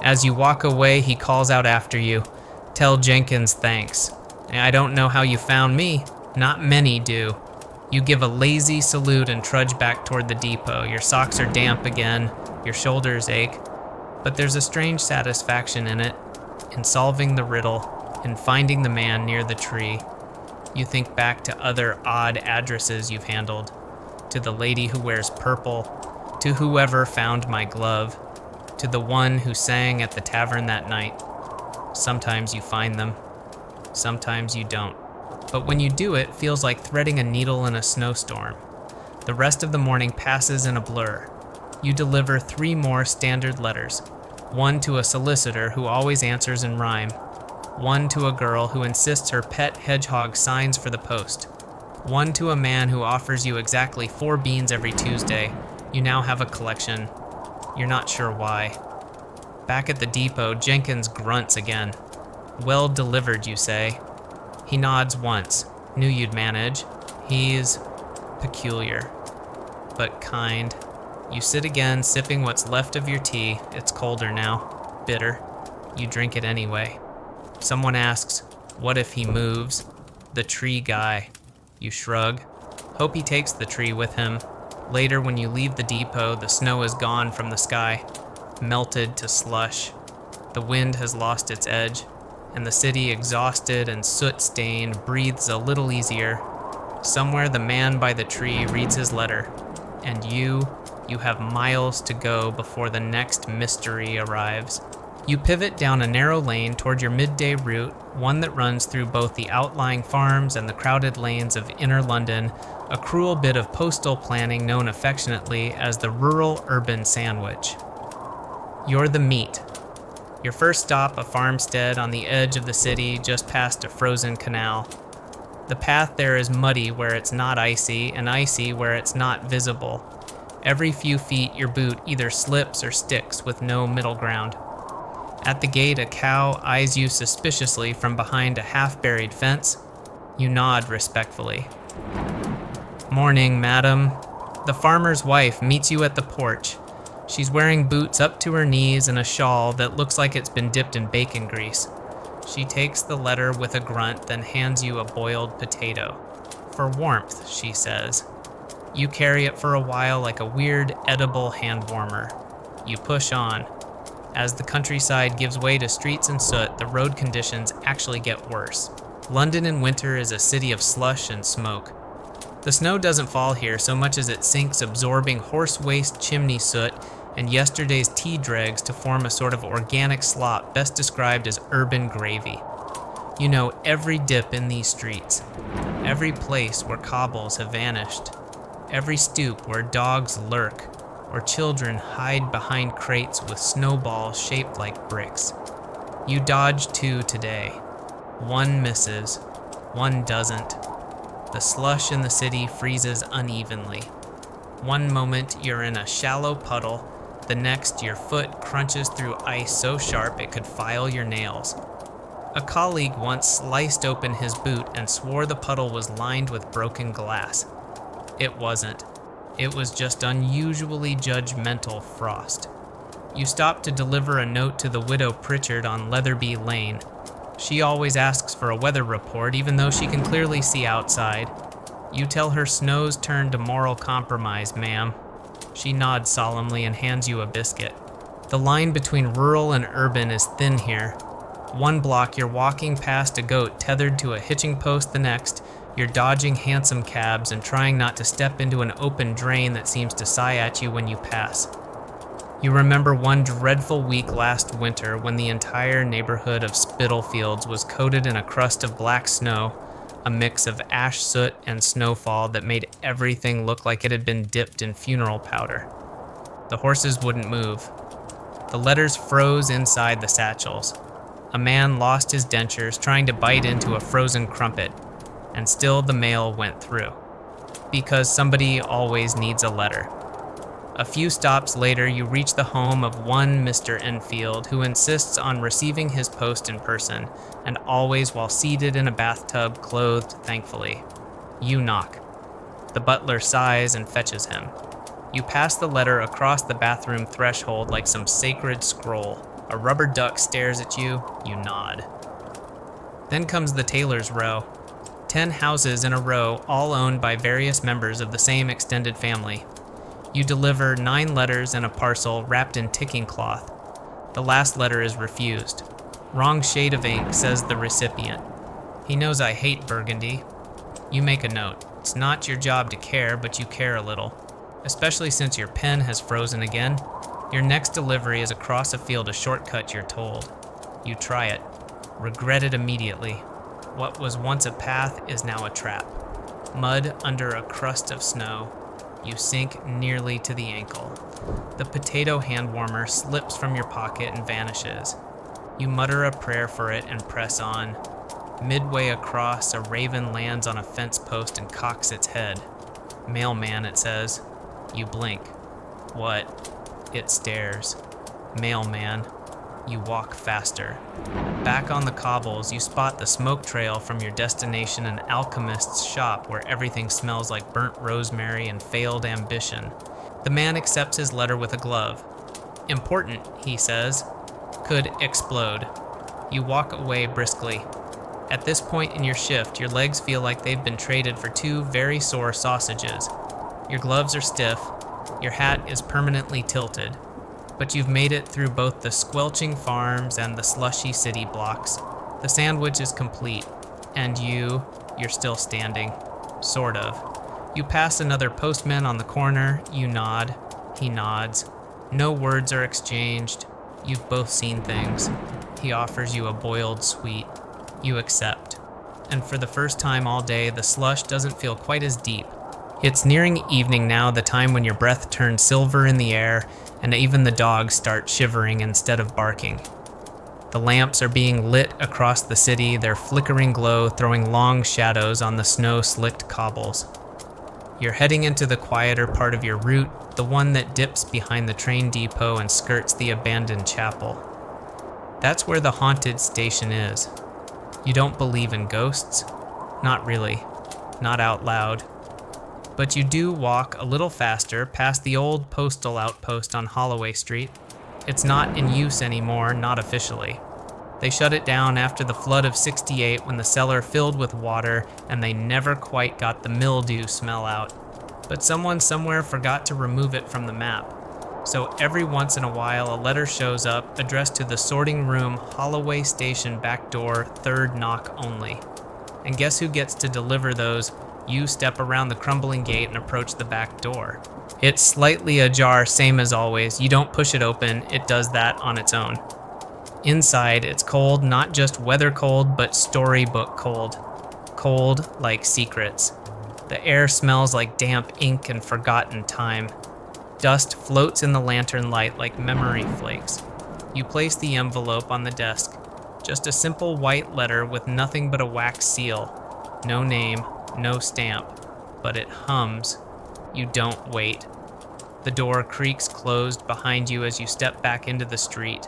As you walk away, he calls out after you. Tell Jenkins thanks. I don't know how you found me. Not many do. You give a lazy salute and trudge back toward the depot. Your socks are damp again. Your shoulders ache. But there's a strange satisfaction in it, in solving the riddle, in finding the man near the tree. You think back to other odd addresses you've handled, to the lady who wears purple, to whoever found my glove, to the one who sang at the tavern that night. Sometimes you find them. Sometimes you don't. But when you do, it feels like threading a needle in a snowstorm. The rest of the morning passes in a blur. You deliver 3 more standard letters. One to a solicitor who always answers in rhyme. One to a girl who insists her pet hedgehog signs for the post. One to a man who offers you exactly 4 beans every Tuesday. You now have a collection. You're not sure why. Back at the depot, Jenkins grunts again. Well delivered, you say. He nods once. Knew you'd manage. He's peculiar, but kind. You sit again, sipping what's left of your tea. It's colder now. Bitter. You drink it anyway. Someone asks, what if he moves? The tree guy. You shrug. Hope he takes the tree with him. Later, when you leave the depot, the snow is gone from the sky, melted to slush. The wind has lost its edge, and the city, exhausted and soot-stained, breathes a little easier. Somewhere the man by the tree reads his letter, and you have miles to go before the next mystery arrives. You pivot down a narrow lane toward your midday route, one that runs through both the outlying farms and the crowded lanes of inner London, a cruel bit of postal planning known affectionately as the rural-urban sandwich. You're the meat. Your first stop, a farmstead on the edge of the city just past a frozen canal. The path there is muddy where it's not icy, and icy where it's not visible. Every few feet, your boot either slips or sticks with no middle ground. At the gate, a cow eyes you suspiciously from behind a half-buried fence. You nod respectfully. Morning, madam. The farmer's wife meets you at the porch. She's wearing boots up to her knees and a shawl that looks like it's been dipped in bacon grease. She takes the letter with a grunt, then hands you a boiled potato. For warmth, she says. You carry it for a while like a weird, edible hand warmer. You push on. As the countryside gives way to streets and soot, the road conditions actually get worse. London in winter is a city of slush and smoke. The snow doesn't fall here so much as it sinks, absorbing horse waste chimney soot and yesterday's tea dregs to form a sort of organic slop best described as urban gravy. You know every dip in these streets, every place where cobbles have vanished, every stoop where dogs lurk, or children hide behind crates with snowballs shaped like bricks. You dodge two today. One misses, one doesn't. The slush in the city freezes unevenly. One moment you're in a shallow puddle, the next your foot crunches through ice so sharp it could file your nails. A colleague once sliced open his boot and swore the puddle was lined with broken glass. It wasn't. It was just unusually judgmental frost. You stop to deliver a note to the widow Pritchard on Leatherby Lane. She always asks for a weather report even though she can clearly see outside. You tell her snow's turned to moral compromise, ma'am. She nods solemnly and hands you a biscuit. The line between rural and urban is thin here. One block you're walking past a goat tethered to a hitching post, the next you're dodging hansom cabs and trying not to step into an open drain that seems to sigh at you when you pass. You remember one dreadful week last winter when the entire neighborhood of Spitalfields was coated in a crust of black snow, a mix of ash soot and snowfall that made everything look like it had been dipped in funeral powder. The horses wouldn't move. The letters froze inside the satchels. A man lost his dentures trying to bite into a frozen crumpet, and still the mail went through. Because somebody always needs a letter. A few stops later, you reach the home of one Mr. Enfield, who insists on receiving his post in person, and always while seated in a bathtub, clothed thankfully. You knock. The butler sighs and fetches him. You pass the letter across the bathroom threshold like some sacred scroll. A rubber duck stares at you. You nod. Then comes the tailor's row. 10 houses in a row, all owned by various members of the same extended family. You deliver 9 letters and a parcel wrapped in ticking cloth. The last letter is refused. Wrong shade of ink, says the recipient. He knows I hate burgundy. You make a note. It's not your job to care, but you care a little. Especially since your pen has frozen again. Your next delivery is across a field, a shortcut you're told. You try it. Regret it immediately. What was once a path is now a trap. Mud under a crust of snow. You sink nearly to the ankle. The potato hand warmer slips from your pocket and vanishes. You mutter a prayer for it and press on. Midway across, a raven lands on a fence post and cocks its head. Mailman, it says. You blink. What? It stares. Mailman. You walk faster. Back on the cobbles, you spot the smoke trail from your destination, an alchemist's shop where everything smells like burnt rosemary and failed ambition. The man accepts his letter with a glove. Important, he says. Could explode. You walk away briskly. At this point in your shift, your legs feel like they've been traded for 2 very sore sausages. Your gloves are stiff. Your hat is permanently tilted. But you've made it through both the squelching farms and the slushy city blocks. The sandwich is complete, and you're still standing. Sort of. You pass another postman on the corner, you nod, he nods. No words are exchanged. You've both seen things. He offers you a boiled sweet. You accept. And for the first time all day, the slush doesn't feel quite as deep. It's nearing evening now, the time when your breath turns silver in the air, and even the dogs start shivering instead of barking. The lamps are being lit across the city, their flickering glow throwing long shadows on the snow-slicked cobbles. You're heading into the quieter part of your route, the one that dips behind the train depot and skirts the abandoned chapel. That's where the haunted station is. You don't believe in ghosts? Not really. Not out loud. But you do walk a little faster past the old postal outpost on Holloway Street. It's not in use anymore, not officially. They shut it down after the flood of '68 when the cellar filled with water and they never quite got the mildew smell out. But someone somewhere forgot to remove it from the map. So every once in a while a letter shows up addressed to the sorting room, Holloway Station back door, third knock only. And guess who gets to deliver those? You step around the crumbling gate and approach the back door. It's slightly ajar, same as always. You don't push it open, it does that on its own. Inside, it's cold, not just weather cold, but storybook cold. Cold like secrets. The air smells like damp ink and forgotten time. Dust floats in the lantern light like memory flakes. You place the envelope on the desk. Just a simple white letter with nothing but a wax seal. No name, no stamp, but it hums. You don't wait. The door creaks closed behind you as you step back into the street.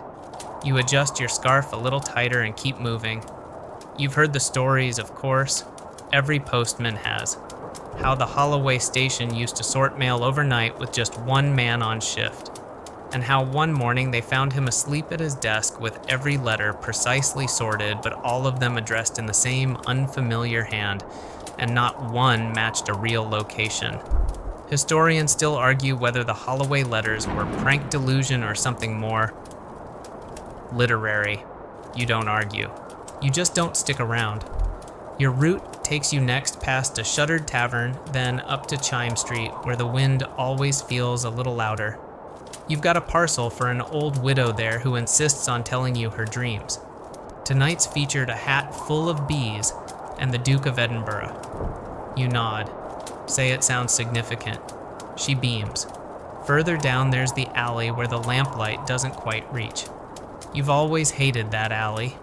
You adjust your scarf a little tighter and keep moving. You've heard the stories, of course. Every postman has. How the Holloway Station used to sort mail overnight with just one man on shift. And how one morning they found him asleep at his desk with every letter precisely sorted, but all of them addressed in the same unfamiliar hand, and not one matched a real location. Historians still argue whether the Holloway letters were prank delusion or something more literary. You don't argue. You just don't stick around. Your route takes you next past a shuttered tavern, then up to Chime Street, where the wind always feels a little louder. You've got a parcel for an old widow there who insists on telling you her dreams. Tonight's featured a hat full of bees and the Duke of Edinburgh. You nod. Say it sounds significant. She beams. Further down there's the alley where the lamplight doesn't quite reach. You've always hated that alley.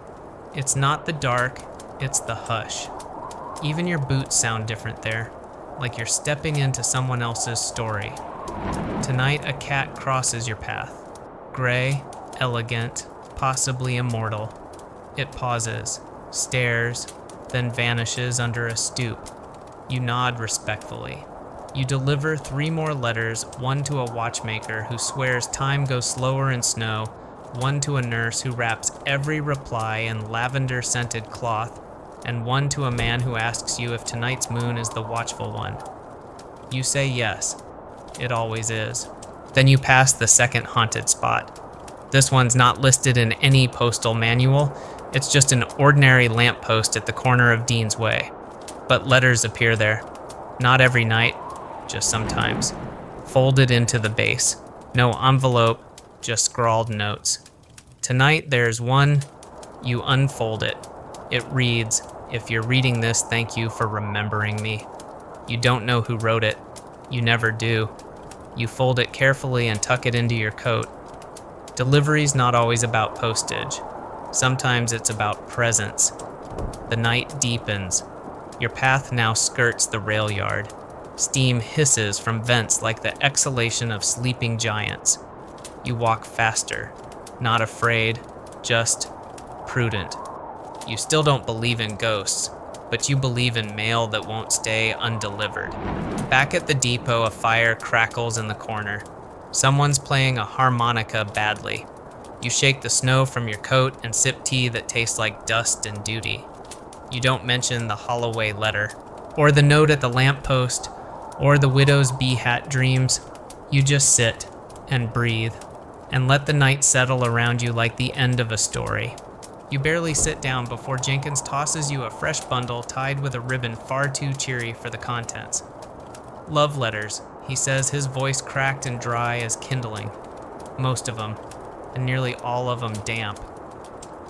It's not the dark, it's the hush. Even your boots sound different there, like you're stepping into someone else's story. Tonight a cat crosses your path. Gray, elegant, possibly immortal. It pauses, stares, then vanishes under a stoop. You nod respectfully. You deliver 3 more letters, one to a watchmaker who swears time goes slower in snow, one to a nurse who wraps every reply in lavender-scented cloth, and one to a man who asks you if tonight's moon is the watchful one. You say yes. It always is. Then you pass the second haunted spot. This one's not listed in any postal manual. It's just an ordinary lamppost at the corner of Dean's Way. But letters appear there. Not every night, just sometimes. Folded into the base. No envelope, just scrawled notes. Tonight there's one. You unfold it. It reads, "If you're reading this, thank you for remembering me." You don't know who wrote it. You never do. You fold it carefully and tuck it into your coat. Delivery's not always about postage. Sometimes it's about presence. The night deepens. Your path now skirts the rail yard. Steam hisses from vents like the exhalation of sleeping giants. You walk faster, not afraid, just prudent. You still don't believe in ghosts, but you believe in mail that won't stay undelivered. Back at the depot, a fire crackles in the corner. Someone's playing a harmonica badly. You shake the snow from your coat and sip tea that tastes like dust and duty. You don't mention the Holloway letter, or the note at the lamppost, or the widow's bee hat dreams. You just sit and breathe, and let the night settle around you like the end of a story. You barely sit down before Jenkins tosses you a fresh bundle tied with a ribbon far too cheery for the contents. "Love letters," he says, his voice cracked and dry as kindling. "Most of them. and nearly all of them damp.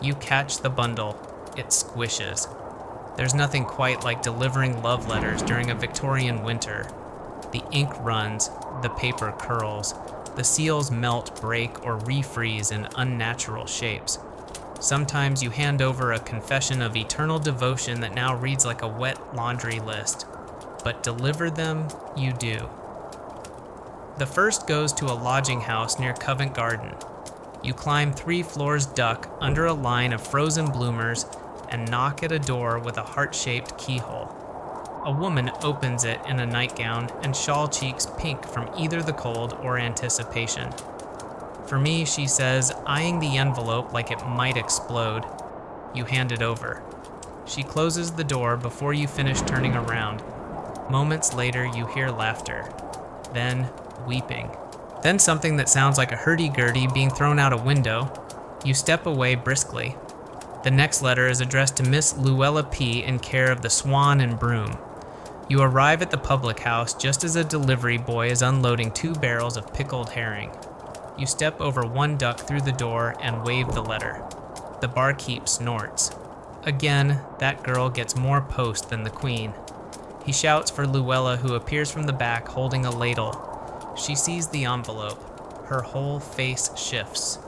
You catch the bundle. It squishes. There's nothing quite like delivering love letters during a Victorian winter. The ink runs, the paper curls, the seals melt, break, or refreeze in unnatural shapes. Sometimes you hand over a confession of eternal devotion that now reads like a wet laundry list. But deliver them, you do. The first goes to a lodging house near Covent Garden. You climb 3 floors duck under a line of frozen bloomers and knock at a door with a heart-shaped keyhole. A woman opens it in a nightgown and shawl cheeks pink from either the cold or anticipation. For me, she says, eyeing the envelope like it might explode. You hand it over. She closes the door before you finish turning around. Moments later, you hear laughter. Then, weeping. Then something that sounds like a hurdy-gurdy being thrown out a window. You step away briskly. The next letter is addressed to Miss Luella P. in care of the Swan and Broom. You arrive at the public house just as a delivery boy is unloading 2 barrels of pickled herring. You step over 1 duck through the door and wave the letter. The barkeep snorts. Again, that girl gets more post than the queen. He shouts for Luella, who appears from the back holding a ladle. She sees the envelope. Her whole face shifts.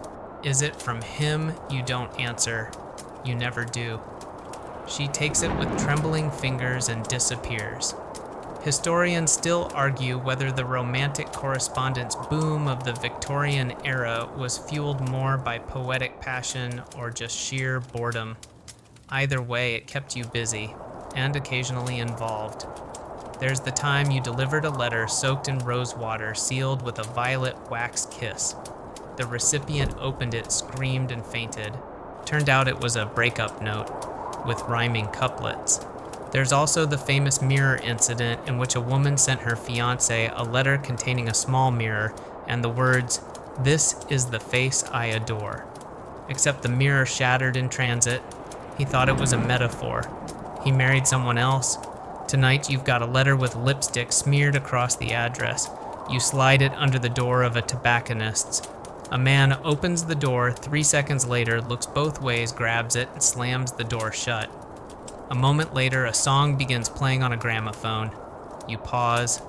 Is it from him? You don't answer. You never do. She takes it with trembling fingers and disappears. Historians still argue whether the romantic correspondence boom of the Victorian era was fueled more by poetic passion or just sheer boredom. Either way, it kept you busy, and occasionally involved. There's the time you delivered a letter soaked in rose water sealed with a violet wax kiss. The recipient opened it, screamed, and fainted. Turned out it was a breakup note, with rhyming couplets. There's also the famous mirror incident in which a woman sent her fiancé a letter containing a small mirror and the words, "This is the face I adore." Except the mirror shattered in transit. He thought it was a metaphor. He married someone else. Tonight you've got a letter with lipstick smeared across the address. You slide it under the door of a tobacconist's. A man opens the door 3 seconds later, looks both ways, grabs it, and slams the door shut. A moment later, a song begins playing on a gramophone. You pause.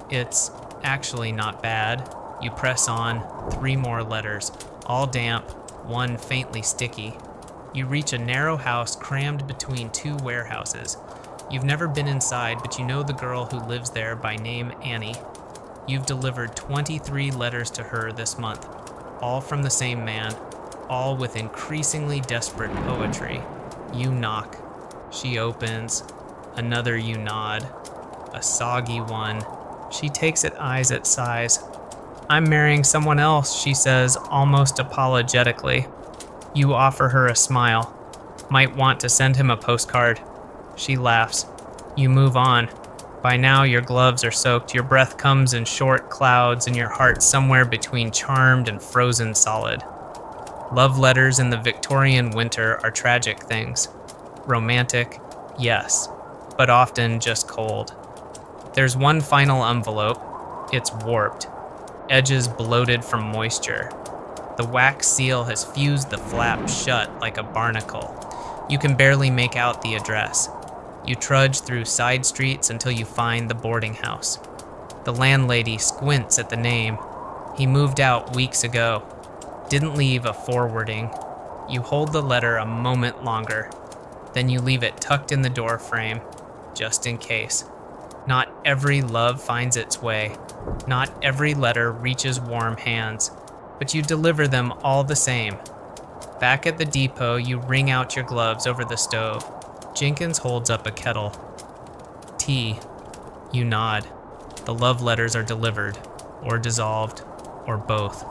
It's actually not bad. You press on. 3 more letters, all damp, 1 faintly sticky. You reach a narrow house crammed between 2 warehouses. You've never been inside, but you know the girl who lives there by name Annie. You've delivered 23 letters to her this month, all from the same man, all with increasingly desperate poetry. You knock. She opens. Another you nod. A soggy one. She takes it eyes at size. "I'm marrying someone else," she says, almost apologetically. You offer her a smile. Might want to send him a postcard. She laughs. You move on. By now your gloves are soaked, your breath comes in short clouds, and your heart somewhere between charmed and frozen solid. Love letters in the Victorian winter are tragic things. Romantic, yes, but often just cold. There's one final envelope. It's warped, edges bloated from moisture. The wax seal has fused the flap shut like a barnacle. You can barely make out the address. You trudge through side streets until you find the boarding house. The landlady squints at the name. He moved out weeks ago. Didn't leave a forwarding. You hold the letter a moment longer. Then you leave it tucked in the door frame, just in case. Not every love finds its way. Not every letter reaches warm hands. But you deliver them all the same. Back at the depot, you wring out your gloves over the stove. Jenkins holds up a kettle. Tea. You nod. The love letters are delivered, or dissolved, or both.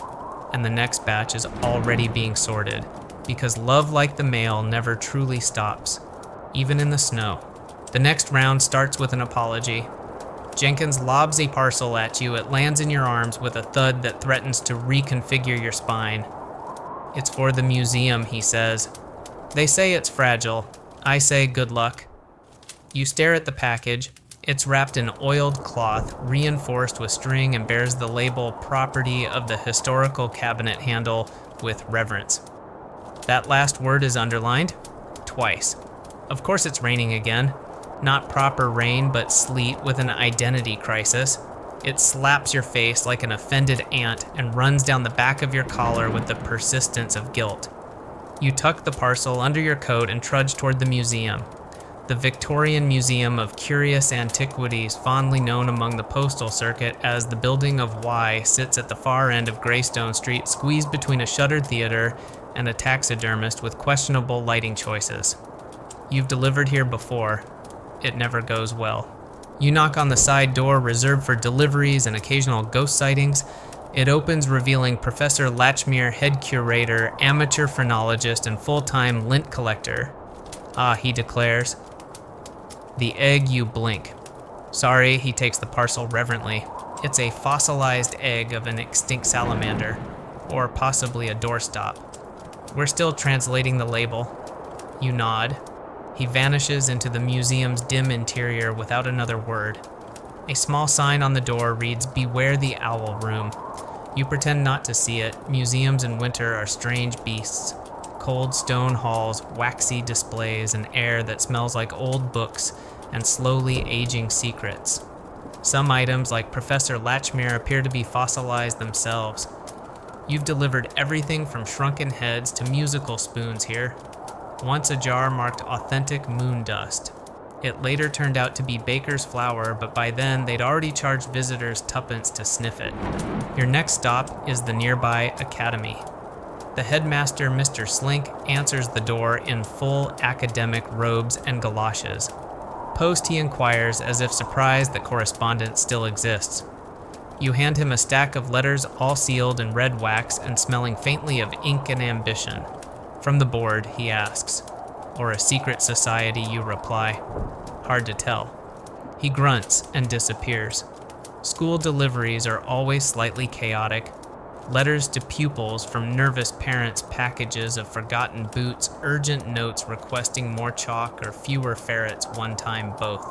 And the next batch is already being sorted, because love, like the mail, never truly stops, even in the snow. The next round starts with an apology. Jenkins lobs a parcel at you. It lands in your arms with a thud that threatens to reconfigure your spine. It's for the museum, he says. They say it's fragile. I say good luck. You stare at the package. It's wrapped in oiled cloth, reinforced with string, and bears the label "Property of the Historical Cabinet Handle" with reverence. That last word is underlined twice. Of course it's raining again. Not proper rain, but sleet with an identity crisis. It slaps your face like an offended ant and runs down the back of your collar with the persistence of guilt. You tuck the parcel under your coat and trudge toward the museum. The Victorian Museum of Curious Antiquities, fondly known among the postal circuit as the Building of Y, sits at the far end of Greystone Street, squeezed between a shuttered theater and a taxidermist with questionable lighting choices. You've delivered here before. It never goes well. You knock on the side door reserved for deliveries and occasional ghost sightings. It opens, revealing Professor Latchmere, head curator, amateur phrenologist, and full-time lint collector. Ah, he declares. The egg, you blink. Sorry, he takes the parcel reverently. It's a fossilized egg of an extinct salamander, or possibly a doorstop. We're still translating the label. You nod. He vanishes into the museum's dim interior without another word. A small sign on the door reads, "Beware the Owl Room." You pretend not to see it. Museums in winter are strange beasts. Cold stone halls, waxy displays, and air that smells like old books and slowly aging secrets. Some items, like Professor Latchmere, appear to be fossilized themselves. You've delivered everything from shrunken heads to musical spoons here. Once a jar marked authentic moon dust. It later turned out to be baker's flour, but by then they'd already charged visitors tuppence to sniff it. Your next stop is the nearby academy. The headmaster, Mr. Slink, answers the door in full academic robes and galoshes. Post, he inquires, as if surprised that correspondence still exists. You hand him a stack of letters, all sealed in red wax and smelling faintly of ink and ambition. From the board, he asks. Or a secret society, you reply. Hard to tell. He grunts and disappears. School deliveries are always slightly chaotic. Letters to pupils from nervous parents, packages of forgotten boots, urgent notes requesting more chalk or fewer ferrets, one time both.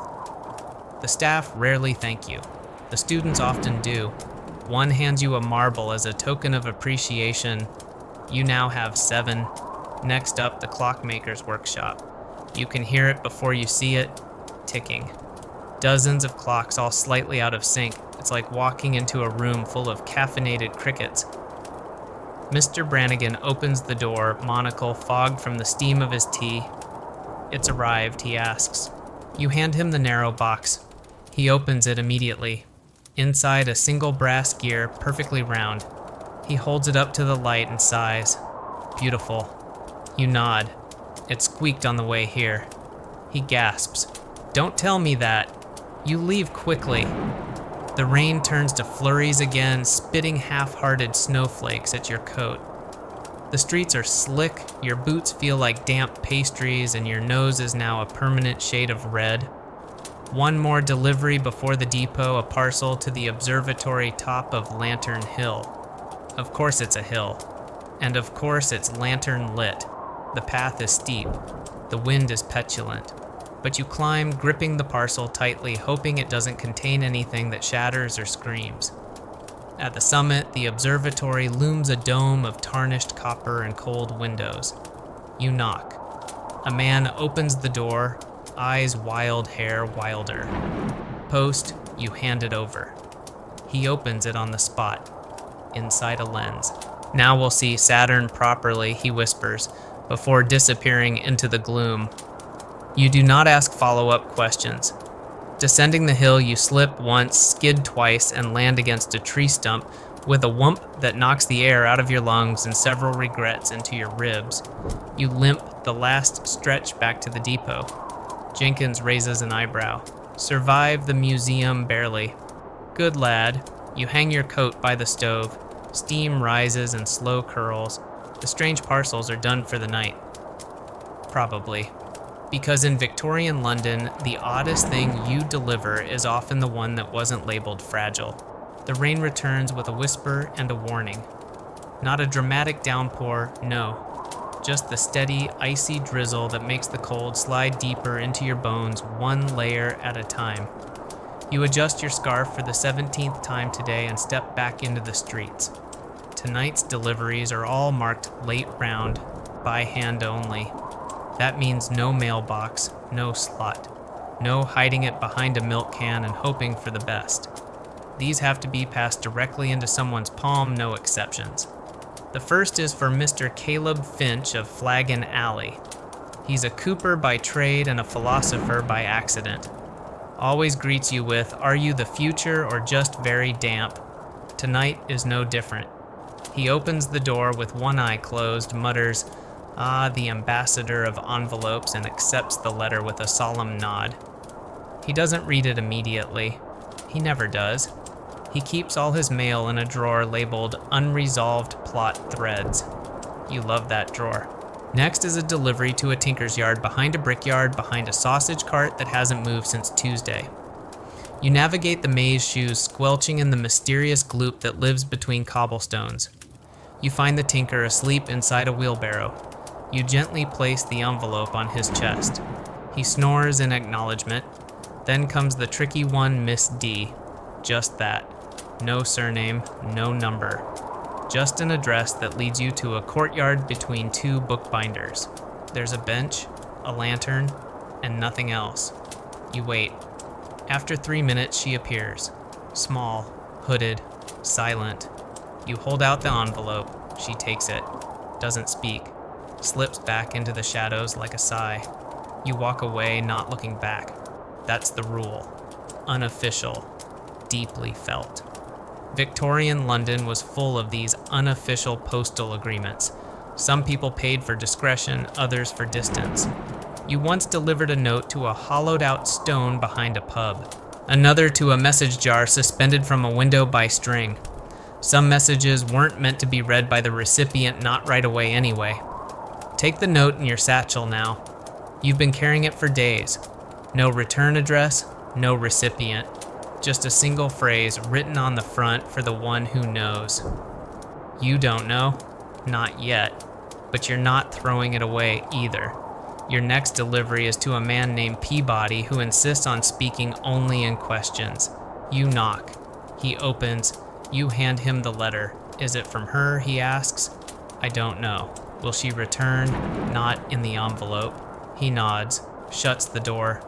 The staff rarely thank you. The students often do. One hands you a marble as a token of appreciation. You now have 7. Next up, the clockmaker's workshop. You can hear it before you see it, ticking. Dozens of clocks all slightly out of sync. It's like walking into a room full of caffeinated crickets. Mr. Brannigan opens the door, monocle fogged from the steam of his tea. It's arrived, he asks. You hand him the narrow box. He opens it immediately. Inside, a single brass gear, perfectly round. He holds it up to the light and sighs. Beautiful. You nod. It squeaked on the way here. He gasps. Don't tell me that. You leave quickly. The rain turns to flurries again, spitting half-hearted snowflakes at your coat. The streets are slick, your boots feel like damp pastries, and your nose is now a permanent shade of red. One more delivery before the depot, a parcel to the observatory top of Lantern Hill. Of course it's a hill. And of course it's lantern lit. The path is steep. The wind is petulant. But you climb, gripping the parcel tightly, hoping it doesn't contain anything that shatters or screams. At the summit, the observatory looms a dome of tarnished copper and cold windows. You knock. A man opens the door, eyes wild, hair wilder. Post, you hand it over. He opens it on the spot, inside a lens. Now we'll see Saturn properly, he whispers, before disappearing into the gloom. You do not ask follow-up questions. Descending the hill, you slip once, skid twice, and land against a tree stump with a whump that knocks the air out of your lungs and several regrets into your ribs. You limp the last stretch back to the depot. Jenkins raises an eyebrow. Survive the museum barely. Good lad. You hang your coat by the stove. Steam rises in slow curls. The strange parcels are done for the night. Probably. Because in Victorian London, the oddest thing you deliver is often the one that wasn't labeled fragile. The rain returns with a whisper and a warning. Not a dramatic downpour, no. Just the steady, icy drizzle that makes the cold slide deeper into your bones, one layer at a time. You adjust your scarf for the 17th time today and step back into the streets. Tonight's deliveries are all marked late round, by hand only. That means no mailbox, no slot, no hiding it behind a milk can and hoping for the best. These have to be passed directly into someone's palm, no exceptions. The first is for Mr. Caleb Finch of Flagon Alley. He's a cooper by trade and a philosopher by accident. Always greets you with, "Are you the future or just very damp?" Tonight is no different. He opens the door with one eye closed, mutters, "Ah, the ambassador of envelopes," and accepts the letter with a solemn nod. He doesn't read it immediately. He never does. He keeps all his mail in a drawer labeled Unresolved Plot Threads. You love that drawer. Next is a delivery to a tinker's yard behind a brickyard behind a sausage cart that hasn't moved since Tuesday. You navigate the maze shoes squelching in the mysterious gloop that lives between cobblestones. You find the tinker asleep inside a wheelbarrow. You gently place the envelope on his chest. He snores in acknowledgement. Then comes the tricky one, Miss D. Just that. No surname, no number. Just an address that leads you to a courtyard between two bookbinders. There's a bench, a lantern, and nothing else. You wait. After 3 minutes, she appears. Small, hooded, silent. You hold out the envelope. She takes it. Doesn't speak. Slips back into the shadows like a sigh. You walk away, not looking back. That's the rule. Unofficial. Deeply felt. Victorian London was full of these unofficial postal agreements. Some people paid for discretion, others for distance. You once delivered a note to a hollowed-out stone behind a pub. Another to a message jar suspended from a window by string. Some messages weren't meant to be read by the recipient, not right away anyway. Take the note in your satchel now. You've been carrying it for days. No return address, no recipient. Just a single phrase written on the front for the one who knows. You don't know, not yet, but you're not throwing it away either. Your next delivery is to a man named Peabody who insists on speaking only in questions. You knock. He opens. You hand him the letter. Is it from her, he asks. I don't know. Will she return? Not in the envelope. He nods, shuts the door.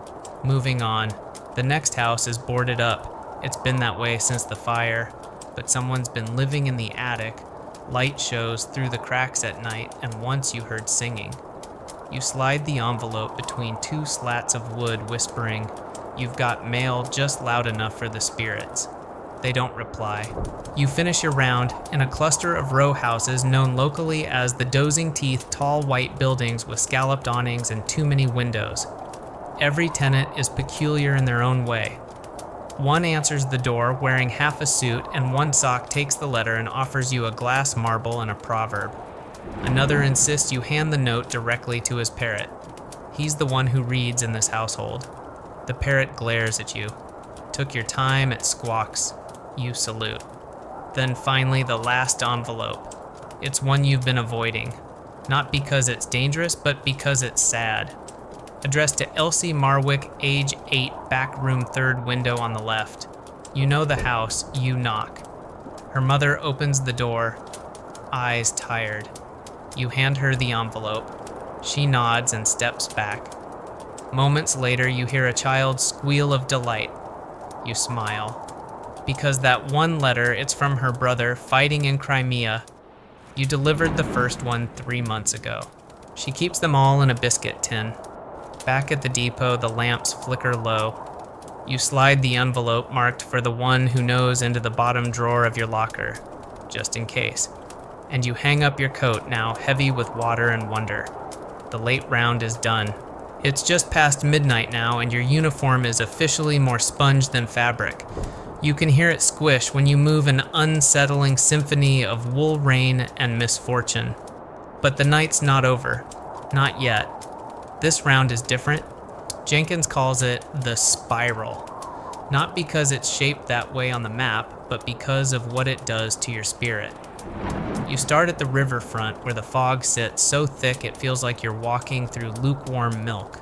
Moving on. The next house is boarded up. It's been that way since the fire, but someone's been living in the attic. Light shows through the cracks at night, and once you heard singing. You slide the envelope between two slats of wood, whispering, "You've got mail just loud enough for the spirits." They don't reply. You finish your round in a cluster of row houses known locally as the Dozing Teeth tall white buildings with scalloped awnings and too many windows. Every tenant is peculiar in their own way. One answers the door wearing half a suit, and one sock takes the letter and offers you a glass marble and a proverb. Another insists you hand the note directly to his parrot. He's the one who reads in this household. The parrot glares at you. Took your time, it squawks. You salute. Then finally the last envelope. It's one you've been avoiding. Not because it's dangerous, but because it's sad. Addressed to Elsie Marwick, age 8, back room, third window on the left. You know the house, you knock. Her mother opens the door, eyes tired. You hand her the envelope. She nods and steps back. Moments later, you hear a child's squeal of delight. You smile. Because that one letter, it's from her brother fighting in Crimea. You delivered the first one 3 months ago. She keeps them all in a biscuit tin. Back at the depot, the lamps flicker low. You slide the envelope marked for the one who knows into the bottom drawer of your locker, just in case. And you hang up your coat, now heavy with water and wonder. The late round is done. It's just past midnight now, and your uniform is officially more sponge than fabric. You can hear it squish when you move an unsettling symphony of wool rain and misfortune. But the night's not over. Not yet. This round is different. Jenkins calls it the spiral. Not because it's shaped that way on the map, but because of what it does to your spirit. You start at the riverfront where the fog sits so thick it feels like you're walking through lukewarm milk.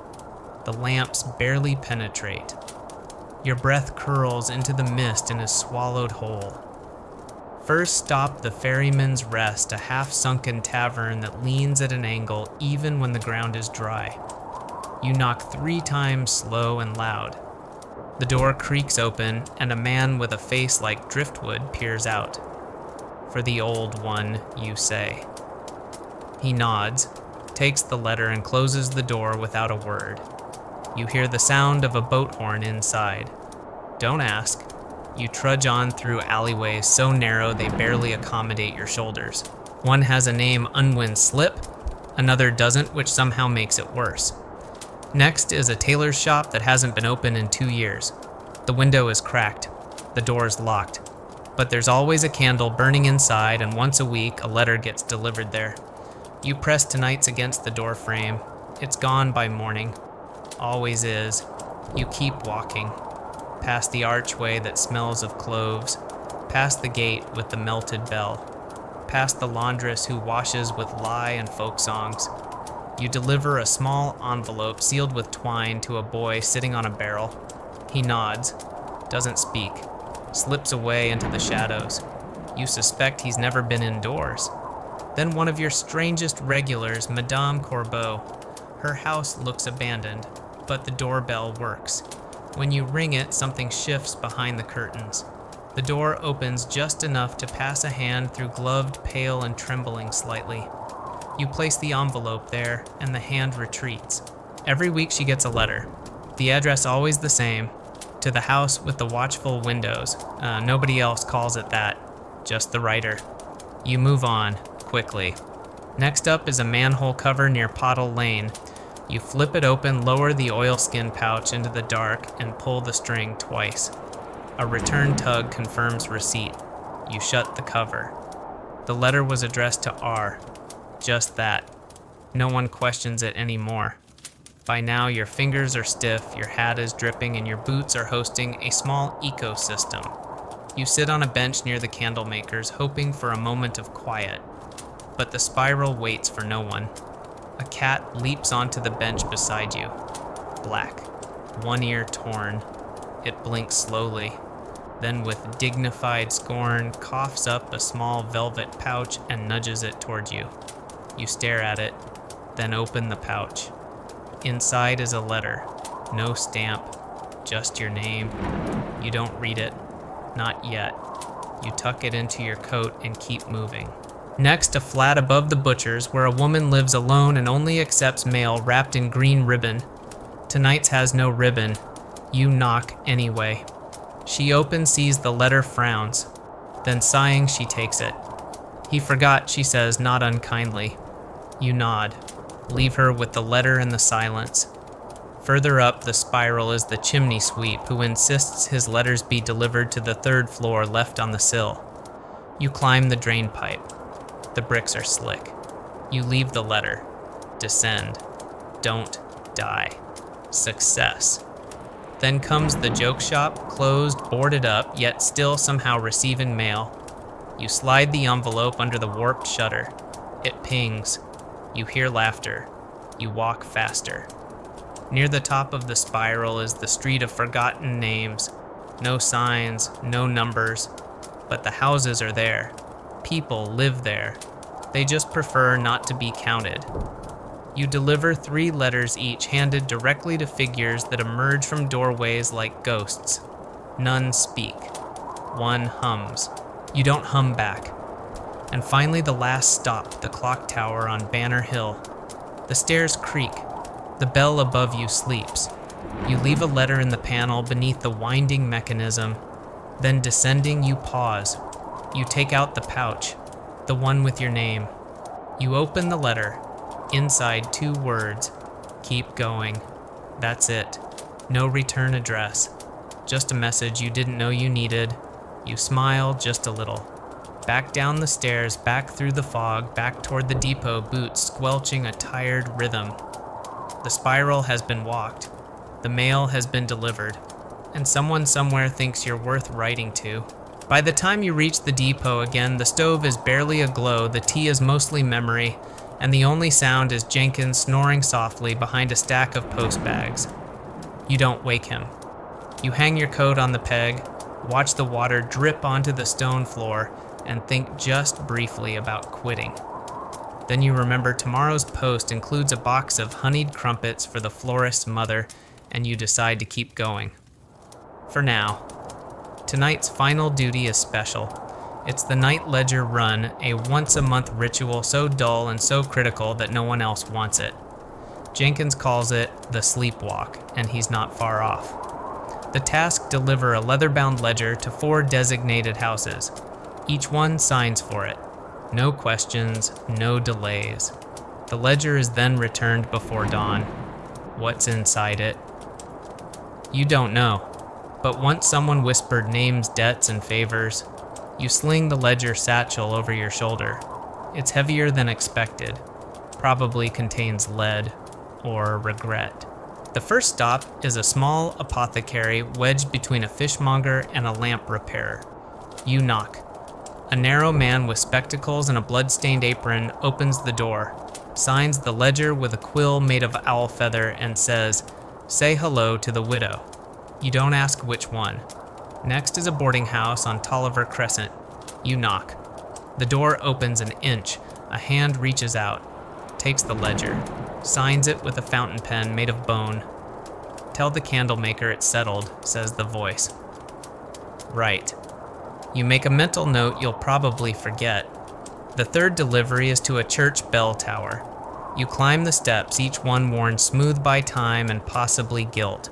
The lamps barely penetrate. Your breath curls into the mist and is swallowed whole. First stop the Ferryman's Rest, a half-sunken tavern that leans at an angle even when the ground is dry. You knock 3 times slow and loud. The door creaks open, and a man with a face like driftwood peers out. "For the old one," you say. He nods, takes the letter, and closes the door without a word. You hear the sound of a boat horn inside. Don't ask. You trudge on through alleyways so narrow they barely accommodate your shoulders. One has a name Unwin Slip, another doesn't, which somehow makes it worse. Next is a tailor's shop that hasn't been open in 2 years. The window is cracked, the door's locked, but there's always a candle burning inside, and once a week a letter gets delivered there. You press tonight's against the door frame. It's gone by morning. Always is. You keep walking. Past the archway that smells of cloves, past the gate with the melted bell, past the laundress who washes with lie and folk songs. You deliver a small envelope sealed with twine to a boy sitting on a barrel. He nods, doesn't speak, slips away into the shadows. You suspect he's never been indoors. Then one of your strangest regulars, Madame Corbeau. Her house looks abandoned, but the doorbell works. When you ring it, something shifts behind the curtains. The door opens just enough to pass a hand through gloved, pale, and trembling slightly. You place the envelope there, and the hand retreats. Every week she gets a letter. The address always the same. To the house with the watchful windows. Nobody else calls it that. Just the writer. You move on, quickly. Next up is a manhole cover near Pottle Lane. You flip it open, lower the oilskin pouch into the dark, and pull the string twice. A return tug confirms receipt. You shut the cover. The letter was addressed to R. Just that. No one questions it anymore. By now, your fingers are stiff, your hat is dripping, and your boots are hosting a small ecosystem. You sit on a bench near the candle makers, hoping for a moment of quiet. But the spiral waits for no one. A cat leaps onto the bench beside you. Black. One ear torn. It blinks slowly. Then with dignified scorn, coughs up a small velvet pouch and nudges it towards you. You stare at it, then open the pouch. Inside is a letter. No stamp. Just your name. You don't read it. Not yet. You tuck it into your coat and keep moving. Next, a flat above the butcher's where a woman lives alone and only accepts mail wrapped in green ribbon. Tonight's has no ribbon. You knock anyway. She opens, sees the letter, frowns. Then sighing, she takes it. He forgot, she says, not unkindly. You nod. Leave her with the letter and the silence. Further up the spiral is the chimney sweep who insists his letters be delivered to the 3rd floor left on the sill. You climb the drain pipe. The bricks are slick. You leave the letter. Descend. Don't die. Success. Then comes the joke shop, closed, boarded up, yet still somehow receiving mail. You slide the envelope under the warped shutter. It pings. You hear laughter. You walk faster. Near the top of the spiral is the street of forgotten names. No signs, no numbers, but the houses are there. People live there. They just prefer not to be counted. You deliver 3 letters each, handed directly to figures that emerge from doorways like ghosts. None speak. One hums. You don't hum back. And finally the last stop, the clock tower on Banner Hill. The stairs creak. The bell above you sleeps. You leave a letter in the panel beneath the winding mechanism. Then descending, you pause. You take out the pouch, the one with your name. You open the letter. Inside 2 words. Keep going. That's it. No return address. Just a message you didn't know you needed. You smile just a little. Back down the stairs, back through the fog, back toward the depot, boots squelching a tired rhythm. The spiral has been walked. The mail has been delivered. And someone somewhere thinks you're worth writing to. By the time you reach the depot again, the stove is barely aglow, the tea is mostly memory, and the only sound is Jenkins snoring softly behind a stack of post bags. You don't wake him. You hang your coat on the peg, watch the water drip onto the stone floor, and think just briefly about quitting. Then you remember tomorrow's post includes a box of honeyed crumpets for the florist's mother, and you decide to keep going. For now. Tonight's final duty is special. It's the night ledger run, a once-a-month ritual so dull and so critical that no one else wants it. Jenkins calls it the sleepwalk, and he's not far off. The task: deliver a leather-bound ledger to 4 designated houses. Each one signs for it. No questions, no delays. The ledger is then returned before dawn. What's inside it? You don't know, but once someone whispered names, debts, and favors. You sling the ledger satchel over your shoulder. It's heavier than expected. Probably contains lead or regret. The first stop is a small apothecary wedged between a fishmonger and a lamp repairer. You knock. A narrow man with spectacles and a blood-stained apron opens the door, signs the ledger with a quill made of owl feather, and says, "Say hello to the widow." You don't ask which one. Next is a boarding house on Tolliver Crescent. You knock. The door opens an inch. A hand reaches out, takes the ledger, signs it with a fountain pen made of bone. "Tell the candlemaker it's settled," says the voice. Right. You make a mental note you'll probably forget. The third delivery is to a church bell tower. You climb the steps, each one worn smooth by time and possibly guilt.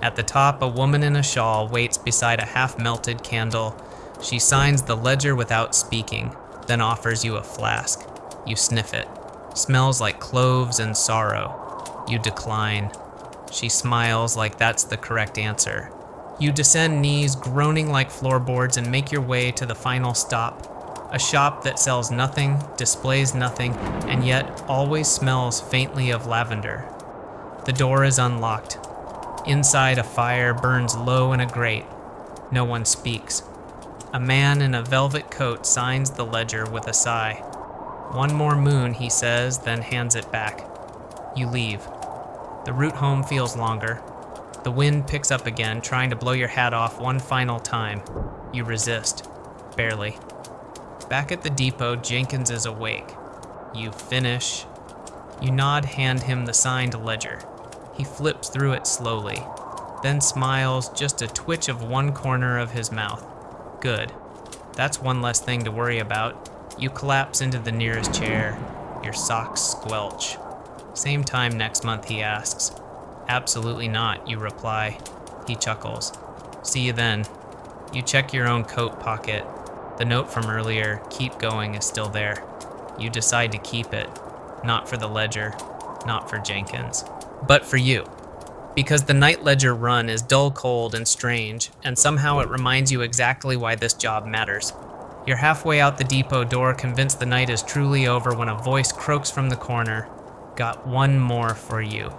At the top, a woman in a shawl waits beside a half-melted candle. She signs the ledger without speaking, then offers you a flask. You sniff it. Smells like cloves and sorrow. You decline. She smiles like that's the correct answer. You descend knees, groaning like floorboards, and make your way to the final stop. A shop that sells nothing, displays nothing, and yet always smells faintly of lavender. The door is unlocked. Inside, a fire burns low in a grate. No one speaks. A man in a velvet coat signs the ledger with a sigh. "One more moon," he says, then hands it back. You leave. The route home feels longer. The wind picks up again, trying to blow your hat off one final time. You resist. Barely. Back at the depot, Jenkins is awake. You finish. You nod, hand him the signed ledger. He flips through it slowly, then smiles, just a twitch of one corner of his mouth. Good. That's one less thing to worry about. You collapse into the nearest chair. Your socks squelch. "Same time next month?" he asks. "Absolutely not," you reply. He chuckles. "See you then." You check your own coat pocket. The note from earlier, "Keep going," is still there. You decide to keep it. Not for the ledger, not for Jenkins, but for you. Because the night ledger run is dull, cold, and strange, and somehow it reminds you exactly why this job matters. You're halfway out the depot door, convinced the night is truly over, when a voice croaks from the corner, "Got one more for you."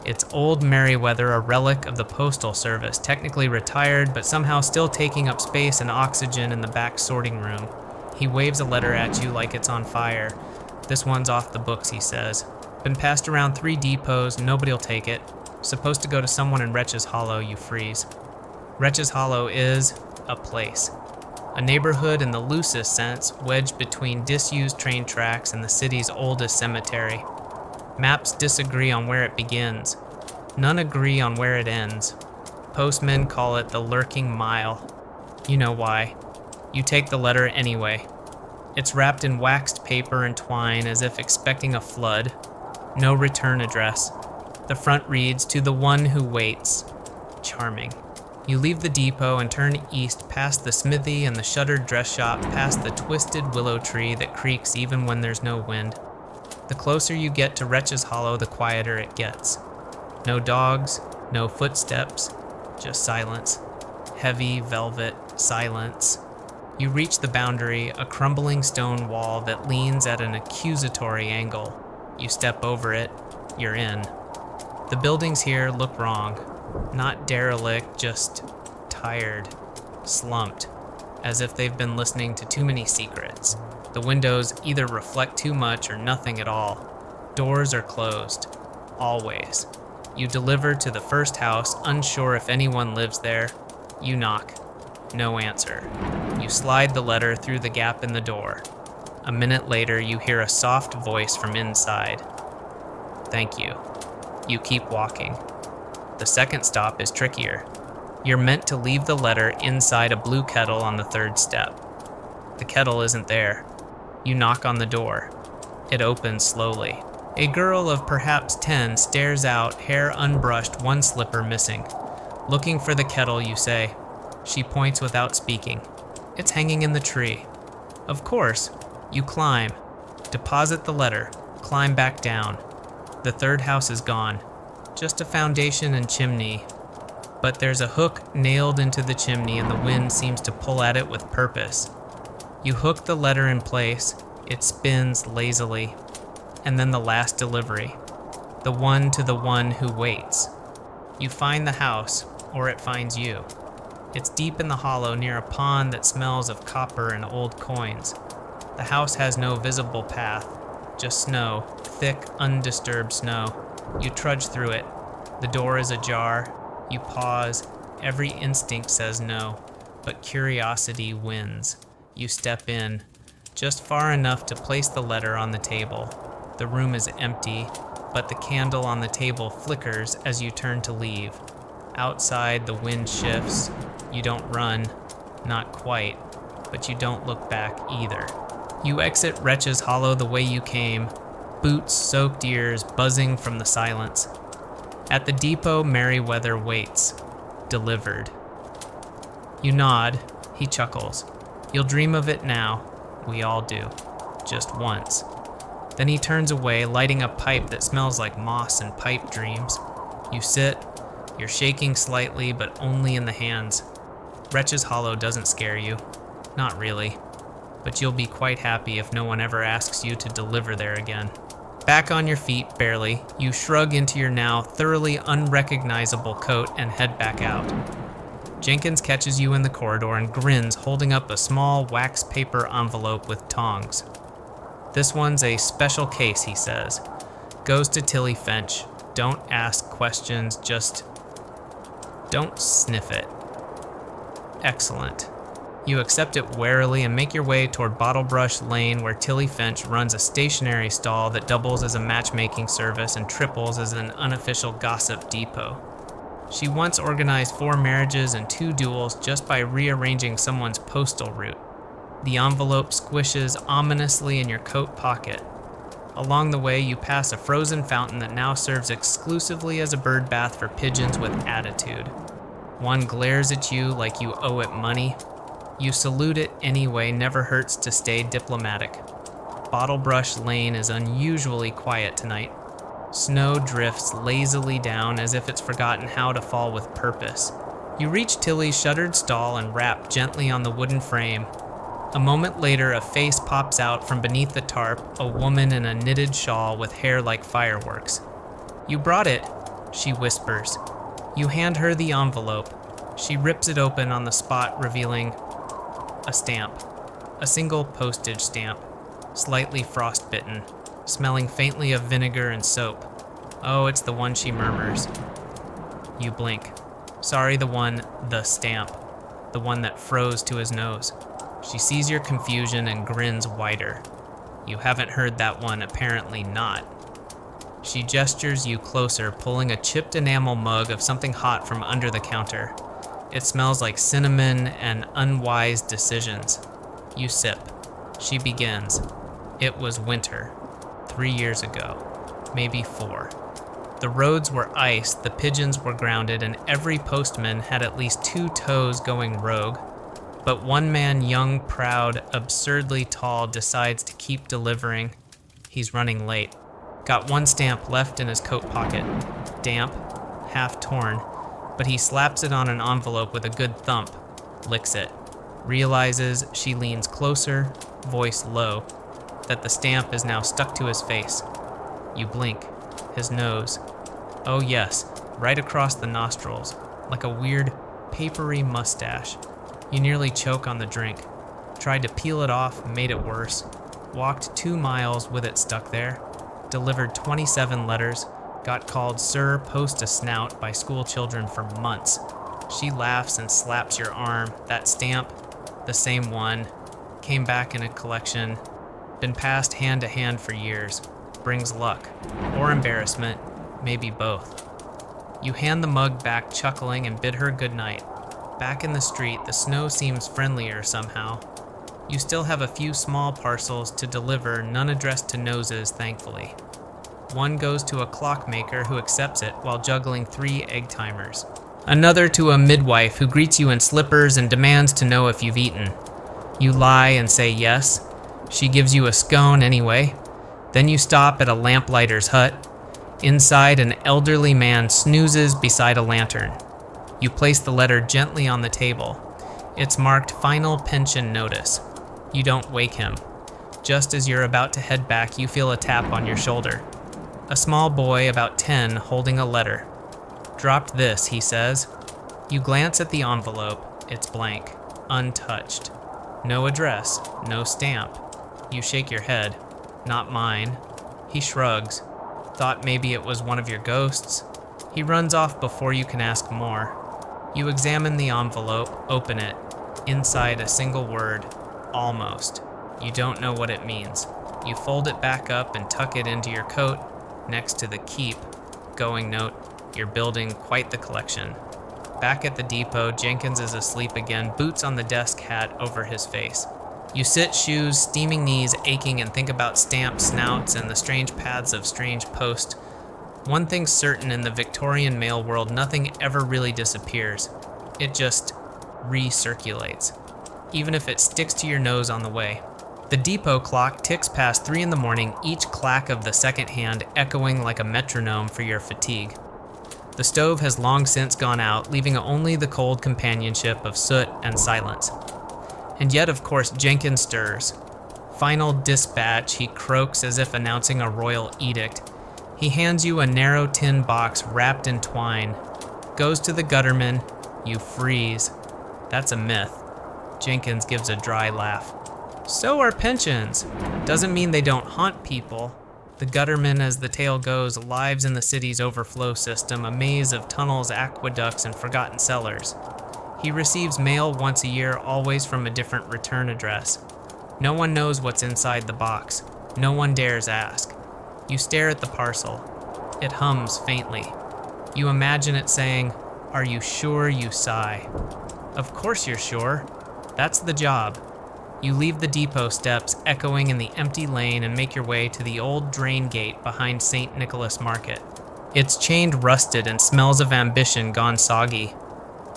It's old Merriweather, a relic of the Postal Service, technically retired, but somehow still taking up space and oxygen in the back sorting room. He waves a letter at you like it's on fire. "This one's off the books," he says. "Been passed around 3 depots, nobody'll take it. Supposed to go to someone in Wretches Hollow," you freeze. Wretches Hollow is a place. A neighborhood in the loosest sense, wedged between disused train tracks and the city's oldest cemetery. Maps disagree on where it begins. None agree on where it ends. Postmen call it the lurking mile. You know why. You take the letter anyway. It's wrapped in waxed paper and twine as if expecting a flood. No return address. The front reads, "To the one who waits." Charming. You leave the depot and turn east past the smithy and the shuttered dress shop, past the twisted willow tree that creaks even when there's no wind. The closer you get to Wretches Hollow, the quieter it gets. No dogs, no footsteps, just silence. Heavy velvet silence. You reach the boundary, a crumbling stone wall that leans at an accusatory angle. You step over it, you're in. The buildings here look wrong. Not derelict, just tired, slumped, as if they've been listening to too many secrets. The windows either reflect too much or nothing at all. Doors are closed, always. You deliver to the first house, unsure if anyone lives there. You knock. No answer. You slide the letter through the gap in the door. A minute later, you hear a soft voice from inside. Thank you. You keep walking. The second stop is trickier. You're meant to leave the letter inside a blue kettle on the third step. The kettle isn't there. You knock on the door. It opens slowly. A girl of perhaps 10 stares out, hair unbrushed, one slipper missing. Looking for the kettle, you say. She points without speaking. It's hanging in the tree. Of course. You climb. Deposit the letter. Climb back down. The third house is gone. Just a foundation and chimney. But there's a hook nailed into the chimney and the wind seems to pull at it with purpose. You hook the letter in place. It spins lazily. And then the last delivery. The one to the one who waits. You find the house, or it finds you. It's deep in the hollow near a pond that smells of copper and old coins. The house has no visible path, just snow, thick, undisturbed snow. You trudge through it. The door is ajar. You pause. Every instinct says no, but curiosity wins. You step in, just far enough to place the letter on the table. The room is empty, but the candle on the table flickers as you turn to leave. Outside, the wind shifts. You don't run, not quite, but you don't look back either. You exit Wretch's Hollow the way you came, boots, soaked ears buzzing from the silence. At the depot, Merryweather waits, delivered. You nod, he chuckles. You'll dream of it now, we all do, just once. Then he turns away, lighting a pipe that smells like moss and pipe dreams. You sit, you're shaking slightly, but only in the hands. Wretch's Hollow doesn't scare you, not really, but you'll be quite happy if no one ever asks you to deliver there again. Back on your feet, barely, you shrug into your now thoroughly unrecognizable coat and head back out. Jenkins catches you in the corridor and grins, holding up a small wax paper envelope with tongs. This one's a special case, he says. Goes to Tilly Finch. Don't ask questions, just don't sniff it. Excellent. You accept it warily and make your way toward Bottlebrush Lane, where Tilly Finch runs a stationery stall that doubles as a matchmaking service and triples as an unofficial gossip depot. She once organized 4 marriages and 2 duels just by rearranging someone's postal route. The envelope squishes ominously in your coat pocket. Along the way, you pass a frozen fountain that now serves exclusively as a bird bath for pigeons with attitude. One glares at you like you owe it money. You salute it anyway, never hurts to stay diplomatic. Bottlebrush Lane is unusually quiet tonight. Snow drifts lazily down as if it's forgotten how to fall with purpose. You reach Tilly's shuttered stall and rap gently on the wooden frame. A moment later, a face pops out from beneath the tarp, a woman in a knitted shawl with hair like fireworks. You brought it, she whispers. You hand her the envelope. She rips it open on the spot, revealing a stamp. A single postage stamp, slightly frostbitten, smelling faintly of vinegar and soap. Oh, it's the one, she murmurs. You blink. Sorry, the stamp. The one that froze to his nose. She sees your confusion and grins wider. You haven't heard that one, apparently not. She gestures you closer, pulling a chipped enamel mug of something hot from under the counter. It smells like cinnamon and unwise decisions. You sip. She begins. It was winter. 3 years ago. Maybe 4. The roads were ice, the pigeons were grounded, and every postman had at least 2 toes going rogue. But one man, young, proud, absurdly tall, decides to keep delivering. He's running late. Got 1 stamp left in his coat pocket. Damp, half torn, but he slaps it on an envelope with a good thump, licks it, realizes, she leans closer, voice low, that the stamp is now stuck to his face. You blink. His nose. Oh yes, right across the nostrils, like a weird, papery mustache. You nearly choke on the drink. Tried to peel it off, made it worse. Walked 2 miles with it stuck there. Delivered 27 letters. Got called Sir Post-a-Snout by school children for months. She laughs and slaps your arm. That stamp, the same one, came back in a collection, been passed hand to hand for years. Brings luck, or embarrassment, maybe both. You hand the mug back chuckling and bid her goodnight. Back in the street, the snow seems friendlier somehow. You still have a few small parcels to deliver, none addressed to noses, thankfully. One goes to a clockmaker who accepts it while juggling 3 egg timers. Another to a midwife who greets you in slippers and demands to know if you've eaten. You lie and say yes. She gives you a scone anyway. Then you stop at a lamplighter's hut. Inside, an elderly man snoozes beside a lantern. You place the letter gently on the table. It's marked Final Pension Notice. You don't wake him. Just as you're about to head back, you feel a tap on your shoulder. A small boy, about 10, holding a letter. Dropped this, he says. You glance at the envelope. It's blank, untouched. No address, no stamp. You shake your head. Not mine. He shrugs. Thought maybe it was one of your ghosts. He runs off before you can ask more. You examine the envelope, open it. Inside a single word, almost. You don't know what it means. You fold it back up and tuck it into your coat, next to the keep. Going note, you're building quite the collection. Back at the depot, Jenkins is asleep again, boots on the desk, hat over his face. You sit, shoes, steaming knees, aching, and think about stamp snouts and the strange paths of strange post. One thing's certain in the Victorian mail world, nothing ever really disappears. It just recirculates, even if it sticks to your nose on the way. The depot clock ticks past 3 in the morning, each clack of the second hand echoing like a metronome for your fatigue. The stove has long since gone out, leaving only the cold companionship of soot and silence. And yet, of course, Jenkins stirs. Final dispatch, he croaks as if announcing a royal edict. He hands you a narrow tin box wrapped in twine. Goes to the gutterman. You freeze. That's a myth. Jenkins gives a dry laugh. So are pensions. Doesn't mean they don't haunt people. The gutterman, as the tale goes, lives in the city's overflow system, a maze of tunnels, aqueducts, and forgotten cellars. He receives mail once a year, always from a different return address. No one knows what's inside the box. No one dares ask. You stare at the parcel. It hums faintly. You imagine it saying, "Are you sure?" You sigh. Of course you're sure. That's the job. You leave the depot steps echoing in the empty lane and make your way to the old drain gate behind St. Nicholas Market. It's chained rusted and smells of ambition gone soggy.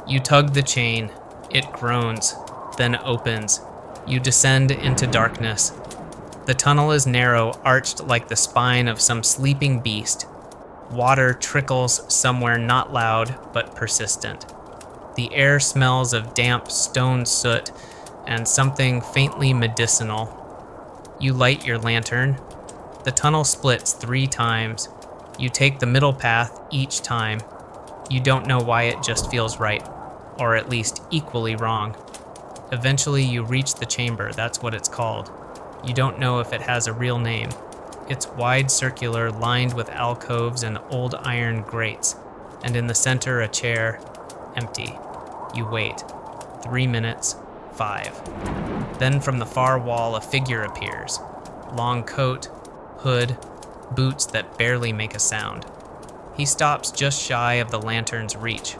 You tug the chain. It groans, then opens. You descend into darkness. The tunnel is narrow, arched like the spine of some sleeping beast. Water trickles somewhere not loud, but persistent. The air smells of damp stone soot and something faintly medicinal. You light your lantern. The tunnel splits 3 times. You take the middle path each time. You don't know why it just feels right, or at least equally wrong. Eventually you reach the chamber, that's what it's called. You don't know if it has a real name. It's wide circular, lined with alcoves and old iron grates, and in the center a chair, empty. You wait. 3 minutes, 5. Then from the far wall a figure appears. Long coat, hood, boots that barely make a sound. He stops just shy of the lantern's reach.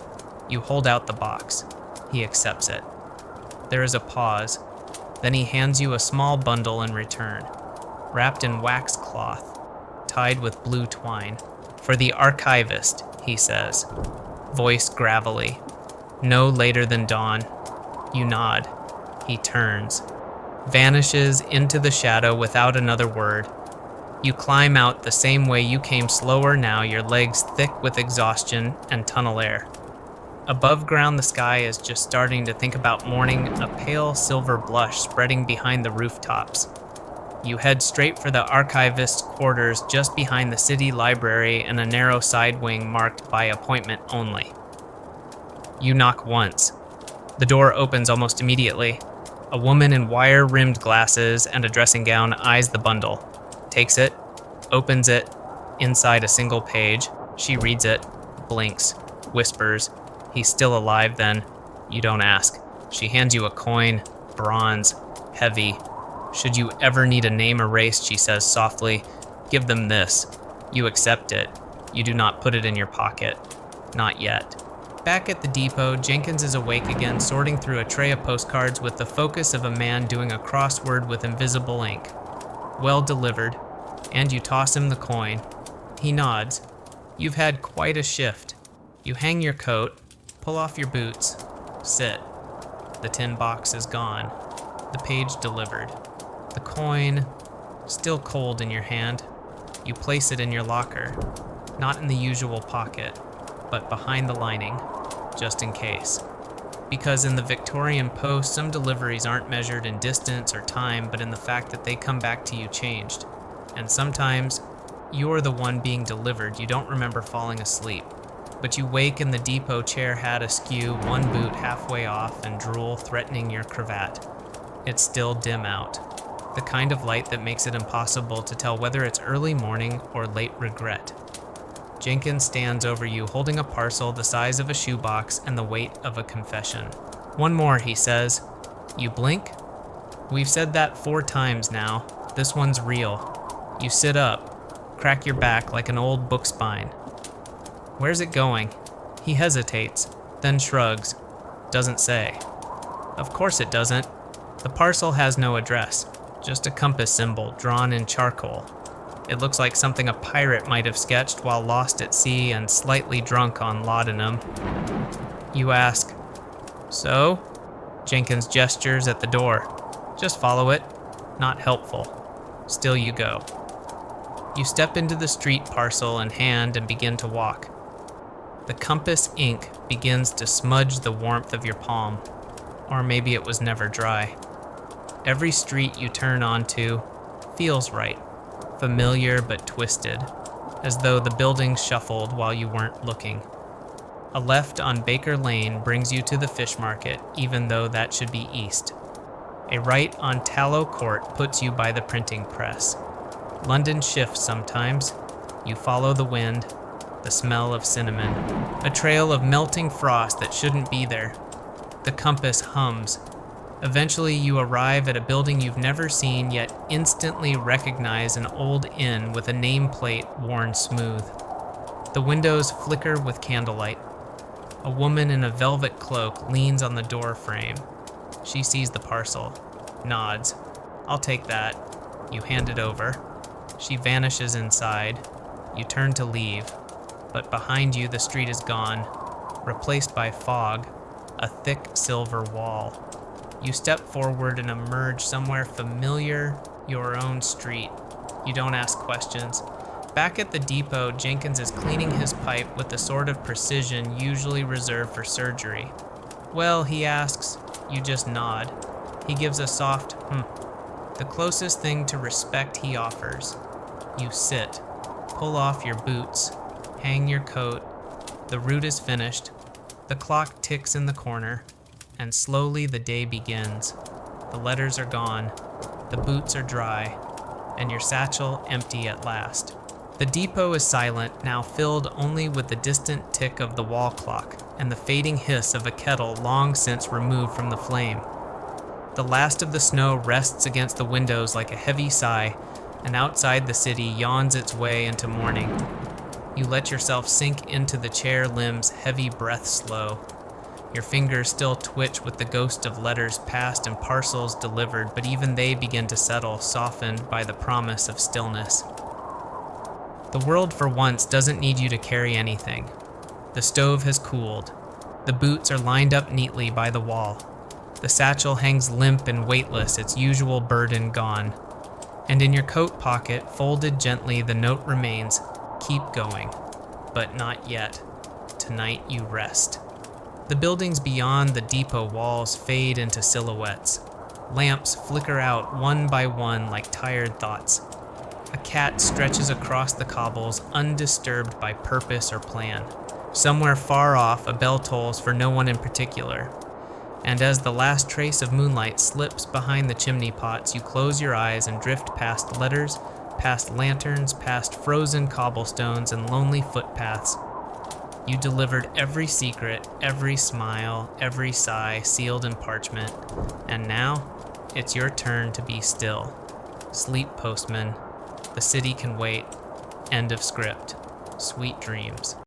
You hold out the box. He accepts it. There is a pause. Then he hands you a small bundle in return, wrapped in wax cloth, tied with blue twine. For the archivist, he says, voice gravelly. No later than dawn. You nod. He turns, vanishes into the shadow without another word. You climb out the same way you came, slower now, your legs thick with exhaustion and tunnel air. Above ground, the sky is just starting to think about morning, a pale silver blush spreading behind the rooftops. You head straight for the archivist's quarters just behind the city library and a narrow side wing marked by appointment only. You knock once. The door opens almost immediately. A woman in wire-rimmed glasses and a dressing gown eyes the bundle, takes it, opens it, inside a single page, She reads it, blinks, whispers, "He's still alive then." You don't ask. She hands you a coin, bronze, heavy. "Should you ever need a name erased," she says softly, "give them this." You accept it. You do not put it in your pocket. Not yet. Back at the depot, Jenkins is awake again, sorting through a tray of postcards with the focus of a man doing a crossword with invisible ink. Well delivered. And you toss him the coin. He nods. You've had quite a shift. You hang your coat, pull off your boots, sit. The tin box is gone. The page delivered. The coin, still cold in your hand. You place it in your locker, not in the usual pocket, but behind the lining, just in case. Because in the Victorian Post, some deliveries aren't measured in distance or time, but in the fact that they come back to you changed. And sometimes, you're the one being delivered. You don't remember falling asleep. But you wake in the depot chair hat askew, one boot halfway off, and drool threatening your cravat. It's still dim out. The kind of light that makes it impossible to tell whether it's early morning or late regret. Jenkins stands over you, holding a parcel the size of a shoebox and the weight of a confession. "One more," he says. You blink? "We've said that 4 times now. This one's real." You sit up, crack your back like an old book spine. "Where's it going?" He hesitates, then shrugs. Doesn't say. Of course it doesn't. The parcel has no address, just a compass symbol drawn in charcoal. It looks like something a pirate might have sketched while lost at sea and slightly drunk on laudanum. You ask, "So?" Jenkins gestures at the door. "Just follow it." Not helpful. Still you go. You step into the street parcel in hand and begin to walk. The compass ink begins to smudge the warmth of your palm. Or maybe it was never dry. Every street you turn onto feels right. Familiar but twisted, as though the buildings shuffled while you weren't looking. A left on Baker Lane brings you to the fish market, even though that should be east. A right on Tallow Court puts you by the printing press. London shifts sometimes. You follow the wind, the smell of cinnamon, a trail of melting frost that shouldn't be there. The compass hums. Eventually you arrive at a building you've never seen, yet instantly recognize an old inn with a nameplate worn smooth. The windows flicker with candlelight. A woman in a velvet cloak leans on the door frame. She sees the parcel, nods. "I'll take that." You hand it over. She vanishes inside. You turn to leave, but behind you the street is gone, replaced by fog, a thick silver wall. You step forward and emerge somewhere familiar, your own street. You don't ask questions. Back at the depot, Jenkins is cleaning his pipe with the sort of precision usually reserved for surgery. "Well," he asks. You just nod. He gives a soft, the closest thing to respect he offers. You sit, pull off your boots, hang your coat. The route is finished. The clock ticks in the corner, and slowly the day begins. The letters are gone, the boots are dry, and your satchel empty at last. The depot is silent, now filled only with the distant tick of the wall clock and the fading hiss of a kettle long since removed from the flame. The last of the snow rests against the windows like a heavy sigh, and outside the city yawns its way into morning. You let yourself sink into the chair limbs, heavy breath slow. Your fingers still twitch with the ghost of letters passed and parcels delivered, but even they begin to settle, softened by the promise of stillness. The world for once doesn't need you to carry anything. The stove has cooled. The boots are lined up neatly by the wall. The satchel hangs limp and weightless, its usual burden gone. And in your coat pocket, folded gently, the note remains, "Keep going." But not yet. Tonight you rest. The buildings beyond the depot walls fade into silhouettes. Lamps flicker out one by one like tired thoughts. A cat stretches across the cobbles, undisturbed by purpose or plan. Somewhere far off, a bell tolls for no one in particular. And as the last trace of moonlight slips behind the chimney pots, you close your eyes and drift past letters, past lanterns, past frozen cobblestones and lonely footpaths. You delivered every secret, every smile, every sigh sealed in parchment. And now, it's your turn to be still. Sleep, postman. The city can wait. End of script. Sweet dreams.